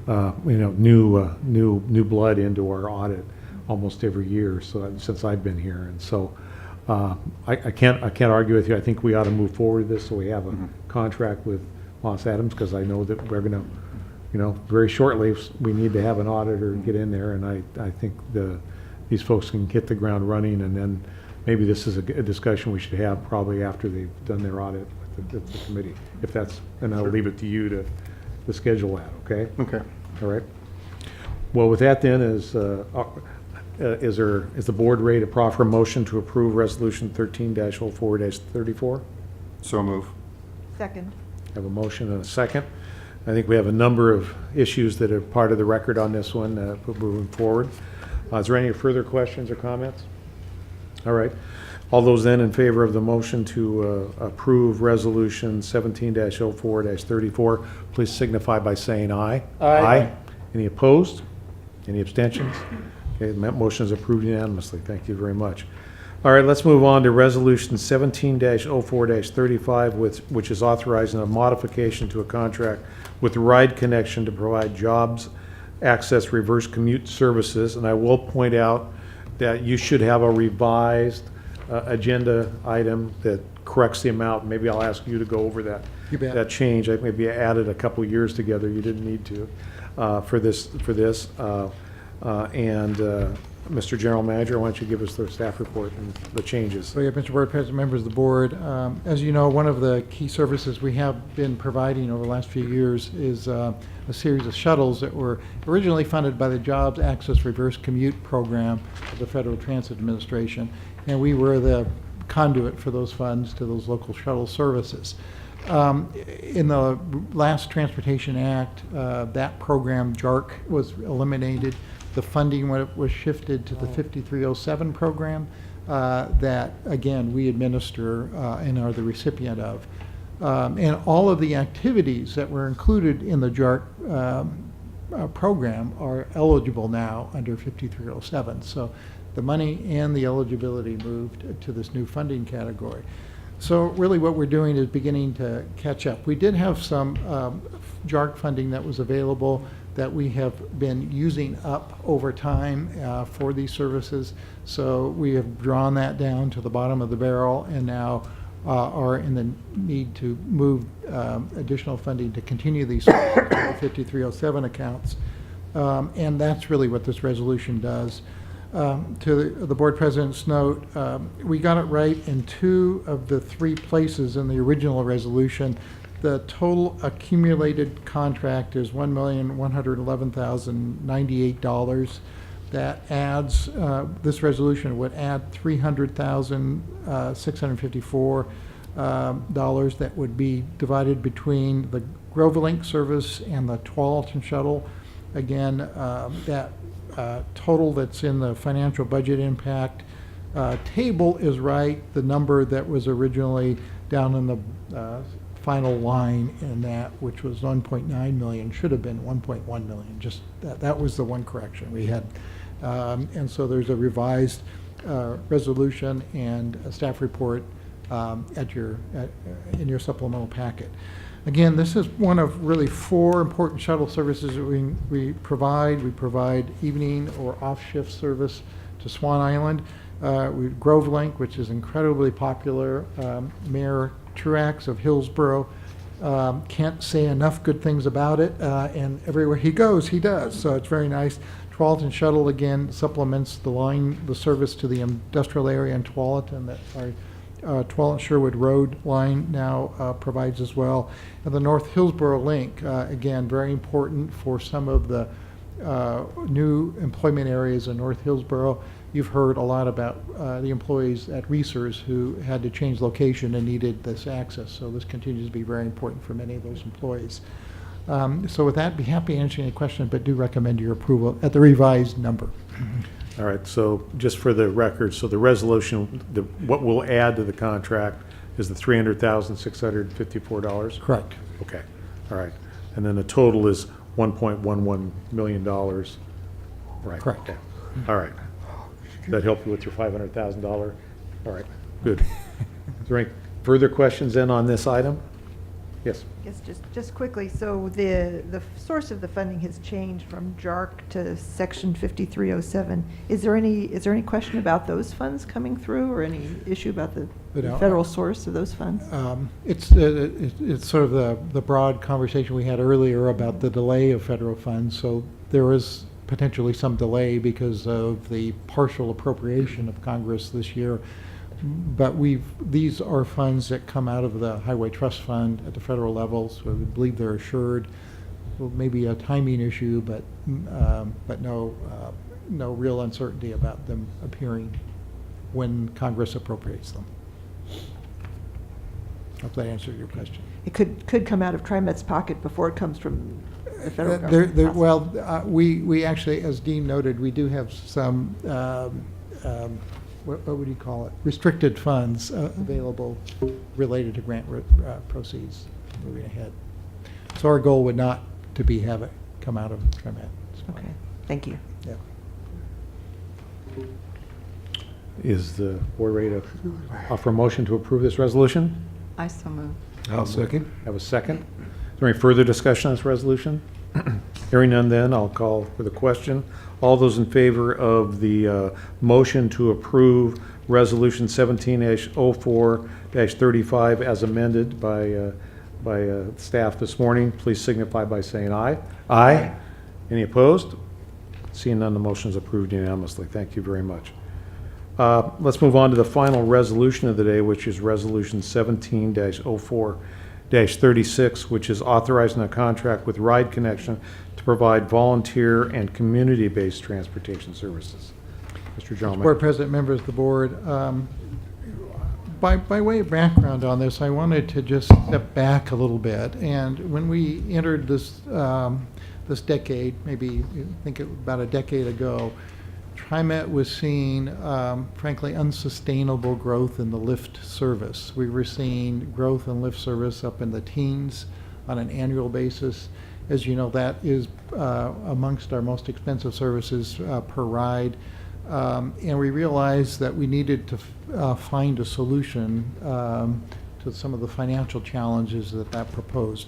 new blood into our audit almost every year. So since I've been here, and so I can't argue with you. I think we ought to move forward with this so we have a contract with Moss Adams, because I know that we're going to, very shortly we need to have an auditor get in there, and I think these folks can hit the ground running, and then maybe this is a discussion we should have probably after they've done their audit with the committee, if that's, and I'll leave it to you to schedule that, okay? Okay. All right. Well, with that then, is the board ready to proffer a motion to approve Resolution 13-04-34? So move. Second. Have a motion and a second. I think we have a number of issues that are part of the record on this one, moving forward. Is there any further questions or comments? All right. All those then in favor of the motion to approve Resolution 17-04-34, please signify by saying aye. Aye. Any opposed? Any abstentions? Okay, the motion is approved unanimously. Thank you very much. All right, let's move on to Resolution 17-04-35, which is authorizing a modification to a contract with Ride Connection to provide jobs access reverse commute services. And I will point out that you should have a revised agenda item that corrects the amount. Maybe I'll ask you to go over that. You bet. That change. I maybe added a couple years together. You didn't need to for this. Mr. General Manager, why don't you give us the staff report and the changes? So, yeah, Mr. Board President, members of the board, as you know, one of the key services we have been providing over the last few years is a series of shuttles that were originally funded by the Jobs Access Reverse Commute Program of the Federal Transit Administration, and we were the conduit for those funds to those local shuttle services. In the last Transportation Act, that program, JARC, was eliminated. The funding was shifted to the 5307 program that, again, we administer and are the recipient of. And all of the activities that were included in the JARC program are eligible now under 5307. So the money and the eligibility moved to this new funding category. So really what we're doing is beginning to catch up. We did have some JARC funding that was available that we have been using up over time for these services. So we have drawn that down to the bottom of the barrel and now are in the need to move additional funding to continue these 5307 accounts. And that's really what this resolution does. To the board president's note, we got it right in 2 of the 3 places in the original resolution. The total accumulated contract is $1,111,098. That adds, this resolution would add $300,654 that would be divided between the Grovelink service and the Tualatin shuttle. Again, that total that's in the financial budget impact table is right. The number that was originally down in the final line in that, which was 1.9 million, should have been 1.1 million. Just that was the one correction we had. And so there's a revised resolution and a staff report in your supplemental packet. Again, this is one of really 4 important shuttle services that we provide. We provide evening or off-shift service to Swan Island. Grovelink, which is incredibly popular. Mayor Truax of Hillsborough can't say enough good things about it, and everywhere he goes, he does. So it's very nice. Tualatin Shuttle, again, supplements the service to the industrial area in Tualatin that our Tualatin Sherwood Road line now provides as well. And the North Hillsborough Link, again, very important for some of the new employment areas in North Hillsborough. You've heard a lot about the employees at Reesers who had to change location and needed this access. So this continues to be very important for many of those employees. So with that, be happy to answer any questions, but do recommend your approval at the revised number. All right, so just for the record, so the resolution, what we'll add to the contract is the $300,654? Correct. Okay, all right. And then the total is $1.11 million? Right. Correct. Okay. All right. Does that help you with your $500,000? All right, good. Is there any further questions then on this item? Yes. Yes, just quickly, so the source of the funding has changed from JARC to Section 5307. Is there any question about those funds coming through, or any issue about the federal source of those funds? It's sort of the broad conversation we had earlier about the delay of federal funds. So there is potentially some delay because of the partial appropriation of Congress this year. But these are funds that come out of the Highway Trust Fund at the federal level, so we believe they're assured. Well, maybe a timing issue, but no real uncertainty about them appearing when Congress appropriates them. Hope that answered your question. It could come out of TriMet's pocket before it comes from the federal government. Well, we actually, as Dean noted, we do have some, what would you call it? Restricted funds available related to grant proceeds moving ahead. So our goal would not to have it come out of TriMet. Okay, thank you. Yeah. Is the board ready to offer a motion to approve this resolution? I so move. I'll second. Have a second. Is there any further discussion on this resolution? Hearing none, then I'll call for the question. All those in favor of the motion to approve Resolution 17-04-35 as amended by staff this morning, please signify by saying aye. Aye. Any opposed? Seeing none, the motion is approved unanimously. Thank you very much. Let's move on to the final resolution of the day, which is Resolution 17-04-36, which is authorizing a contract with Ride Connection to provide volunteer and community-based transportation services. Mr. Gentleman. Board President, members of the board, by way of background on this, I wanted to just step back a little bit. And when we entered this this decade, maybe I think about a decade ago, TriMet was seeing, frankly, unsustainable growth in the Lyft service. We were seeing growth in Lyft service up in the teens on an annual basis. As you know, that is amongst our most expensive services per ride. And we realized that we needed to find a solution to some of the financial challenges that proposed.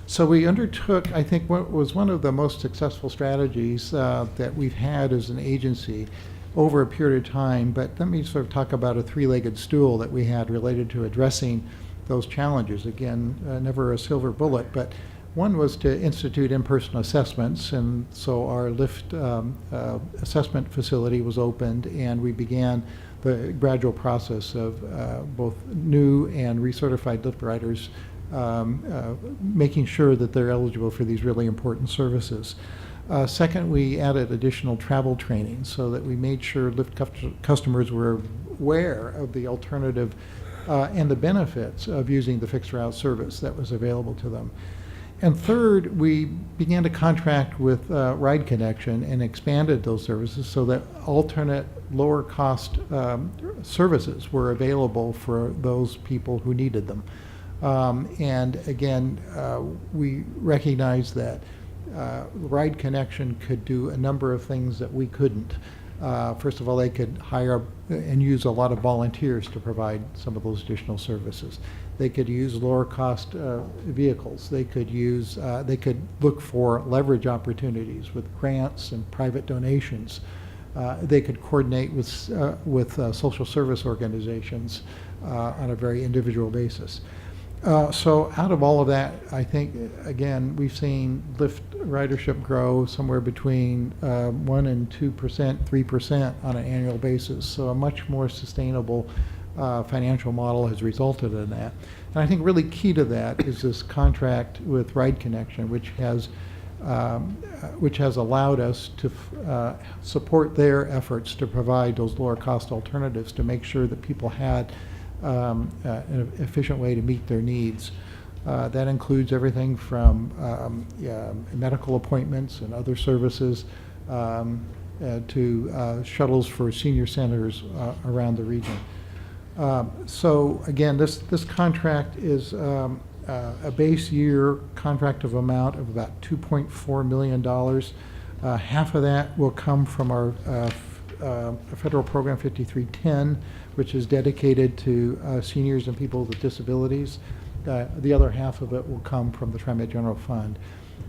So we undertook, I think, what was one of the most successful strategies that we've had as an agency over a period of time. But let me sort of talk about a three-legged stool that we had related to addressing those challenges. Again, never a silver bullet, but one was to institute in-person assessments, and so our Lyft assessment facility was opened, and we began the gradual process of both new and recertified Lyft riders making sure that they're eligible for these really important services. Second, we added additional travel training so that we made sure Lyft customers were aware of the alternative and the benefits of using the fixed route service that was available to them. And third, we began to contract with Ride Connection and expanded those services so that alternate lower cost services were available for those people who needed them. And again, we recognize that Ride Connection could do a number of things that we couldn't. First of all, they could hire and use a lot of volunteers to provide some of those additional services. They could use lower cost vehicles. They could use, they could look for leverage opportunities with grants and private donations. They could coordinate with social service organizations on a very individual basis. So out of all of that, I think, again, we've seen Lyft ridership grow somewhere between 1% and 2%, 3% on an annual basis. So a much more sustainable financial model has resulted in that. And I think really key to that is this contract with Ride Connection, which has allowed us to support their efforts to provide those lower cost alternatives to make sure that people had an efficient way to meet their needs. That includes everything from medical appointments and other services to shuttles for senior centers around the region. So again, this contract is a base year contract of amount of about $2.4 million. Half of that will come from our federal program 5310, which is dedicated to seniors and people with disabilities. The other half of it will come from the TriMet General Fund.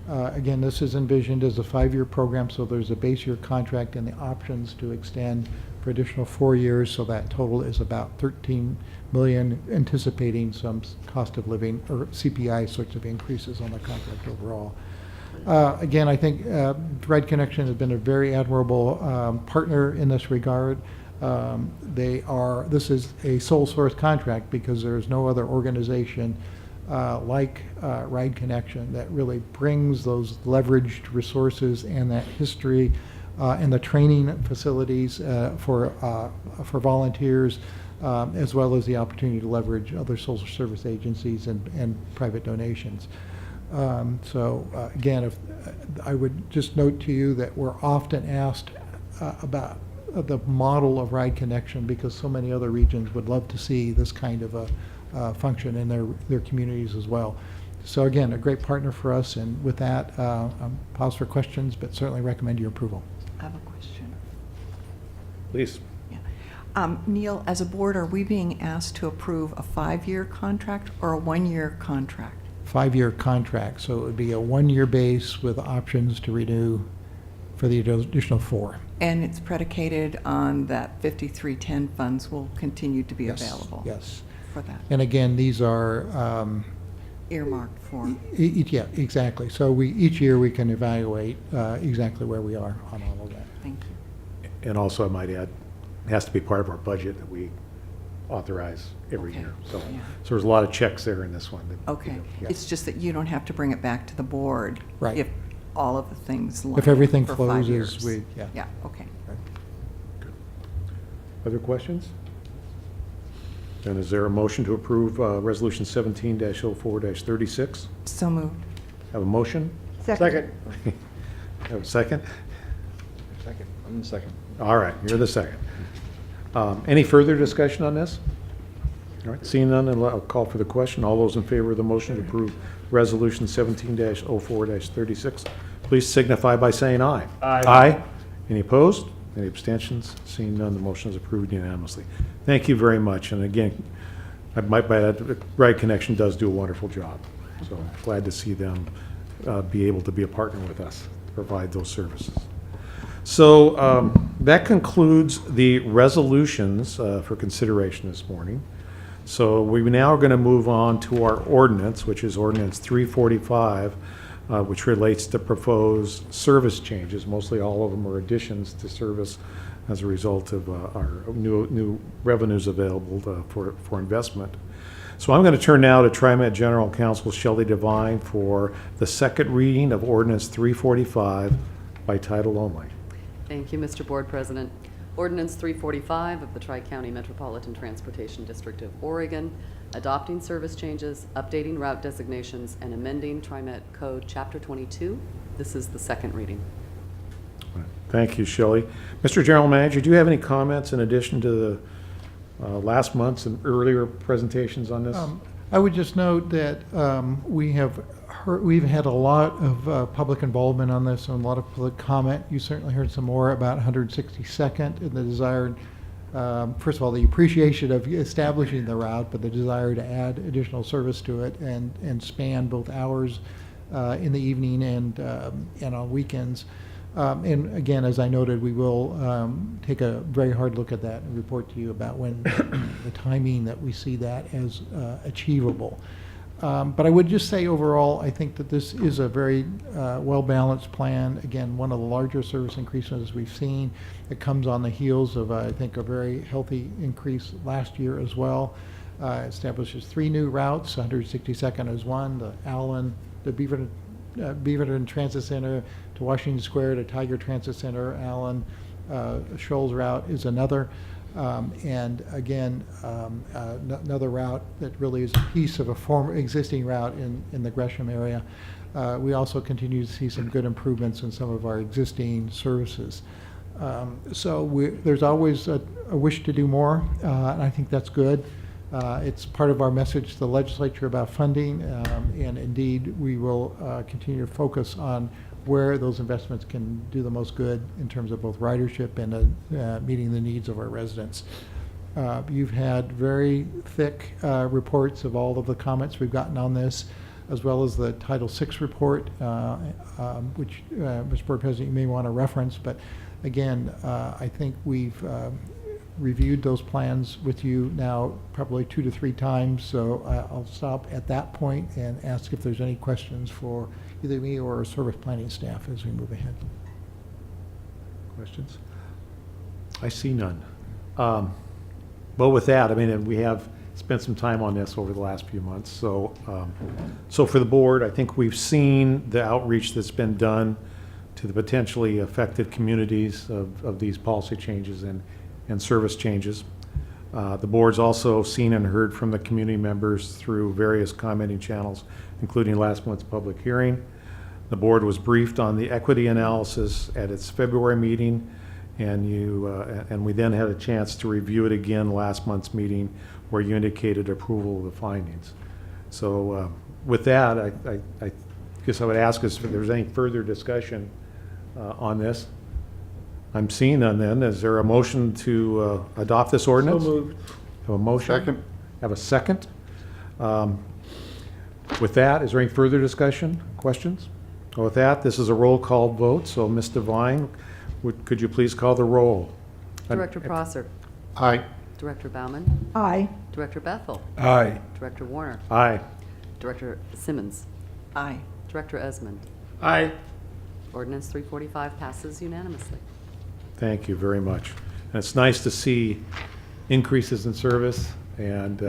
Again, this is envisioned as a 5-year program, so there's a base year contract and the options to extend for additional 4 years, so that total is about $13 million, anticipating some cost of living or CPI sorts of increases on the contract overall. Again, I think Ride Connection has been a very admirable partner in this regard. This is a sole source contract because there is no other organization like Ride Connection that really brings those leveraged resources and that history and the training facilities for volunteers, as well as the opportunity to leverage other social service agencies and private donations. Again, if I would just note to you that we're often asked about the model of Ride Connection because so many other regions would love to see this kind of a function in their communities as well. So again, a great partner for us, and with that, pause for questions, but certainly recommend your approval. I have a question. Please. Neil, as a board, are we being asked to approve a 5-year contract or a 1-year contract? 5-year contract, so it would be a 1-year base with options to renew for the additional 4. And it's predicated on that 5310 funds will continue to be Yes, available? yes. For that? And again, these are earmarked for? Yeah, exactly. So each year we can evaluate exactly where we are on all of that. Thank you. And also, I might add, it has to be part of our budget that we authorize every year. So there's a lot of checks there in this one. Okay. Yes. It's just that you don't have to bring it back to the board. Right. If all of the things line If everything up for 5 closes, years. yeah. Yeah, okay. Other questions? And is there a motion to approve Resolution 17-04-36? So moved. Have a motion? Second. Have a second? Second. I'm the second. All right, you're the second. Any further discussion on this? All right, seeing none, I'll call for the question. All those in favor of the motion to approve Resolution 17-04-36, please signify by saying aye. Aye. Aye. Any opposed? Any abstentions? Seeing none, the motion is approved unanimously. Thank you very much. And again, Ride Connection does do a wonderful job. So glad to see them be able to be a partner with us, to provide those services. So that concludes the resolutions for consideration this morning. So we now are going to move on to our ordinance, which is Ordinance 345, which relates to proposed service changes. Mostly all of them are additions to service as a result of our new revenues available for investment. So I'm going to turn now to TriMet General Counsel Shelley Devine for the second reading of Ordinance 345 by title only. Thank you, Mr. Board President. Ordinance 345 of the Tri-County Metropolitan Transportation District of Oregon, adopting service changes, updating route designations, and amending TriMet Code Chapter 22. This is the second reading. Thank you, Shelley. Mr. General Manager, do you have any comments in addition to the last month's and earlier presentations on this? I would just note that we've had a lot of public involvement on this and a lot of public comment. You certainly heard some more about 162nd and the desire, first of all, the appreciation of establishing the route, but the desire to add additional service to it and span both hours in the evening and on weekends. And again, as I noted, we will take a very hard look at that and report to you about when the timing that we see that as achievable. But I would just say overall, I think that this is a very well-balanced plan. Again, one of the larger service increases we've seen. It comes on the heels of, I think, a very healthy increase last year as well. Establishes 3 new routes. 162nd is one, the Allen, the Beaverton Transit Center to Washington Square to Tiger Transit Center. Allen Shoals route is another. And again, another route that really is a piece of a former existing route in the Gresham area. We also continue to see some good improvements in some of our existing services. So there's always a wish to do more, and I think that's good. It's part of our message to the legislature about funding, and indeed we will continue to focus on where those investments can do the most good in terms of both ridership and meeting the needs of our residents. You've had very thick reports of all of the comments we've gotten on this, as well as the Title VI report, which, Mr. Board President, you may want to reference. But again, I think we've reviewed those plans with you now probably 2 to 3 times. So I'll stop at that point and ask if there's any questions for either me or our service planning staff as we move ahead. Questions? I see none. But with that, I mean, and we have spent some time on this over the last few months. So, so for the board, I think we've seen the outreach that's been done to the potentially affected communities of these policy changes and service changes. The board's also seen and heard from the community members through various commenting channels, including last month's public hearing. The board was briefed on the equity analysis at its February meeting, and we then had a chance to review it again last month's meeting, where you indicated approval of the findings. So with that, I guess I would ask us if there's any further discussion on this. I'm seeing none then. Is there a motion to adopt this ordinance? So moved. Have a motion? Second. Have a second? With that, is there any further discussion, questions? Well, with that, this is a roll call vote, so Ms. Devine, could you please call the roll? Director Prosser. Aye. Director Bauman. Aye. Director Bethel. Aye. Director Warner. Aye. Director Simmons. Aye. Director Esmond. Aye. Ordinance 345 passes unanimously. Thank you very much. And it's nice to see increases in service, and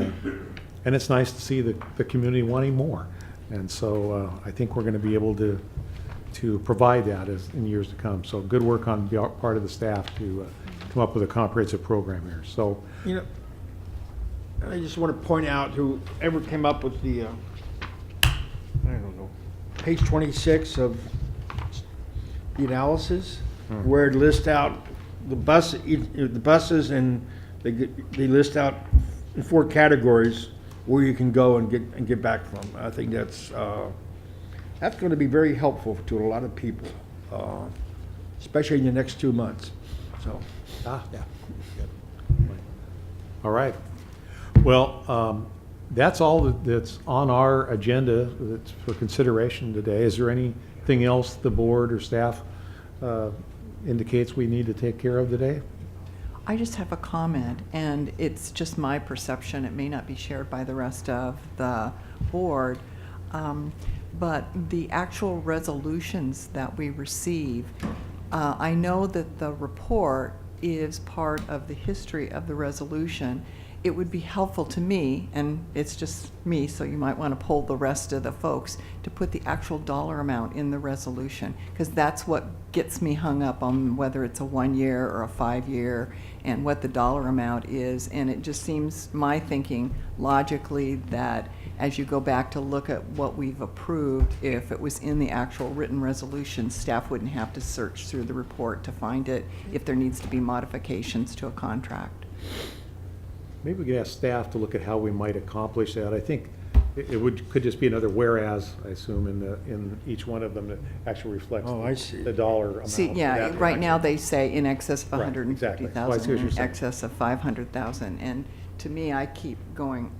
it's nice to see the community wanting more. And so I think we're going to be able to provide that in years to come. So good work on part of the staff to come up with a comprehensive program here. So, You know, I just want to point out whoever came up with the, I don't know, page 26 of the analysis, where it lists out the buses, and they list out in 4 categories where you can go and get back from. I think that's going to be very helpful to a lot of people, especially in the next 2 months. So, yeah. all right. Well, that's all that's on our agenda that's for consideration today. Is there anything else the board or staff indicates we need to take care of today? I just have a comment, and it's just my perception. It may not be shared by the rest of the board, but the actual resolutions that we receive, I know that the report is part of the history of the resolution. It would be helpful to me, and it's just me, so you might want to poll the rest of the folks, to put the actual dollar amount in the resolution, because that's what gets me hung up on whether it's a 1-year or a 5-year and what the dollar amount is. And it just seems, my thinking logically, that as you go back to look at what we've approved, if it was in the actual written resolution, staff wouldn't have to search through the report to find it if there needs to be modifications to a contract. Maybe we could ask staff to look at how we might accomplish that. I think could just be another whereas, I assume, in each one of them that actually reflects the dollar amount. See, yeah, right now they say in excess of Right, 150,000, exactly. Well, I see what you're in saying. excess of 500,000. And to me, I keep going,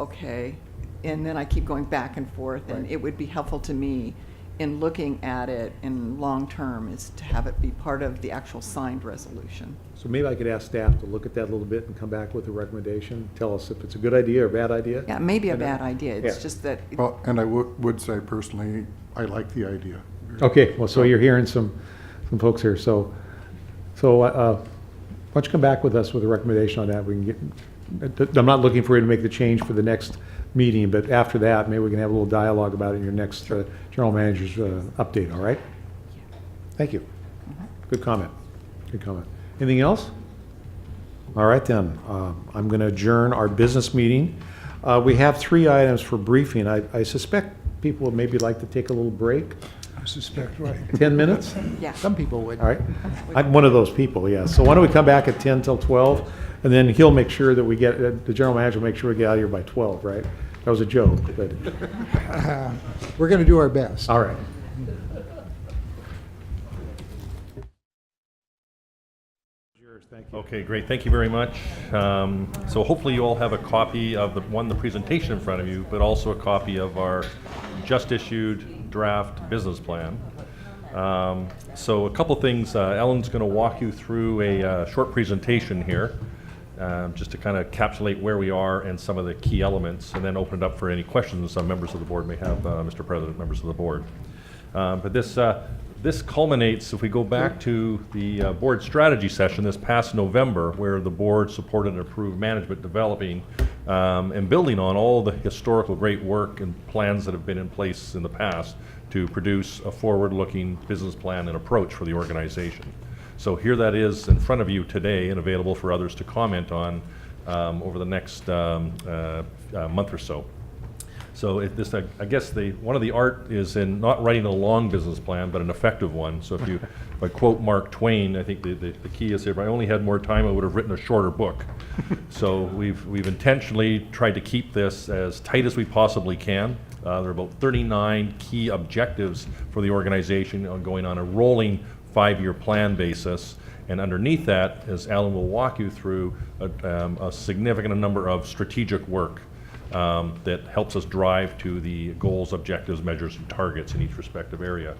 okay, and then I keep going back and forth. And Right. it would be helpful to me in looking at it in long term is to have it be part of the actual signed resolution. So maybe I could ask staff to look at that a little bit and come back with a recommendation, tell us if it's a good idea or a bad idea. Yeah, maybe a And, bad idea. It's yeah. just that. Well, and I would say personally, I like the idea. Okay, well, so you're hearing some folks here. So why don't you come back with us with a recommendation on that? We can get. I'm not looking for you to make the change for the next meeting, but after that, maybe we can have a little dialogue about it in your next general manager's update. All right? Thank you. Good comment. Good comment. Anything else? All right then. I'm going to adjourn our business meeting. We have 3 items for briefing. I suspect people would maybe like to take a little break. I suspect, right. 10 minutes? Yeah. Some people would. All right. I'm one of those people, yeah. So why don't we come back at 10 till 12, and then he'll make sure that we get, the general manager will make sure we get out of here by 12, right? That was a joke, but. We're going to do our best. All right. Okay, great. Thank you very much. So hopefully you all have a copy of the presentation in front of you, but also a copy of our just issued draft business plan. So a couple things. Ellen's going to walk you through a short presentation here, just to kind of encapsulate where we are and some of the key elements, and then open it up for any questions some members of the board may have, Mr. President, members of the board. But this this culminates, if we go back to the board strategy session this past November, where the board supported and approved management developing and building on all the historical great work and plans that have been in place in the past to produce a forward-looking business plan and approach for the organization. So here that is in front of you today and available for others to comment on over the next month or so. So I guess one of the art is in not writing a long business plan, but an effective one. So if I quote Mark Twain, I think the key is if I only had more time, I would have written a shorter book. So we've intentionally tried to keep this as tight as we possibly can. There are about 39 key objectives for the organization going on a rolling 5-year plan basis. And underneath that, as Alan will walk you through, a significant number of strategic work that helps us drive to the goals, objectives, measures, and targets in each respective area.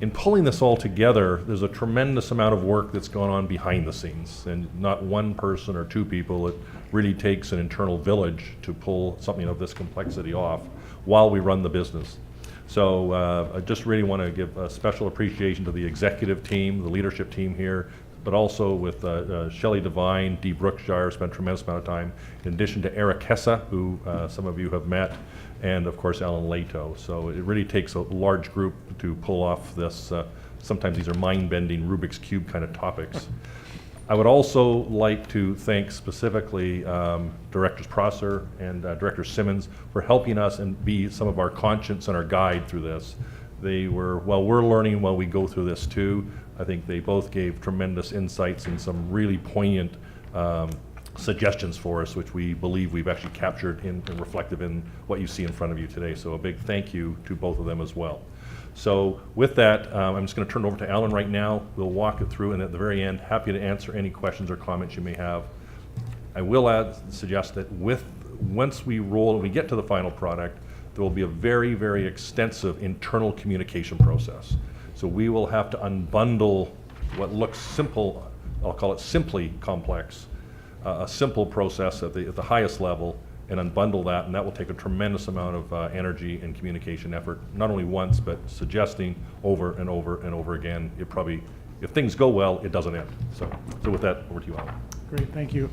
In pulling this all together, there's a tremendous amount of work that's gone on behind the scenes, and not one person or two people. It really takes an internal village to pull something of this complexity off while we run the business. So I just really want to give a special appreciation to the executive team, the leadership team here, but also with Shelley Devine, Dee Brookshire, spent a tremendous amount of time, in addition to Eric Hessa, who some of you have met, and of course Alan Lato. So it really takes a large group to pull off this. Sometimes these are mind-bending Rubik's Cube kind of topics. I would also like to thank specifically Directors Prosser and Director Simmons for helping us and be some of our conscience and our guide through this. They were, while we're learning while we go through this too, I think they both gave tremendous insights and some really poignant suggestions for us, which we believe we've actually captured and reflective in what you see in front of you today. So a big thank you to both of them as well. So with that, I'm just going to turn it over to Alan right now. We'll walk it through, and at the very end, happy to answer any questions or comments you may have. I will suggest that once we roll and we get to the final product, there will be a very, very extensive internal communication process. So we will have to unbundle what looks simple, I'll call it simply complex, a simple process at the highest level, and unbundle that, and that will take a tremendous amount of energy and communication effort, not only once, but suggesting over and over and over again. It probably, if things go well, it doesn't end. So with that, over to you, Alan. Great, thank you.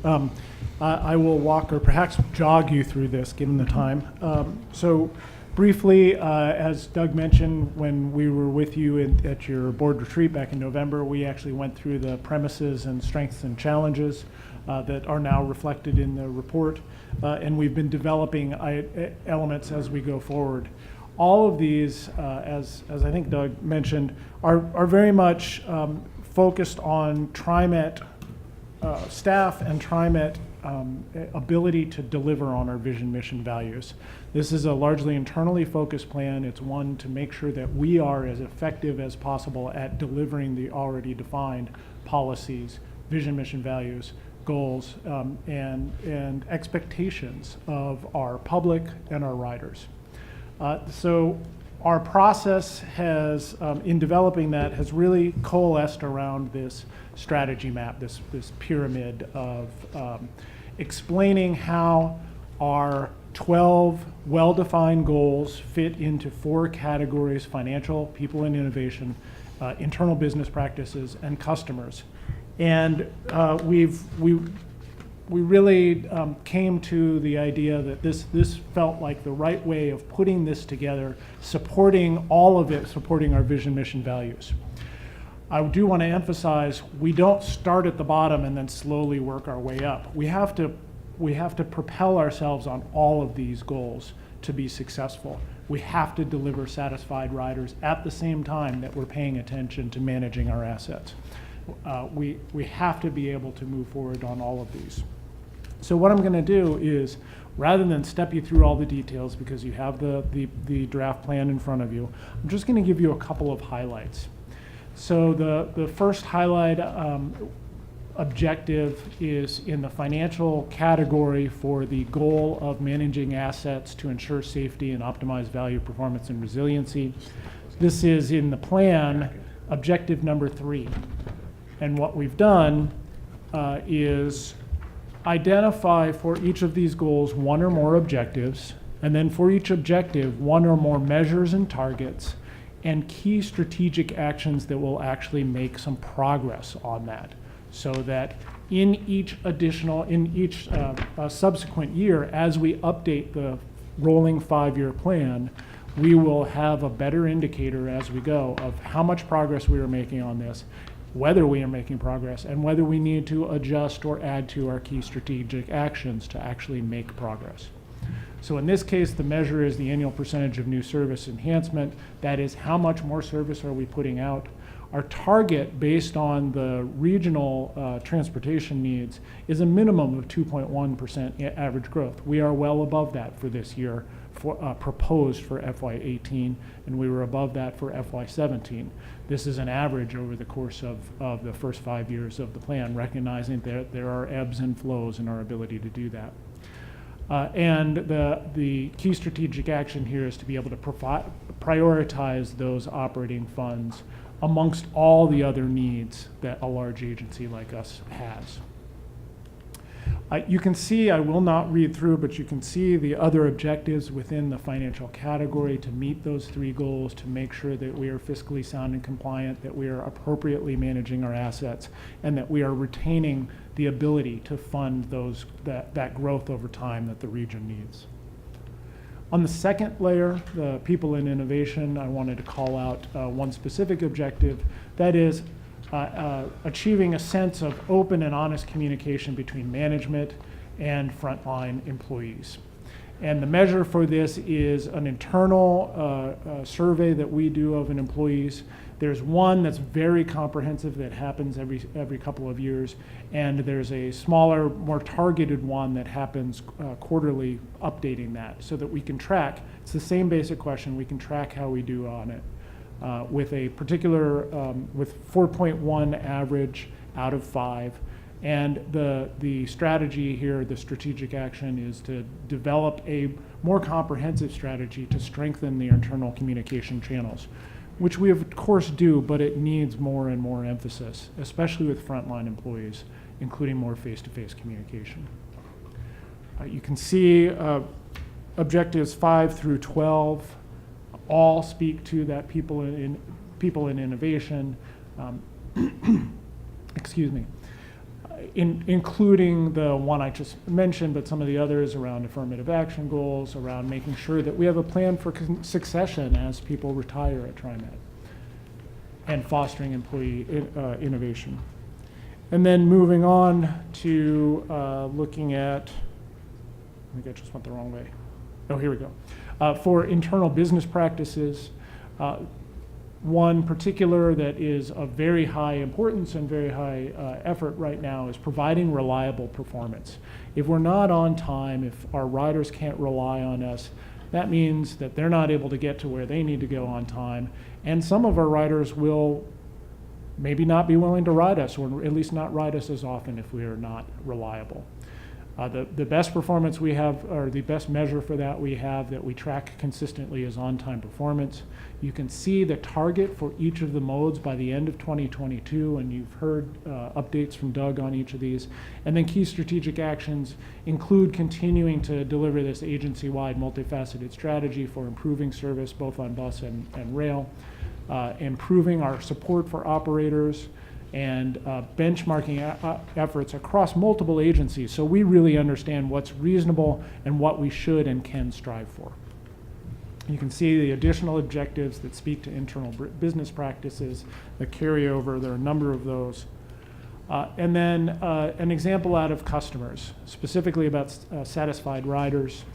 I will walk or perhaps jog you through this, given the time. So briefly, as Doug mentioned, when we were with you at your board retreat back in November, we actually went through the premises and strengths and challenges that are now reflected in the report, and we've been developing elements as we go forward. All of these, as I think Doug mentioned, are very much focused on TriMet staff and TriMet ability to deliver on our vision, mission, values. This is a largely internally focused plan. It's one to make sure that we are as effective as possible at delivering the already defined policies, vision, mission, values, goals, and expectations of our public and our riders. So our process has, in developing that, has really coalesced around this strategy map, this pyramid of explaining how our 12 well-defined goals fit into 4 categories: financial, people and innovation, internal business practices, and customers. And we really came to the idea that this felt like the right way of putting this together, supporting all of it, supporting our vision, mission, values. I do want to emphasize, we don't start at the bottom and then slowly work our way up. We have to propel ourselves on all of these goals to be successful. We have to deliver satisfied riders at the same time that we're paying attention to managing our assets. We have to be able to move forward on all of these. So what I'm going to do is, rather than step you through all the details because you have the draft plan in front of you, I'm just going to give you a couple of highlights. So the first highlight objective is in the financial category for the goal of managing assets to ensure safety and optimize value, performance, and resiliency. This is in the plan, objective number 3. And what we've done is identify for each of these goals 1 or more objectives, and then for each objective 1 or more measures and targets, and key strategic actions that will actually make some progress on that, so that in each subsequent year, as we update the rolling 5-year plan, we will have a better indicator as we go of how much progress we are making on this, whether we are making progress, and whether we need to adjust or add to our key strategic actions to actually make progress. So in this case, the measure is the annual percentage of new service enhancement. That is, how much more service are we putting out? Our target, based on the regional transportation needs, is a minimum of 2.1% average growth. We are well above that for this year, proposed for FY18, and we were above that for FY17. This is an average over the course of the first 5 years of the plan, recognizing that there are ebbs and flows in our ability to do that. And the key strategic action here is to be able to prioritize those operating funds amongst all the other needs that a large agency like us has. You can see, I will not read through, but you can see the other objectives within the financial category to meet those 3 goals, to make sure that we are fiscally sound and compliant, that we are appropriately managing our assets, and that we are retaining the ability to fund that growth over time that the region needs. On the second layer, the people in innovation, I wanted to call out one specific objective, that is achieving a sense of open and honest communication between management and frontline employees. And the measure for this is an internal survey that we do of employees. There's one that's very comprehensive that happens every couple of years, and there's a smaller, more targeted one that happens quarterly, updating that so that we can track. It's the same basic question. We can track how we do on it. With a particular, with 4.1 average out of 5. And the strategy here, the strategic action, is to develop a more comprehensive strategy to strengthen the internal communication channels, which we of course do, but it needs more and more emphasis, especially with frontline employees, including more face-to-face communication. You can see objectives 5 through 12 all speak to that people in innovation, excuse me, including the one I just mentioned, but some of the others around affirmative action goals, around making sure that we have a plan for succession as people retire at TriMet, and fostering employee innovation. And then moving on to looking at, I think I just went the wrong way. Oh, here we go. For internal business practices, one particular that is of very high importance and very high effort right now is providing reliable performance. If we're not on time, if our riders can't rely on us, that means that they're not able to get to where they need to go on time. And some of our riders will maybe not be willing to ride us, or at least not ride us as often if we are not reliable. The best performance we have, or the best measure for that we have that we track consistently, is on-time performance. You can see the target for each of the modes by the end of 2022, and you've heard updates from Doug on each of these. And then key strategic actions include continuing to deliver this agency-wide multifaceted strategy for improving service both on bus and rail, improving our support for operators, and benchmarking efforts across multiple agencies, so we really understand what's reasonable and what we should and can strive for. You can see the additional objectives that speak to internal business practices, the carryover. There are a number of those. And then an example out of customers, specifically about satisfied riders.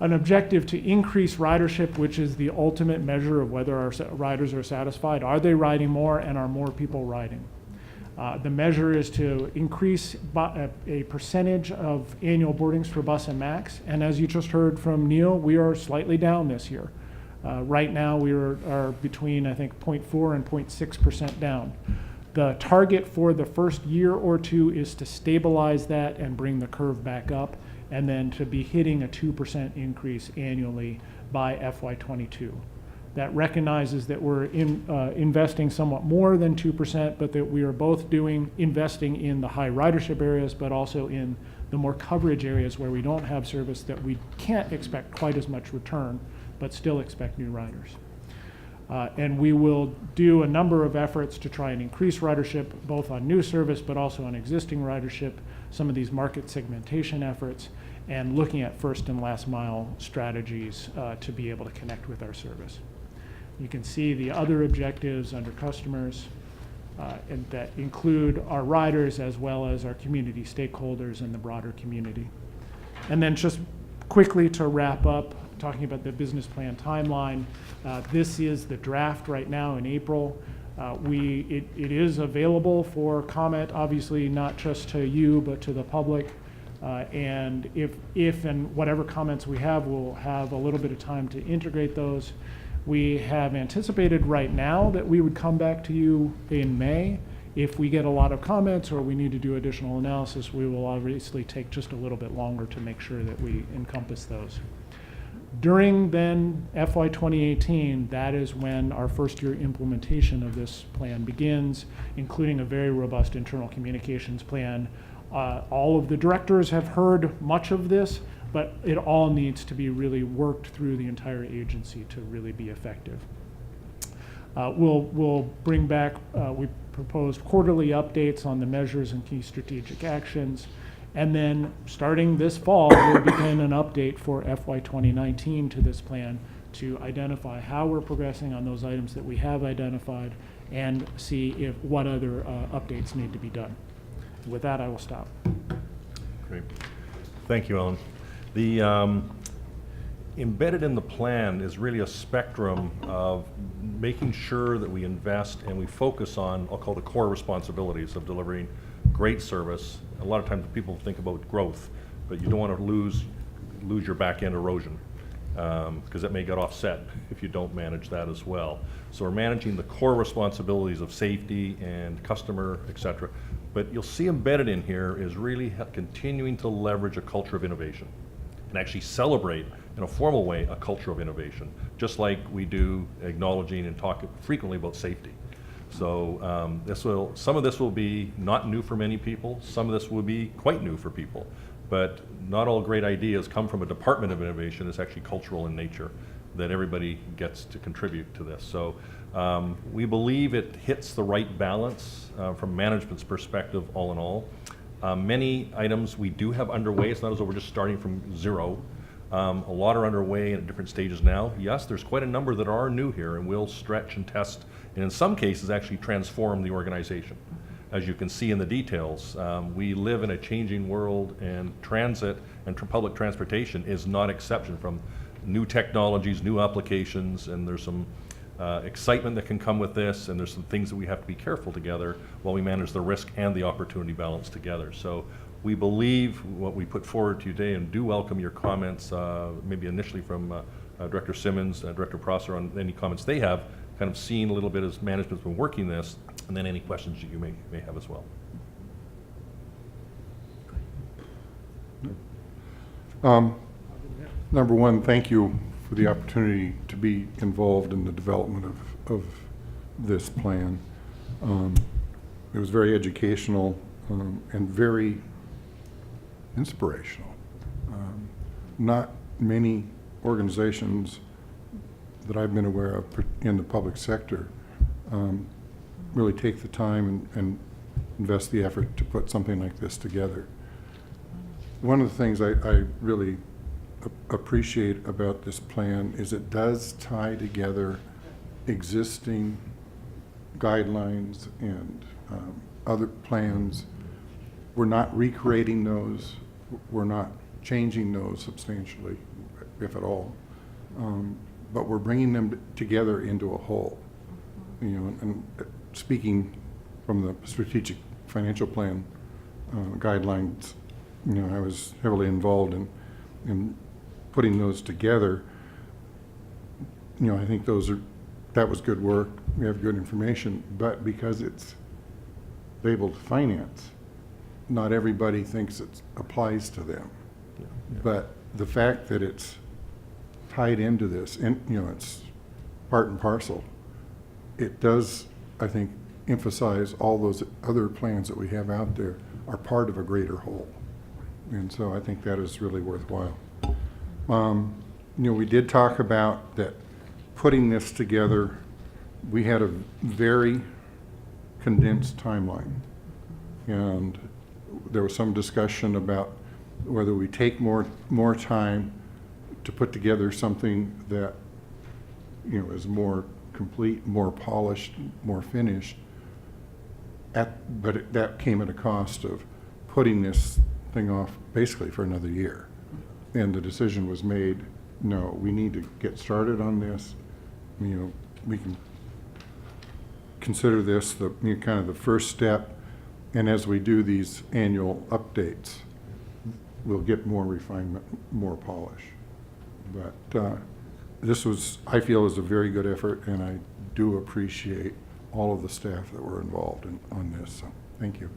An objective to increase ridership, which is the ultimate measure of whether our riders are satisfied. Are they riding more, and are more people riding? The measure is to increase a percentage of annual boardings for bus and max, and as you just heard from Neil, we are slightly down this year. Right now we are between, I think, 0.4 and 0.6% down. The target for the first year or two is to stabilize that and bring the curve back up, and then to be hitting a 2% increase annually by FY22. That recognizes that we're investing somewhat more than 2%, but that we are both investing in the high ridership areas, but also in the more coverage areas where we don't have service, that we can't expect quite as much return, but still expect new riders. And we will do a number of efforts to try and increase ridership, both on new service, but also on existing ridership, some of these market segmentation efforts, and looking at first and last mile strategies to be able to connect with our service. You can see the other objectives under customers, and that include our riders as well as our community stakeholders and the broader community. And then just quickly to wrap up, talking about the business plan timeline, this is the draft right now in April. It is available for comment, obviously not just to you, but to the public. And if and whatever comments we have, we'll have a little bit of time to integrate those. We have anticipated right now that we would come back to you in May. If we get a lot of comments or we need to do additional analysis, we will obviously take just a little bit longer to make sure that we encompass those. During then FY 2018, that is when our first year implementation of this plan begins, including a very robust internal communications plan. All of the directors have heard much of this, but it all needs to be really worked through the entire agency to really be effective. We'll bring back, we proposed quarterly updates on the measures and key strategic actions. And then starting this fall, we'll begin an update for FY 2019 to this plan to identify how we're progressing on those items that we have identified and see what other updates need to be done. With that, I will stop. Great. Thank you, Alan. The embedded in the plan is really a spectrum of making sure that we invest and we focus on, I'll call the core responsibilities of delivering great service. A lot of times people think about growth, but you don't want to lose your back end erosion because that may get offset if you don't manage that as well. So we're managing the core responsibilities of safety and customer, et cetera. But you'll see embedded in here is really continuing to leverage a culture of innovation and actually celebrate in a formal way a culture of innovation, just like we do acknowledging and talk frequently about safety. So some of this will be not new for many people, some of this will be quite new for people, but not all great ideas come from a department of innovation. It's actually cultural in nature that everybody gets to contribute to this. So we believe it hits the right balance from management's perspective all in all. Many items we do have underway. It's not as though we're just starting from zero. A lot are underway at different stages now. Yes, there's quite a number that are new here and will stretch and test, and in some cases actually transform the organization. As you can see in the details, we live in a changing world, and transit and public transportation is not exception from new technologies, new applications, and there's some excitement that can come with this, and there's some things that we have to be careful together while we manage the risk and the opportunity balance together. So we believe what we put forward to you today, and do welcome your comments, maybe initially from Director Simmons, Director Prosser, on any comments they have, kind of seeing a little bit as management's been working this, and then any questions that you may have as well. Number one, thank you for the opportunity to be involved in the development of this plan. It was very educational and very inspirational. Not many organizations that I've been aware of in the public sector really take the time and invest the effort to put something like this together. One of the things I really appreciate about this plan is it does tie together existing guidelines and other plans. We're not recreating those. We're not changing those substantially, if at all. But we're bringing them together into a whole. You know, and speaking from the strategic financial plan guidelines, you know, I was heavily involved in putting those together. You know, I think that was good work. We have good information, but because it's labeled finance, not everybody thinks it applies to them. Yeah. But the fact that it's tied into this, and you know, it's part and parcel, it does, I think, emphasize all those other plans that we have out there are part of a greater whole. And so I think that is really worthwhile. You know, we did talk about that putting this together we had a very condensed timeline. And there was some discussion about whether we take more time to put together something that, you know, is more complete, more polished, more finished. But that came at a cost of putting this thing off basically for another year. And the decision was made, no, we need to get started on this. You know, we can consider this the, you know, kind of the first step. And as we do these annual updates, we'll get more refinement, more polish. But this was, I feel, is a very good effort, and I do appreciate all of the staff that were involved on this. So thank you.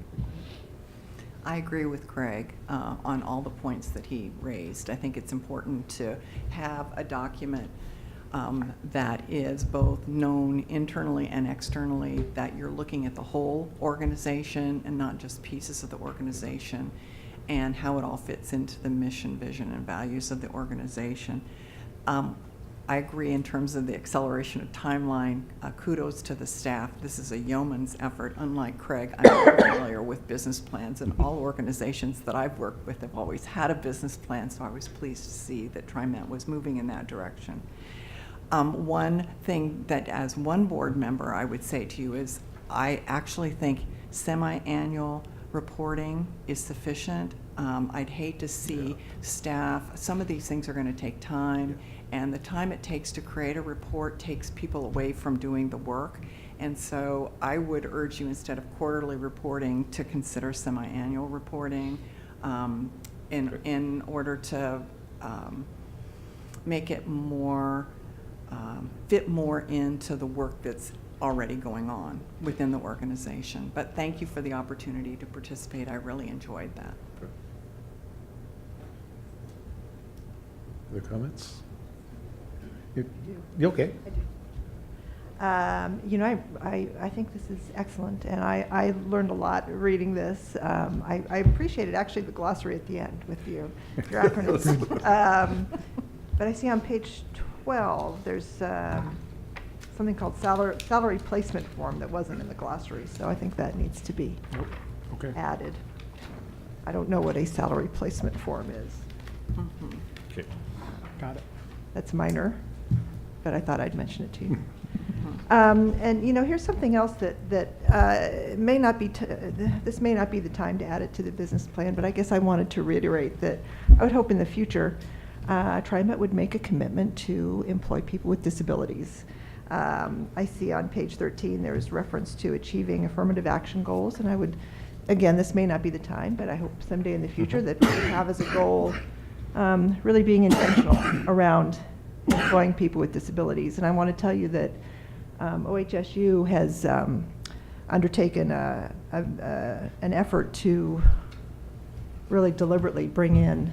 I agree with Craig on all the points that he raised. I think it's important to have a document that is both known internally and externally, that you're looking at the whole organization and not just pieces of the organization, and how it all fits into the mission, vision, and values of the organization. I agree in terms of the acceleration of timeline. Kudos to the staff. This is a yeoman's effort. Unlike Craig, I'm very familiar with business plans, and all organizations that I've worked with have always had a business plan, so I was pleased to see that TriMet was moving in that direction. One thing that, as one board member, I would say to you is I actually think semi-annual reporting is sufficient. I'd hate to see staff, some of these things are going to take time, and the time it takes to create a report takes people away from doing the work. And so I would urge you, instead of quarterly reporting, to consider semi-annual reporting in order to make it more, fit more into the work that's already going on within the organization. But thank you for the opportunity to participate. I really enjoyed that. Other comments? You okay? I do. You know, I think this is excellent, and I learned a lot reading this. I appreciated actually the glossary at the end with your acronyms. But I see on page 12 there's something called salary placement form that wasn't in the glossary, so I think that needs to be added. I don't know what a salary placement form is. Okay. Got it. That's minor, but I thought I'd mention it to you. And you know, here's something else that may not be this may not be the time to add it to the business plan, but I guess I wanted to reiterate that I would hope in the future TriMet would make a commitment to employ people with disabilities. I see on page 13 there's reference to achieving affirmative action goals, and I would, again, this may not be the time, but I hope someday in the future that we have as a goal really being intentional around employing people with disabilities. And I want to tell you that OHSU has undertaken an effort to really deliberately bring in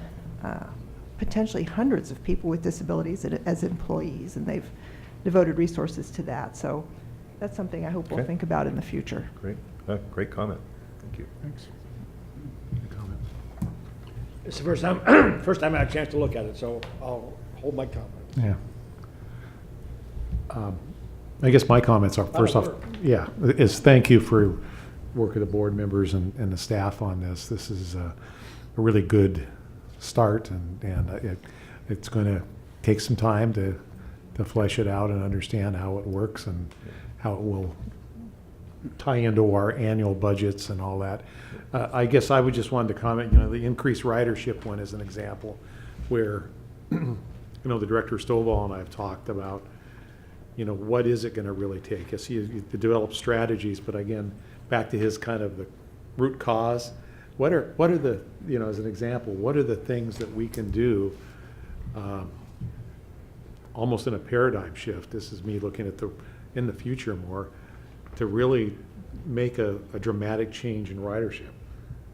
potentially hundreds of people with disabilities as employees, and they've devoted resources to that. So that's something I hope we'll think about in the future. Great. Great comment. Thank you. Thanks. It's the first time I had a chance to look at it, so I'll hold my comment. Yeah. I guess my comments are, first off, is thank you for work of the board members and the staff on this. This is a really good start, and it's going to take some time to flesh it out and understand how it works and how it will tie into our annual budgets and all that. I guess I would just wanted to comment, you know, the increased ridership one is an example where, you know, the Director Stovall and I have talked about, you know, what is it going to really take? Yes, you develop strategies, but again, back to his kind of the root cause. What are the, you know, as an example, what are the things that we can do almost in a paradigm shift? This is me looking at in the future more, to really make a dramatic change in ridership.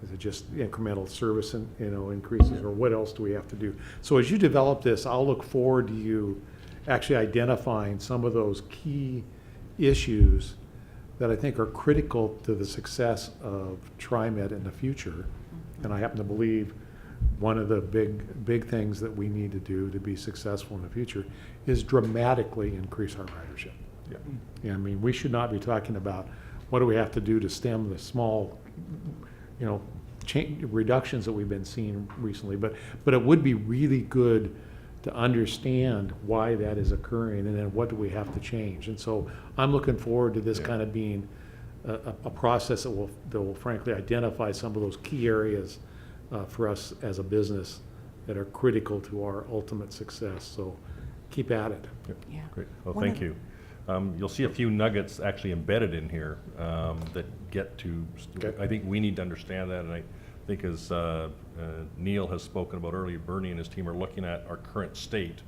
Is it just incremental service and, you know, increases, or what else do we have to do? So as you develop this, I'll look forward to you actually identifying some of those key issues that I think are critical to the success of TriMet in the future. And I happen to believe one of the big things that we need to do to be successful in the future is dramatically increase our ridership. Yeah, I mean, we should not be talking about what do we have to do to stem the small, reductions that we've been seeing recently. But it would be really good to understand why that is occurring and then what do we have to change. And so I'm looking forward to this kind of being a process that will frankly identify some of those key areas for us as a business that are critical to our ultimate success. So keep at it. Yeah. Great. Well, thank you. You'll see a few nuggets actually embedded in here that get to, I think we need to understand that, and I think as Neil has spoken about earlier, Bernie and his team are looking at our current state.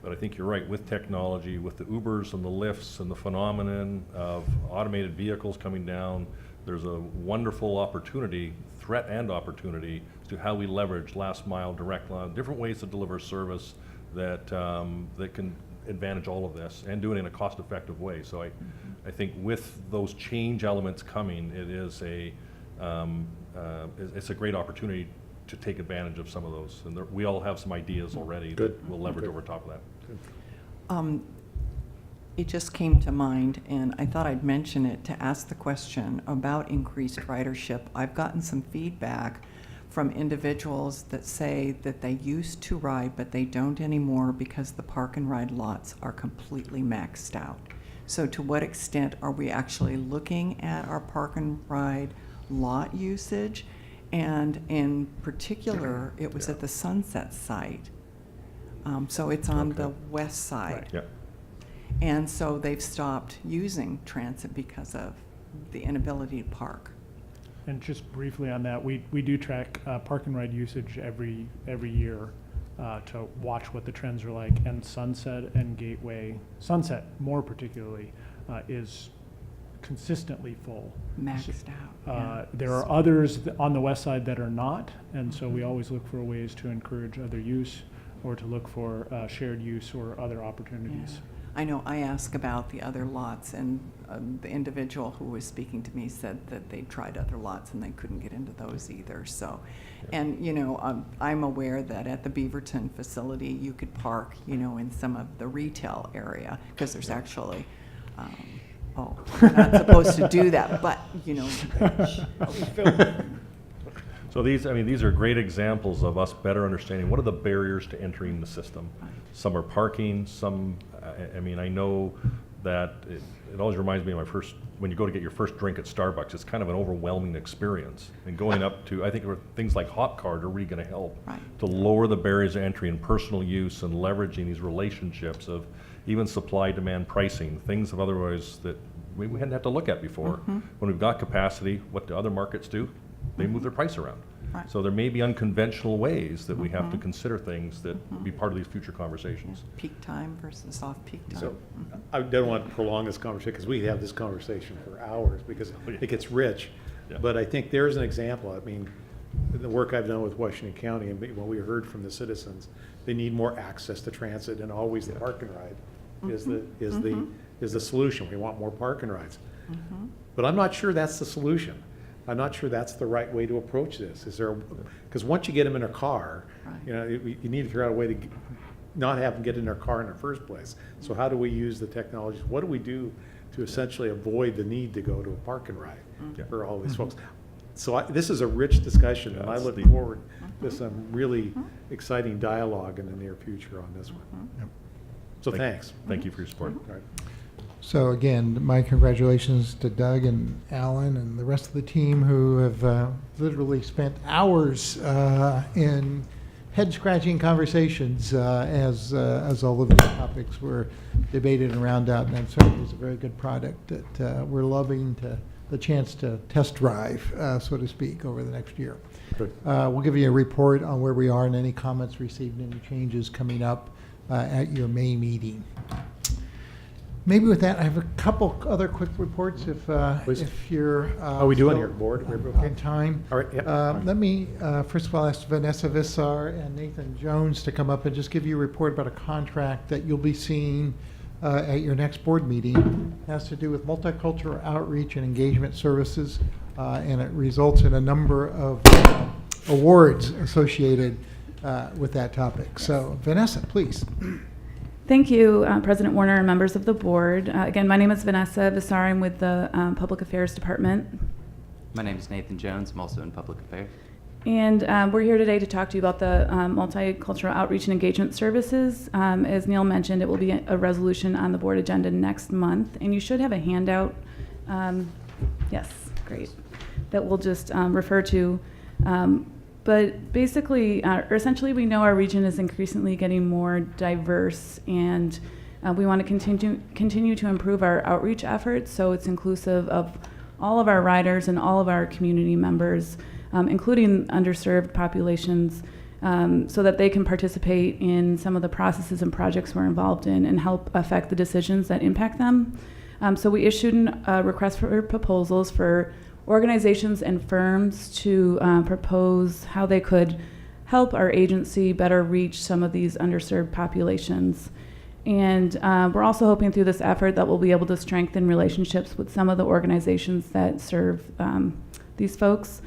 But I think you're right, with technology, with the Ubers and the Lyfts and the phenomenon of automated vehicles coming down, there's a wonderful opportunity, threat and opportunity, to how we leverage last mile, direct line, different ways to deliver service that can advantage all of this and do it in a cost-effective way. So I think with those change elements coming, it is it's a great opportunity to take advantage of some of those. And we all have some ideas already that we'll leverage over top of that. It just came to mind, and I thought I'd mention it to ask the question about increased ridership. I've gotten some feedback from individuals that say that they used to ride, but they don't anymore because the park and ride lots are completely maxed out. So to what extent are we actually looking at our park and ride lot usage? And in particular, it was at the Sunset site. So it's on the west side. Right. And so they've stopped using transit because of the inability to park. And just briefly on that, we do track park and ride usage every year to watch what the trends are like. And Sunset and Gateway, Sunset more particularly, is consistently full. Maxed out. There are others on the west side that are not, and so we always look for ways to encourage other use or to look for shared use or other opportunities. Yeah. I know I asked about the other lots, and the individual who was speaking to me said that they tried other lots and they couldn't get into those either. So, and I'm aware that at the Beaverton facility you could park, in some of the retail area because there's actually. We're not supposed to do that, but So these are great examples of us better understanding what are the barriers to entering the system. Some are parking, some, I know that it always reminds me of when you go to get your first drink at Starbucks, it's kind of an overwhelming experience. And going up to, I think things like Hopcard are really going to help to lower the barriers to entry and personal use and leveraging these relationships of even supply, demand, pricing, things of otherwise that we hadn't had to look at before. When we've got capacity, what do other markets do? They move their price around. So there may be unconventional ways that we have to consider things that be part of these future conversations. Peak time versus off-peak time. So I don't want to prolong this conversation because we have this conversation for hours because it gets rich. But I think there's an example. The work I've done with Washington County, and when we heard from the citizens, they need more access to transit, and always the park and ride is the solution. We want more park and rides. But I'm not sure that's the solution. I'm not sure that's the right way to approach this. Because once you get them in a car, you need to figure out a way to not have them get in their car in the first place. So how do we use the technologies? What do we do to essentially avoid the need to go to a park and ride for all these folks? So this is a rich discussion, and I look forward to some really exciting dialogue in the near future on this one. So thanks. Thank you for your support. All right. So again, my congratulations to Doug and Alan and the rest of the team who have literally spent hours in head-scratching conversations as all of these topics were debated and rounded out, and that certainly is a very good product that we're loving the chance to test drive, so to speak, over the next year. We'll give you a report on where we are and any comments received, any changes coming up at your May meeting. Maybe with that, I have a couple other quick reports if you're How are we doing here, board? on time. All right. Let me first of all ask Vanessa Vissar and Nathan Jones to come up and just give you a report about a contract that you'll be seeing at your next board meeting. It has to do with multicultural outreach and engagement services, and it results in a number of awards associated with that topic. So Vanessa, please. Thank you, President Warner and members of the board. Again, my name is Vanessa Visar. I'm with the Public Affairs Department. My name is Nathan Jones. I'm also in Public Affairs. And we're here today to talk to you about the Multicultural Outreach and Engagement Services. As Neil mentioned, it will be a resolution on the board agenda next month, and you should have a handout. Yes, great. That we'll just refer to. But basically, or essentially, we know our region is increasingly getting more diverse, and we want to continue to improve our outreach efforts so it's inclusive of all of our riders and all of our community members, including underserved populations, so that they can participate in some of the processes and projects we're involved in and help affect the decisions that impact them. So we issued a request for proposals for organizations and firms to propose how they could help our agency better reach some of these underserved populations. And we're also hoping through this effort that we'll be able to strengthen relationships with some of the organizations that serve these folks.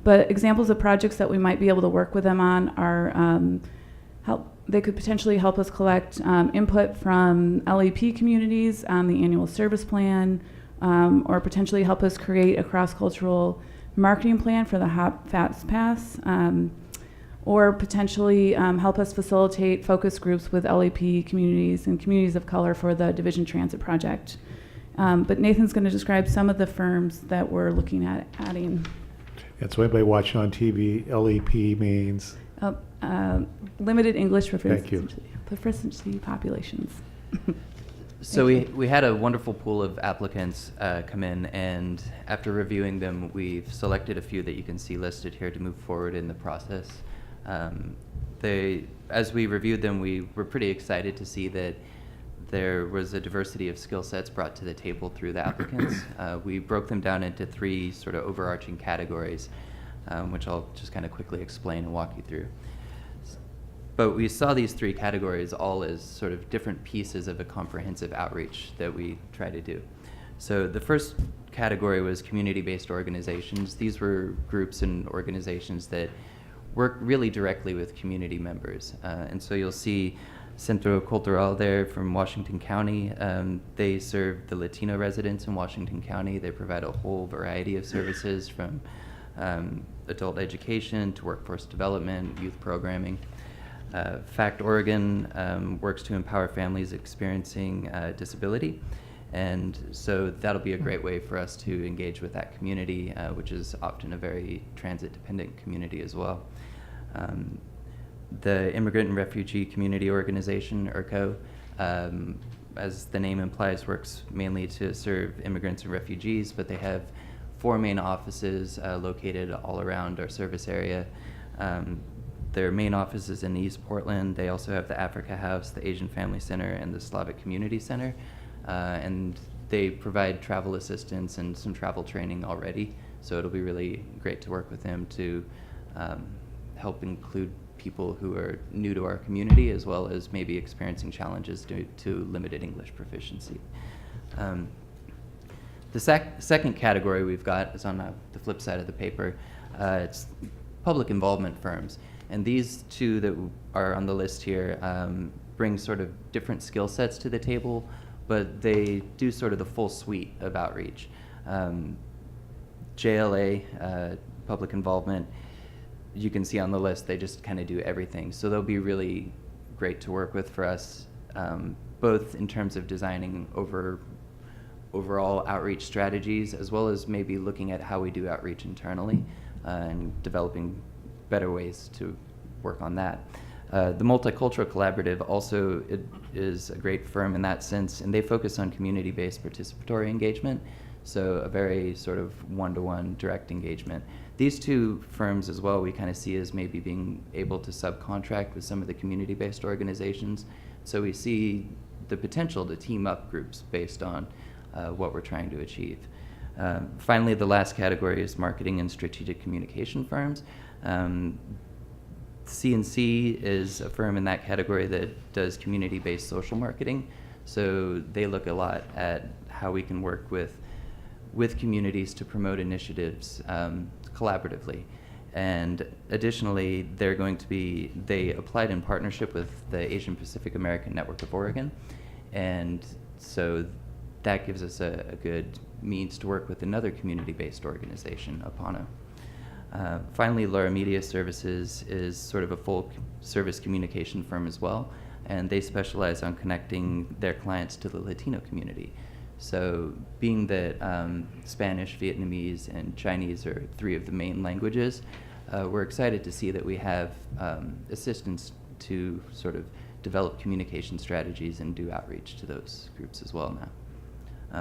But examples of projects that we might be able to work with them on are they could potentially help us collect input from LEP communities on the annual service plan, or potentially help us create a cross-cultural marketing plan for the Hop Fast Pass, or potentially help us facilitate focus groups with LEP communities and communities of color for the Division Transit Project. But Nathan's going to describe some of the firms that we're looking at adding. And so anybody watching on TV, LEP means? Limited English proficiency, Thank you. proficiency populations. So we had a wonderful pool of applicants come in, and after reviewing them, we've selected a few that you can see listed here to move forward in the process. As we reviewed them, we were pretty excited to see that there was a diversity of skill sets brought to the table through the applicants. We broke them down into three sort of overarching categories, which I'll just kind of quickly explain and walk you through. But we saw these three categories all as sort of different pieces of a comprehensive outreach that we try to do. So the first category was community-based organizations. These were groups and organizations that work really directly with community members. And so you'll see Centro Cultural there from Washington County. They serve the Latino residents in Washington County. They provide a whole variety of services from adult education to workforce development, youth programming. FACT Oregon works to empower families experiencing disability, and so that'll be a great way for us to engage with that community, which is often a very transit-dependent community as well. The Immigrant and Refugee Community Organization, IRCO, as the name implies, works mainly to serve immigrants and refugees, but they have 4 main offices located all around our service area. Their main office is in East Portland. They also have the Africa House, the Asian Family Center, and the Slavic Community Center. And they provide travel assistance and some travel training already. So it'll be really great to work with them to help include people who are new to our community, as well as maybe experiencing challenges due to limited English proficiency. The second category we've got is on the flip side of the paper. It's public involvement firms. And these two that are on the list here bring sort of different skill sets to the table, but they do sort of the full suite of outreach. JLA, public involvement, you can see on the list, they just kind of do everything. So they'll be really great to work with for us, both in terms of designing overall outreach strategies, as well as maybe looking at how we do outreach internally and developing better ways to work on that. The Multicultural Collaborative also is a great firm in that sense, and they focus on community-based participatory engagement, so a very sort of one-to-one direct engagement. These two firms as well we kind of see as maybe being able to subcontract with some of the community-based organizations, so we see the potential to team up groups based on what we're trying to achieve. Finally, the last category is marketing and strategic communication firms. CNC is a firm in that category that does community-based social marketing. So they look a lot at how we can work with communities to promote initiatives collaboratively. And additionally, they applied in partnership with the Asian Pacific American Network of Oregon. And so that gives us a good means to work with another community-based organization, Apano. Finally, Laura Media Services is sort of a full-service communication firm as well, and they specialize on connecting their clients to the Latino community. So being that Spanish, Vietnamese, and Chinese are 3 of the main languages, we're excited to see that we have assistance to sort of develop communication strategies and do outreach to those groups as well now.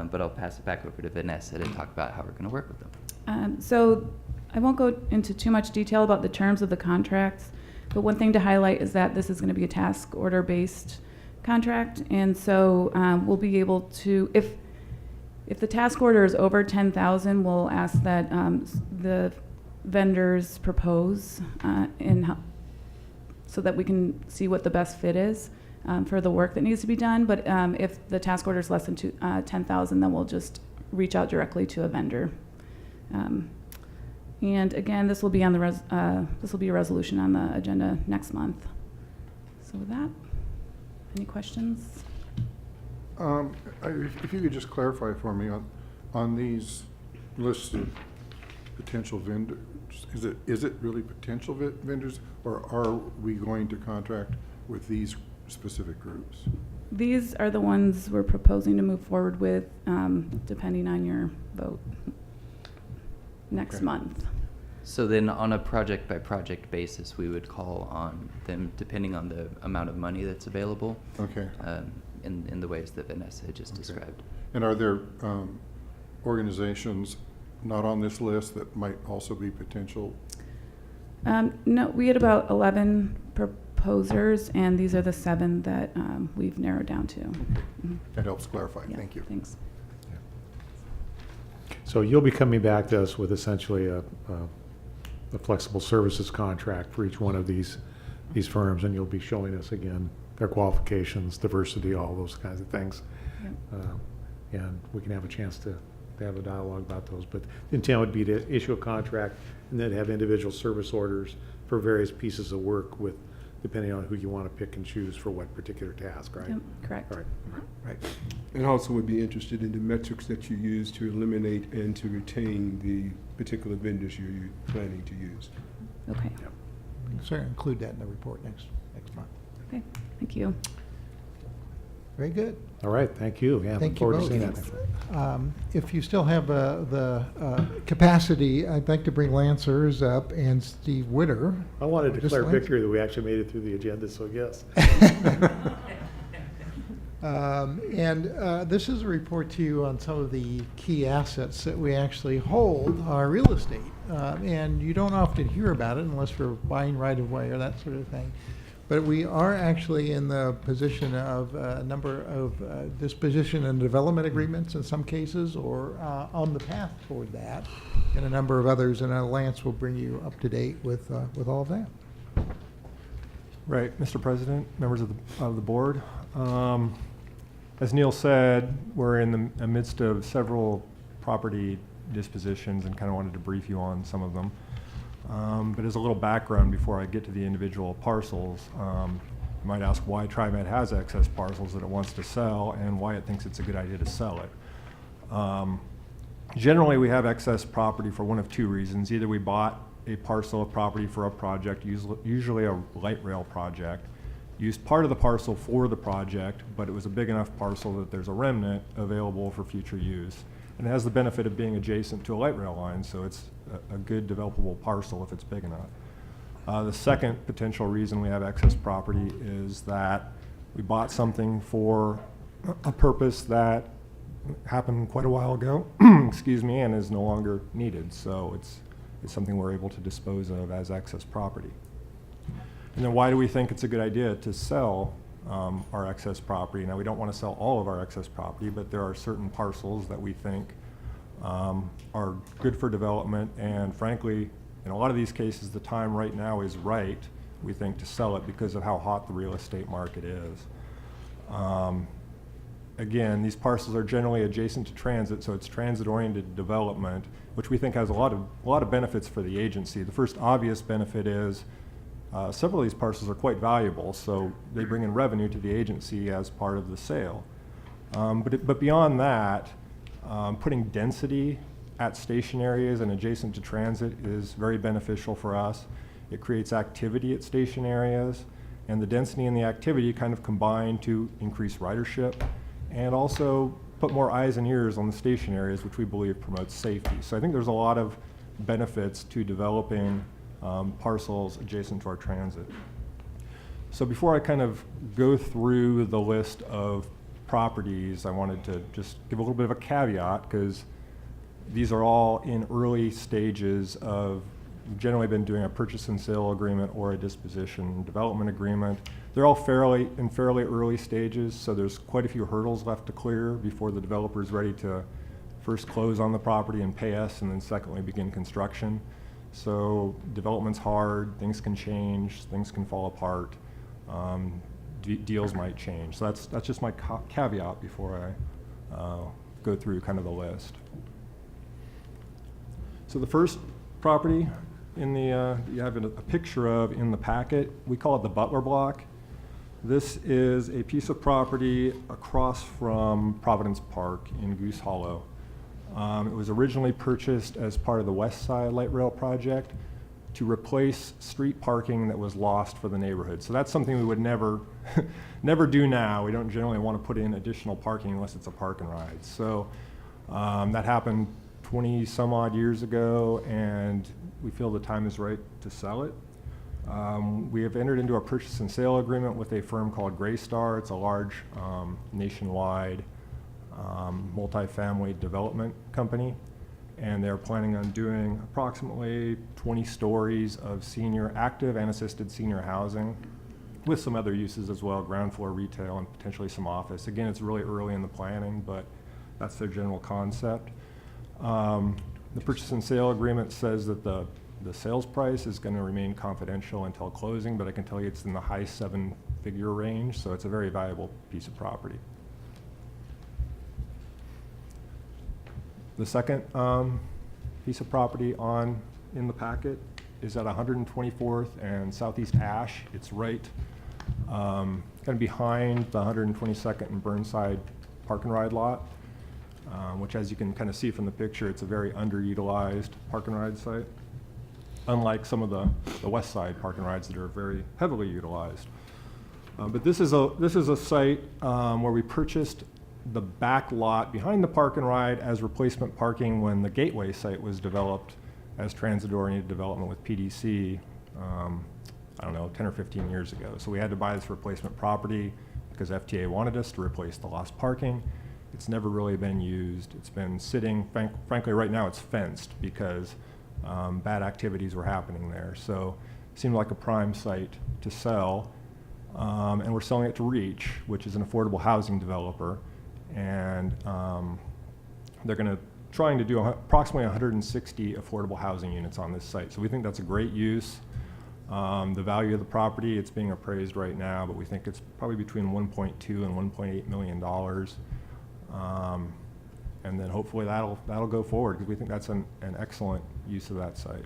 But I'll pass it back over to Vanessa to talk about how we're going to work with them. So I won't go into too much detail about the terms of the contracts, but one thing to highlight is that this is going to be a task order based contract, and so we'll be able to, if the task order is over 10,000, we'll ask that the vendors propose so that we can see what the best fit is for the work that needs to be done. But if the task order is less than 10,000, then we'll just reach out directly to a vendor. And again, this will be on the this will be a resolution on the agenda next month. So with that, any questions? If you could just clarify for me on these listed potential vendors, is it really potential vendors, or are we going to contract with these specific groups? These are the ones we're proposing to move forward with, depending on your vote next month. So then on a project-by-project basis, we would call on them depending on the amount of money that's available. Okay. In the ways that Vanessa had just described. And are there organizations not on this list that might also be potential? No, we had about 11 proposers, and these are the 7 that we've narrowed down to. Okay. Mm-hmm. That helps clarify. Yeah, Thank you. Thanks. So you'll be coming back to us with essentially a flexible services contract for each one of these firms, and you'll be showing us again their qualifications, diversity, all those kinds of things. Yep. And we can have a chance to have a dialogue about those. But the intent would be to issue a contract and then have individual service orders for various pieces of work with, depending on who you want to pick and choose for what particular task, right? Yep, correct. All right. Right. And also would be interested in the metrics that you use to eliminate and to retain the particular vendors you're planning to use. Okay. Yep. We can certainly include that in the report next month. Okay, thank you. Very good. All right, thank you. Yeah, Thank look you forward to seeing both. that. If you still have the capacity, I'd like to bring Lance Ers up and Steve Witter. I wanted to Just declare Lance? victory that we actually made it through the agenda, so yes. This is a report to you on some of the key assets that we actually hold, our real estate. And you don't often hear about it unless we're buying right-of-way or that sort of thing. But we are actually in the position of a number of disposition and development agreements in some cases, or on the path toward that, and a number of others. And Lance will bring you up to date with all of that. Right, Mr. President, members of the board. As Neil said, we're in the midst of several property dispositions and kind of wanted to brief you on some of them. But as a little background before I get to the individual parcels, you might ask why TriMet has excess parcels that it wants to sell and why it thinks it's a good idea to sell it. Generally, we have excess property for one of 2 reasons. Either we bought a parcel of property for a project, usually a light rail project, used part of the parcel for the project, but it was a big enough parcel that there's a remnant available for future use. And it has the benefit of being adjacent to a light rail line, so it's a good developable parcel if it's big enough. The second potential reason we have excess property is that we bought something for a purpose that happened quite a while ago, excuse me, and is no longer needed. So it's something we're able to dispose of as excess property. And then why do we think it's a good idea to sell our excess property? Now, we don't want to sell all of our excess property, but there are certain parcels that we think are good for development, and frankly, in a lot of these cases, the time right now is right, we think, to sell it because of how hot the real estate market is. again, these parcels are generally adjacent to transit, so it's transit-oriented development, which we think has a lot of benefits for the agency. The first obvious benefit is several of these parcels are quite valuable, so they bring in revenue to the agency as part of the sale. But beyond that, putting density at station areas and adjacent to transit is very beneficial for us. It creates activity at station areas, and the density and the activity kind of combine to increase ridership and also put more eyes and ears on the station areas, which we believe promotes safety. So I think there's a lot of benefits to developing parcels adjacent to our transit. So before I kind of go through the list of properties, I wanted to just give a little bit of a caveat, because these are all in early stages of, we've generally been doing a purchase and sale agreement or a disposition development agreement. They're all fairly early stages, so there's quite a few hurdles left to clear before the developer is ready to first close on the property and pay us, and then secondly begin construction. So development's hard, things can change, things can fall apart, deals might change. So that's just my caveat before I go through kind of the list. So the first property in the you have a picture of in the packet, we call it the Butler Block. This is a piece of property across from Providence Park in Goose Hollow. It was originally purchased as part of the West Side Light Rail project to replace street parking that was lost for the neighborhood. So that's something we would never do now. We don't generally want to put in additional parking unless it's a park and ride. So that happened 20 some odd years ago, and we feel the time is right to sell it. We have entered into a purchase and sale agreement with a firm called Greystar. It's a large nationwide multifamily development company, and they're planning on doing approximately 20 stories of senior, active and assisted senior housing, with some other uses as well, ground floor retail and potentially some office. Again, it's really early in the planning, but that's their general concept. The purchase and sale agreement says that the sales price is going to remain confidential until closing, but I can tell you it's in the high 7-figure range, so it's a very valuable piece of property. The second piece of property in the packet is at 124th and Southeast Ash. It's right kind of behind the 122nd and Burnside park and ride lot, which, as you can kind of see from the picture, it's a very underutilized park and ride site, unlike some of the West Side park and rides that are very heavily utilized. But this is a site where we purchased the back lot behind the park and ride as replacement parking when the Gateway site was developed as transit-oriented development with PDC, I don't know, 10 or 15 years ago. So we had to buy this replacement property because FTA wanted us to replace the lost parking. It's never really been used. It's been sitting, frankly, right now it's fenced because bad activities were happening there. So it seemed like a prime site to sell. And we're selling it to Reach, which is an affordable housing developer. And they're trying to do approximately 160 affordable housing units on this site. So we think that's a great use. The value of the property, it's being appraised right now, but we think it's probably between $1.2 and $1.8 million. And then hopefully that'll go forward, because we think that's an excellent use of that site.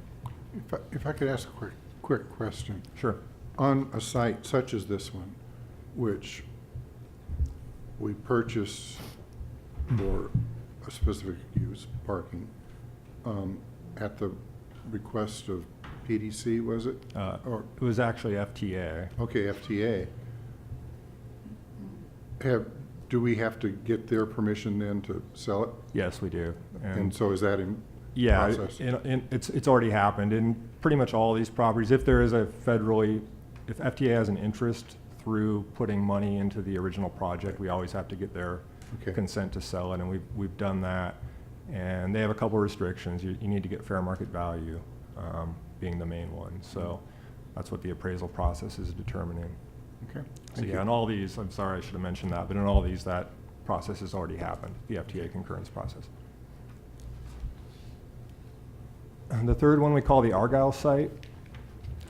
If I could ask a quick question. Sure. On a site such as this one, which we purchase for a specific use, parking, at the request of PDC, was it? Or it was actually FTA. Okay, FTA. Do we have to get their permission then to sell it? Yes, we do. And so is that in process? Yeah, it's already happened in pretty much all these properties. If there is if FTA has an interest through putting money into the original project, we always have to get their consent to sell it, and we've done that. And they have a couple of restrictions. You need to get fair market value, being the main one. So that's what the appraisal process is determining. Okay. So yeah, in all these, I'm sorry I should have mentioned that, but in all these, that process has already happened, the FTA concurrence process. And the third one we call the Argyle site.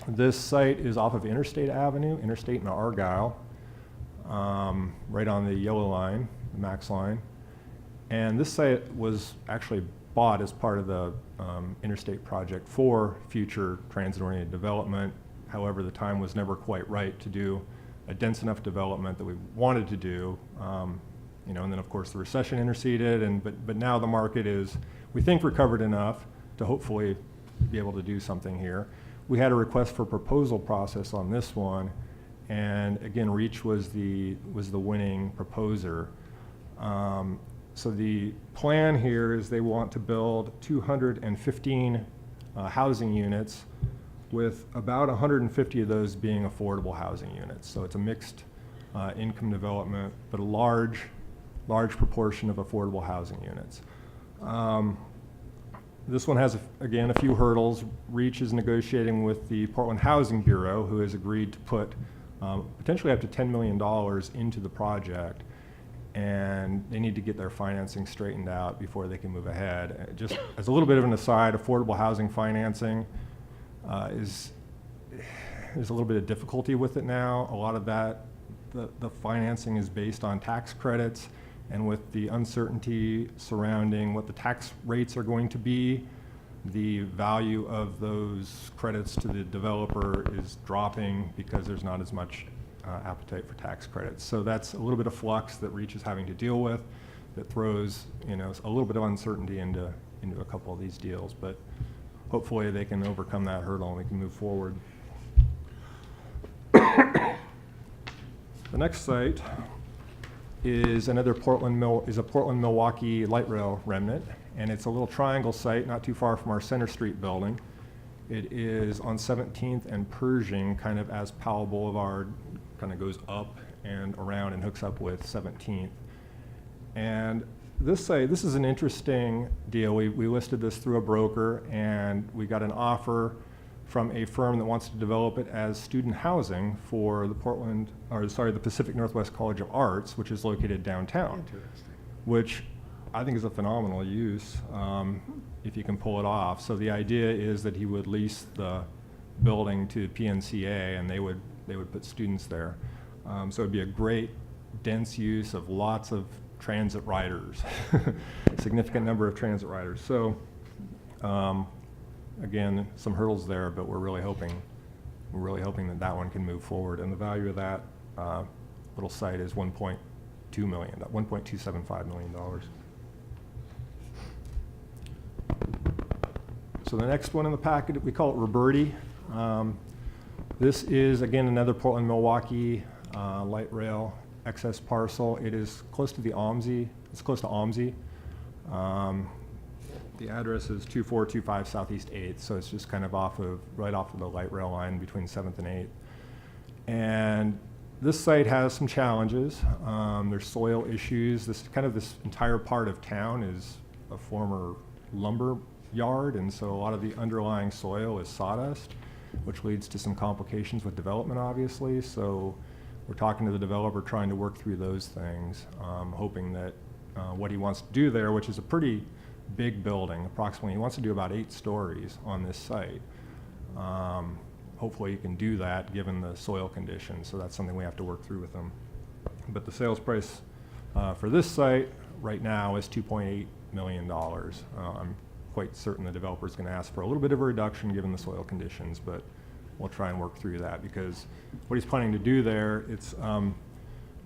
This site is off of Interstate Avenue, Interstate and Argyle, right on the yellow line. Max Line. And this site was actually bought as part of the interstate project for future transit-oriented development. However, the time was never quite right to do a dense enough development that we wanted to do. You know, and then of course the recession interceded, but now the market is, we think, recovered enough to hopefully be able to do something here. We had a request for proposal process on this one, and again, Reach was the winning proposer. So the plan here is they want to build 215 housing units, with about 150 of those being affordable housing units. So it's a mixed income development, but a large proportion of affordable housing units. This one has, again, a few hurdles. Reach is negotiating with the Portland Housing Bureau, who has agreed to put potentially up to $10 million into the project, and they need to get their financing straightened out before they can move ahead. Just as a little bit of an aside, affordable housing financing there's a little bit of difficulty with it now. A lot of that, the financing is based on tax credits, and with the uncertainty surrounding what the tax rates are going to be, the value of those credits to the developer is dropping because there's not as much appetite for tax credits. So that's a little bit of flux that Reach is having to deal with, that throws, you know, a little bit of uncertainty into a couple of these deals, but hopefully they can overcome that hurdle and we can move forward. The next site is a Portland-Milwaukee light rail remnant, and it's a little triangle site not too far from our Center Street building. It is on 17th and Pershing, kind of as Powell Boulevard kind of goes up and around and hooks up with 17th. And this is an interesting deal. We listed this through a broker, and we got an offer from a firm that wants to develop it as student housing for the Pacific Northwest College of Arts, which is located downtown. Interesting. Which I think is a phenomenal use if you can pull it off. So the idea is that he would lease the building to PNCA, and they would put students there. So it'd be a great dense use of lots of transit riders, significant number of transit riders. So again, some hurdles there, but we're really hoping that one can move forward. And the value of that little site is $1.275 million. So the next one in the packet, we call it Roberti. This is, again, another Portland-Milwaukee light rail excess parcel. It is close to the OMSI. It's close to OMSI. The address is 2425 Southeast 8th, so it's just kind of right off of the light rail line between 7th and 8th. And this site has some challenges. There's soil issues. This entire part of town is a former lumber yard, and so a lot of the underlying soil is sawdust, which leads to some complications with development, obviously. So we're talking to the developer, trying to work through those things, hoping that what he wants to do there, which is a pretty big building, approximately, he wants to do about 8 stories on this site. Hopefully he can do that given the soil conditions, so that's something we have to work through with him. But the sales price for this site right now is $2.8 million. I'm quite certain the developer is going to ask for a little bit of a reduction given the soil conditions, but we'll try and work through that, because what he's planning to do there, it's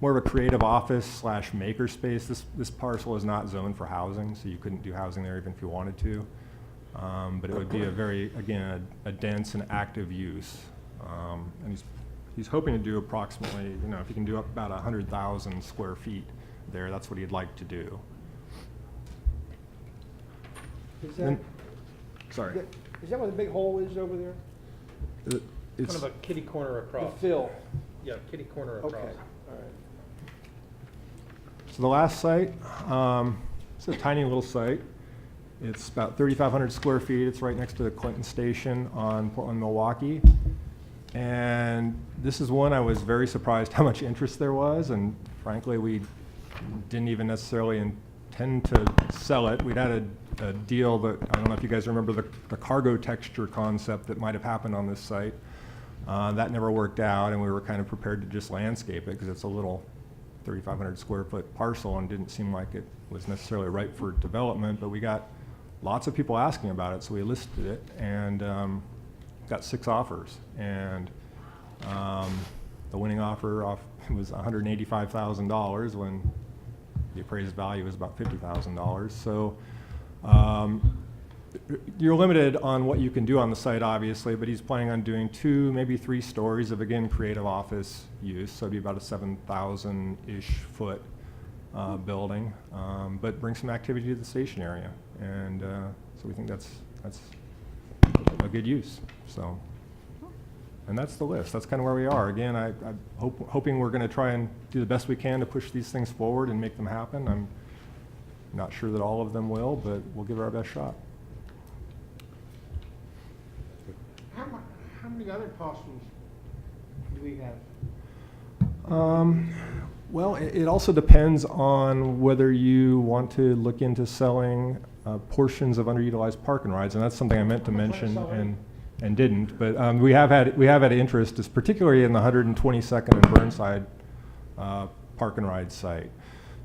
more of a creative office / maker space. This parcel is not zoned for housing, so you couldn't do housing there even if you wanted to. But it would be a dense and active use. And he's hoping to do approximately, if he can do up about 100,000 square feet there, that's what he'd like to do. Is that, sorry. Is that where the big hole is over there? It's kind of a kitty corner across. The fill. Yeah, kitty corner across. Okay, all right. So the last site, it's a tiny little site. It's about 3,500 square feet. It's right next to the Clinton Station on Portland-Milwaukee. And this is one I was very surprised how much interest there was, and frankly, we didn't even necessarily intend to sell it. We'd had a deal that, I don't know if you guys remember the cargo texture concept that might have happened on this site. That never worked out, and we were kind of prepared to just landscape it because it's a little 3,500 square foot parcel and didn't seem like it was necessarily right for development, but we got lots of people asking about it, so we listed it and got 6 offers. And the winning offer was $185,000 when the appraised value was about $50,000. So you're limited on what you can do on the site, obviously, but he's planning on doing 2, maybe 3 stories of, again, creative office use. So it'd be about a 7,000-ish foot building, but bring some activity to the station area. And so we think that's a good use. So, and that's the list. That's kind of where we are. Again, I'm hoping we're going to try and do the best we can to push these things forward and make them happen. I'm not sure that all of them will, but we'll give it our best shot. How many other parcels do we have? Well, it also depends on whether you want to look into selling portions of underutilized park and rides, and that's something I meant to mention and didn't. But we have had interest, particularly in the 122nd and Burnside park and ride site.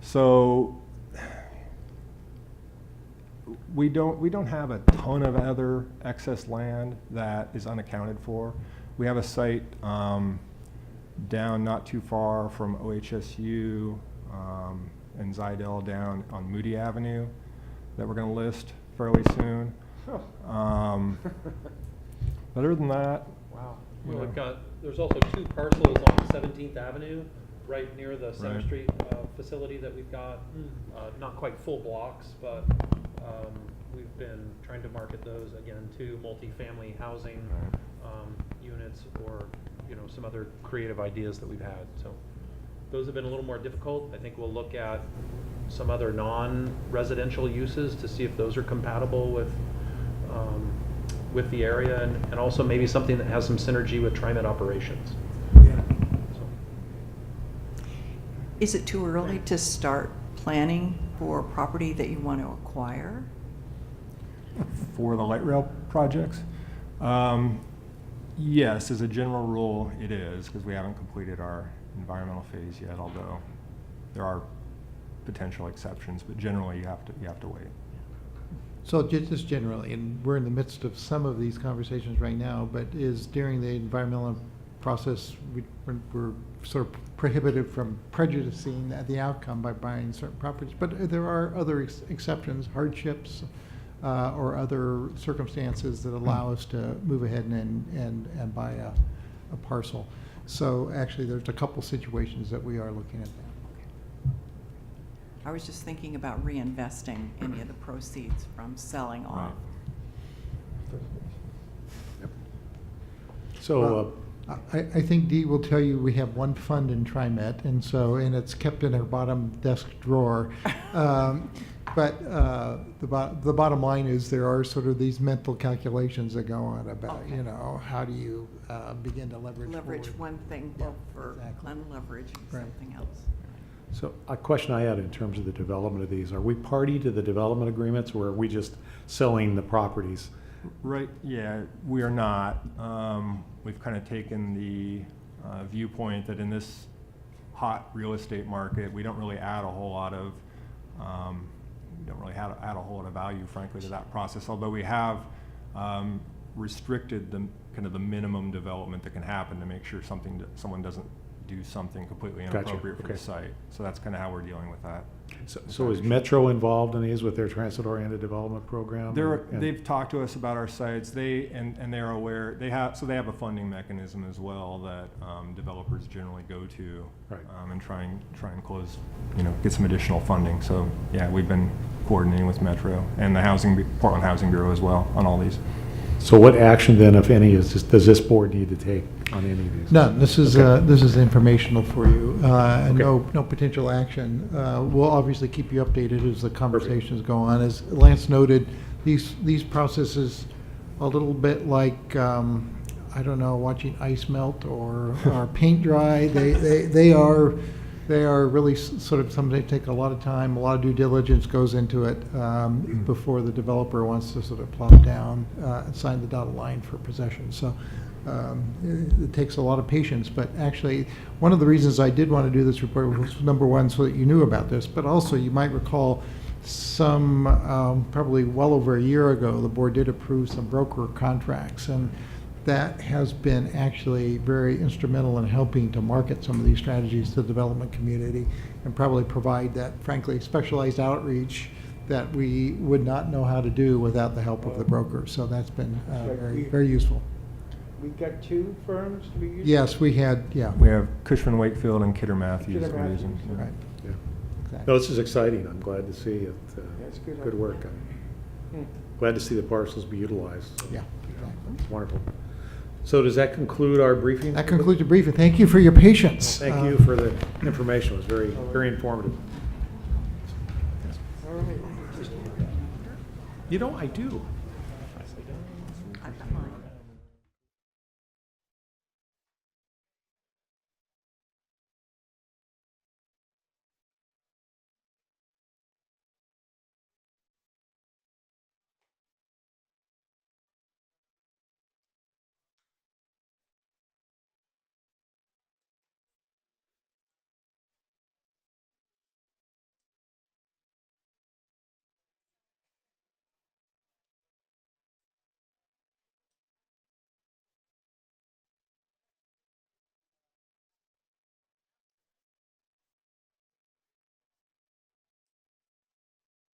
So we don't have a ton of other excess land that is unaccounted for. We have a site down not too far from OHSU and Zidell down on Moody Avenue that we're going to list fairly soon. Other than that, wow. you Well, know. there's also 2 parcels on 17th Avenue, right near the Center Right. Street facility that we've got. Not quite full blocks, but we've been trying to market those again to multifamily housing units, or some other creative ideas that we've had. So those have been a little more difficult. I think we'll look at some other non-residential uses to see if those are compatible with the area, and also maybe something that has some synergy with TriMet operations. Is it too early to start planning for property that you want to acquire? For the light rail projects? Yes, as a general rule, it is, because we haven't completed our environmental phase yet, although there are potential exceptions, but generally you have to wait. So just generally, and we're in the midst of some of these conversations right now, but is during the environmental process, we're sort of prohibited from prejudicing the outcome by buying certain properties. But there are other exceptions, hardships, or other circumstances that allow us to move ahead and buy a parcel. So actually, there's a couple situations that we are looking at now. I was just thinking about reinvesting any of the proceeds from selling off. So I think Dee will tell you we have one fund in TriMet, and it's kept in her bottom desk drawer. But the bottom line is there are sort of these mental calculations that go on about, how do you begin to leverage forward. One thing over unleveraging something else. So a question I had in terms of the development of these, are we party to the development agreements, or are we just selling the properties? Right, yeah, we are not. We've kind of taken the viewpoint that in this hot real estate market, we don't really add a whole lot of add a whole lot of value, frankly, to that process. Although we have restricted the kind of the minimum development that can happen to make sure someone doesn't do something completely inappropriate for the site. So that's kind of how we're dealing with that. So is Metro involved in these with their transit-oriented development program? They've talked to us about our sites. They are aware. They have a funding mechanism as well that developers generally go to, and try and close, get some additional funding. So yeah, we've been coordinating with Metro and the Portland Housing Bureau as well on all these. So what action then, if any, does this board need to take on any of these? None. This is informational for you, and no potential action. We'll obviously keep you updated as the conversations go on. As Lance noted, these processes a little bit like I don't know, watching ice melt or paint dry. They are really sort of something that take a lot of time, a lot of due diligence goes into it before the developer wants to sort of plop down and sign the dotted line for possession. So It takes a lot of patience, but actually, one of the reasons I did want to do this report was, number one, so that you knew about this, but also you might recall probably well over a year ago, the board did approve some broker contracts, and that has been actually very instrumental in helping to market some of these strategies to the development community and probably provide that, frankly, specialized outreach that we would not know how to do without the help of the brokers. So that's been very, very useful. We got 2 firms to be using? Yes, we had, yeah. We have Cushman Wakefield and Kidder Matthews. Kidder we're Matthews, using. Right. Yeah. Exactly. No, this is exciting. I'm glad to see it. That's good. Good work. I'm glad to see the parcels be utilized. Yeah. It's wonderful. So does that conclude our briefing? That concludes the briefing. Thank you for your patience. Thank you for the information. It was very, very informative. All right. You know, I do.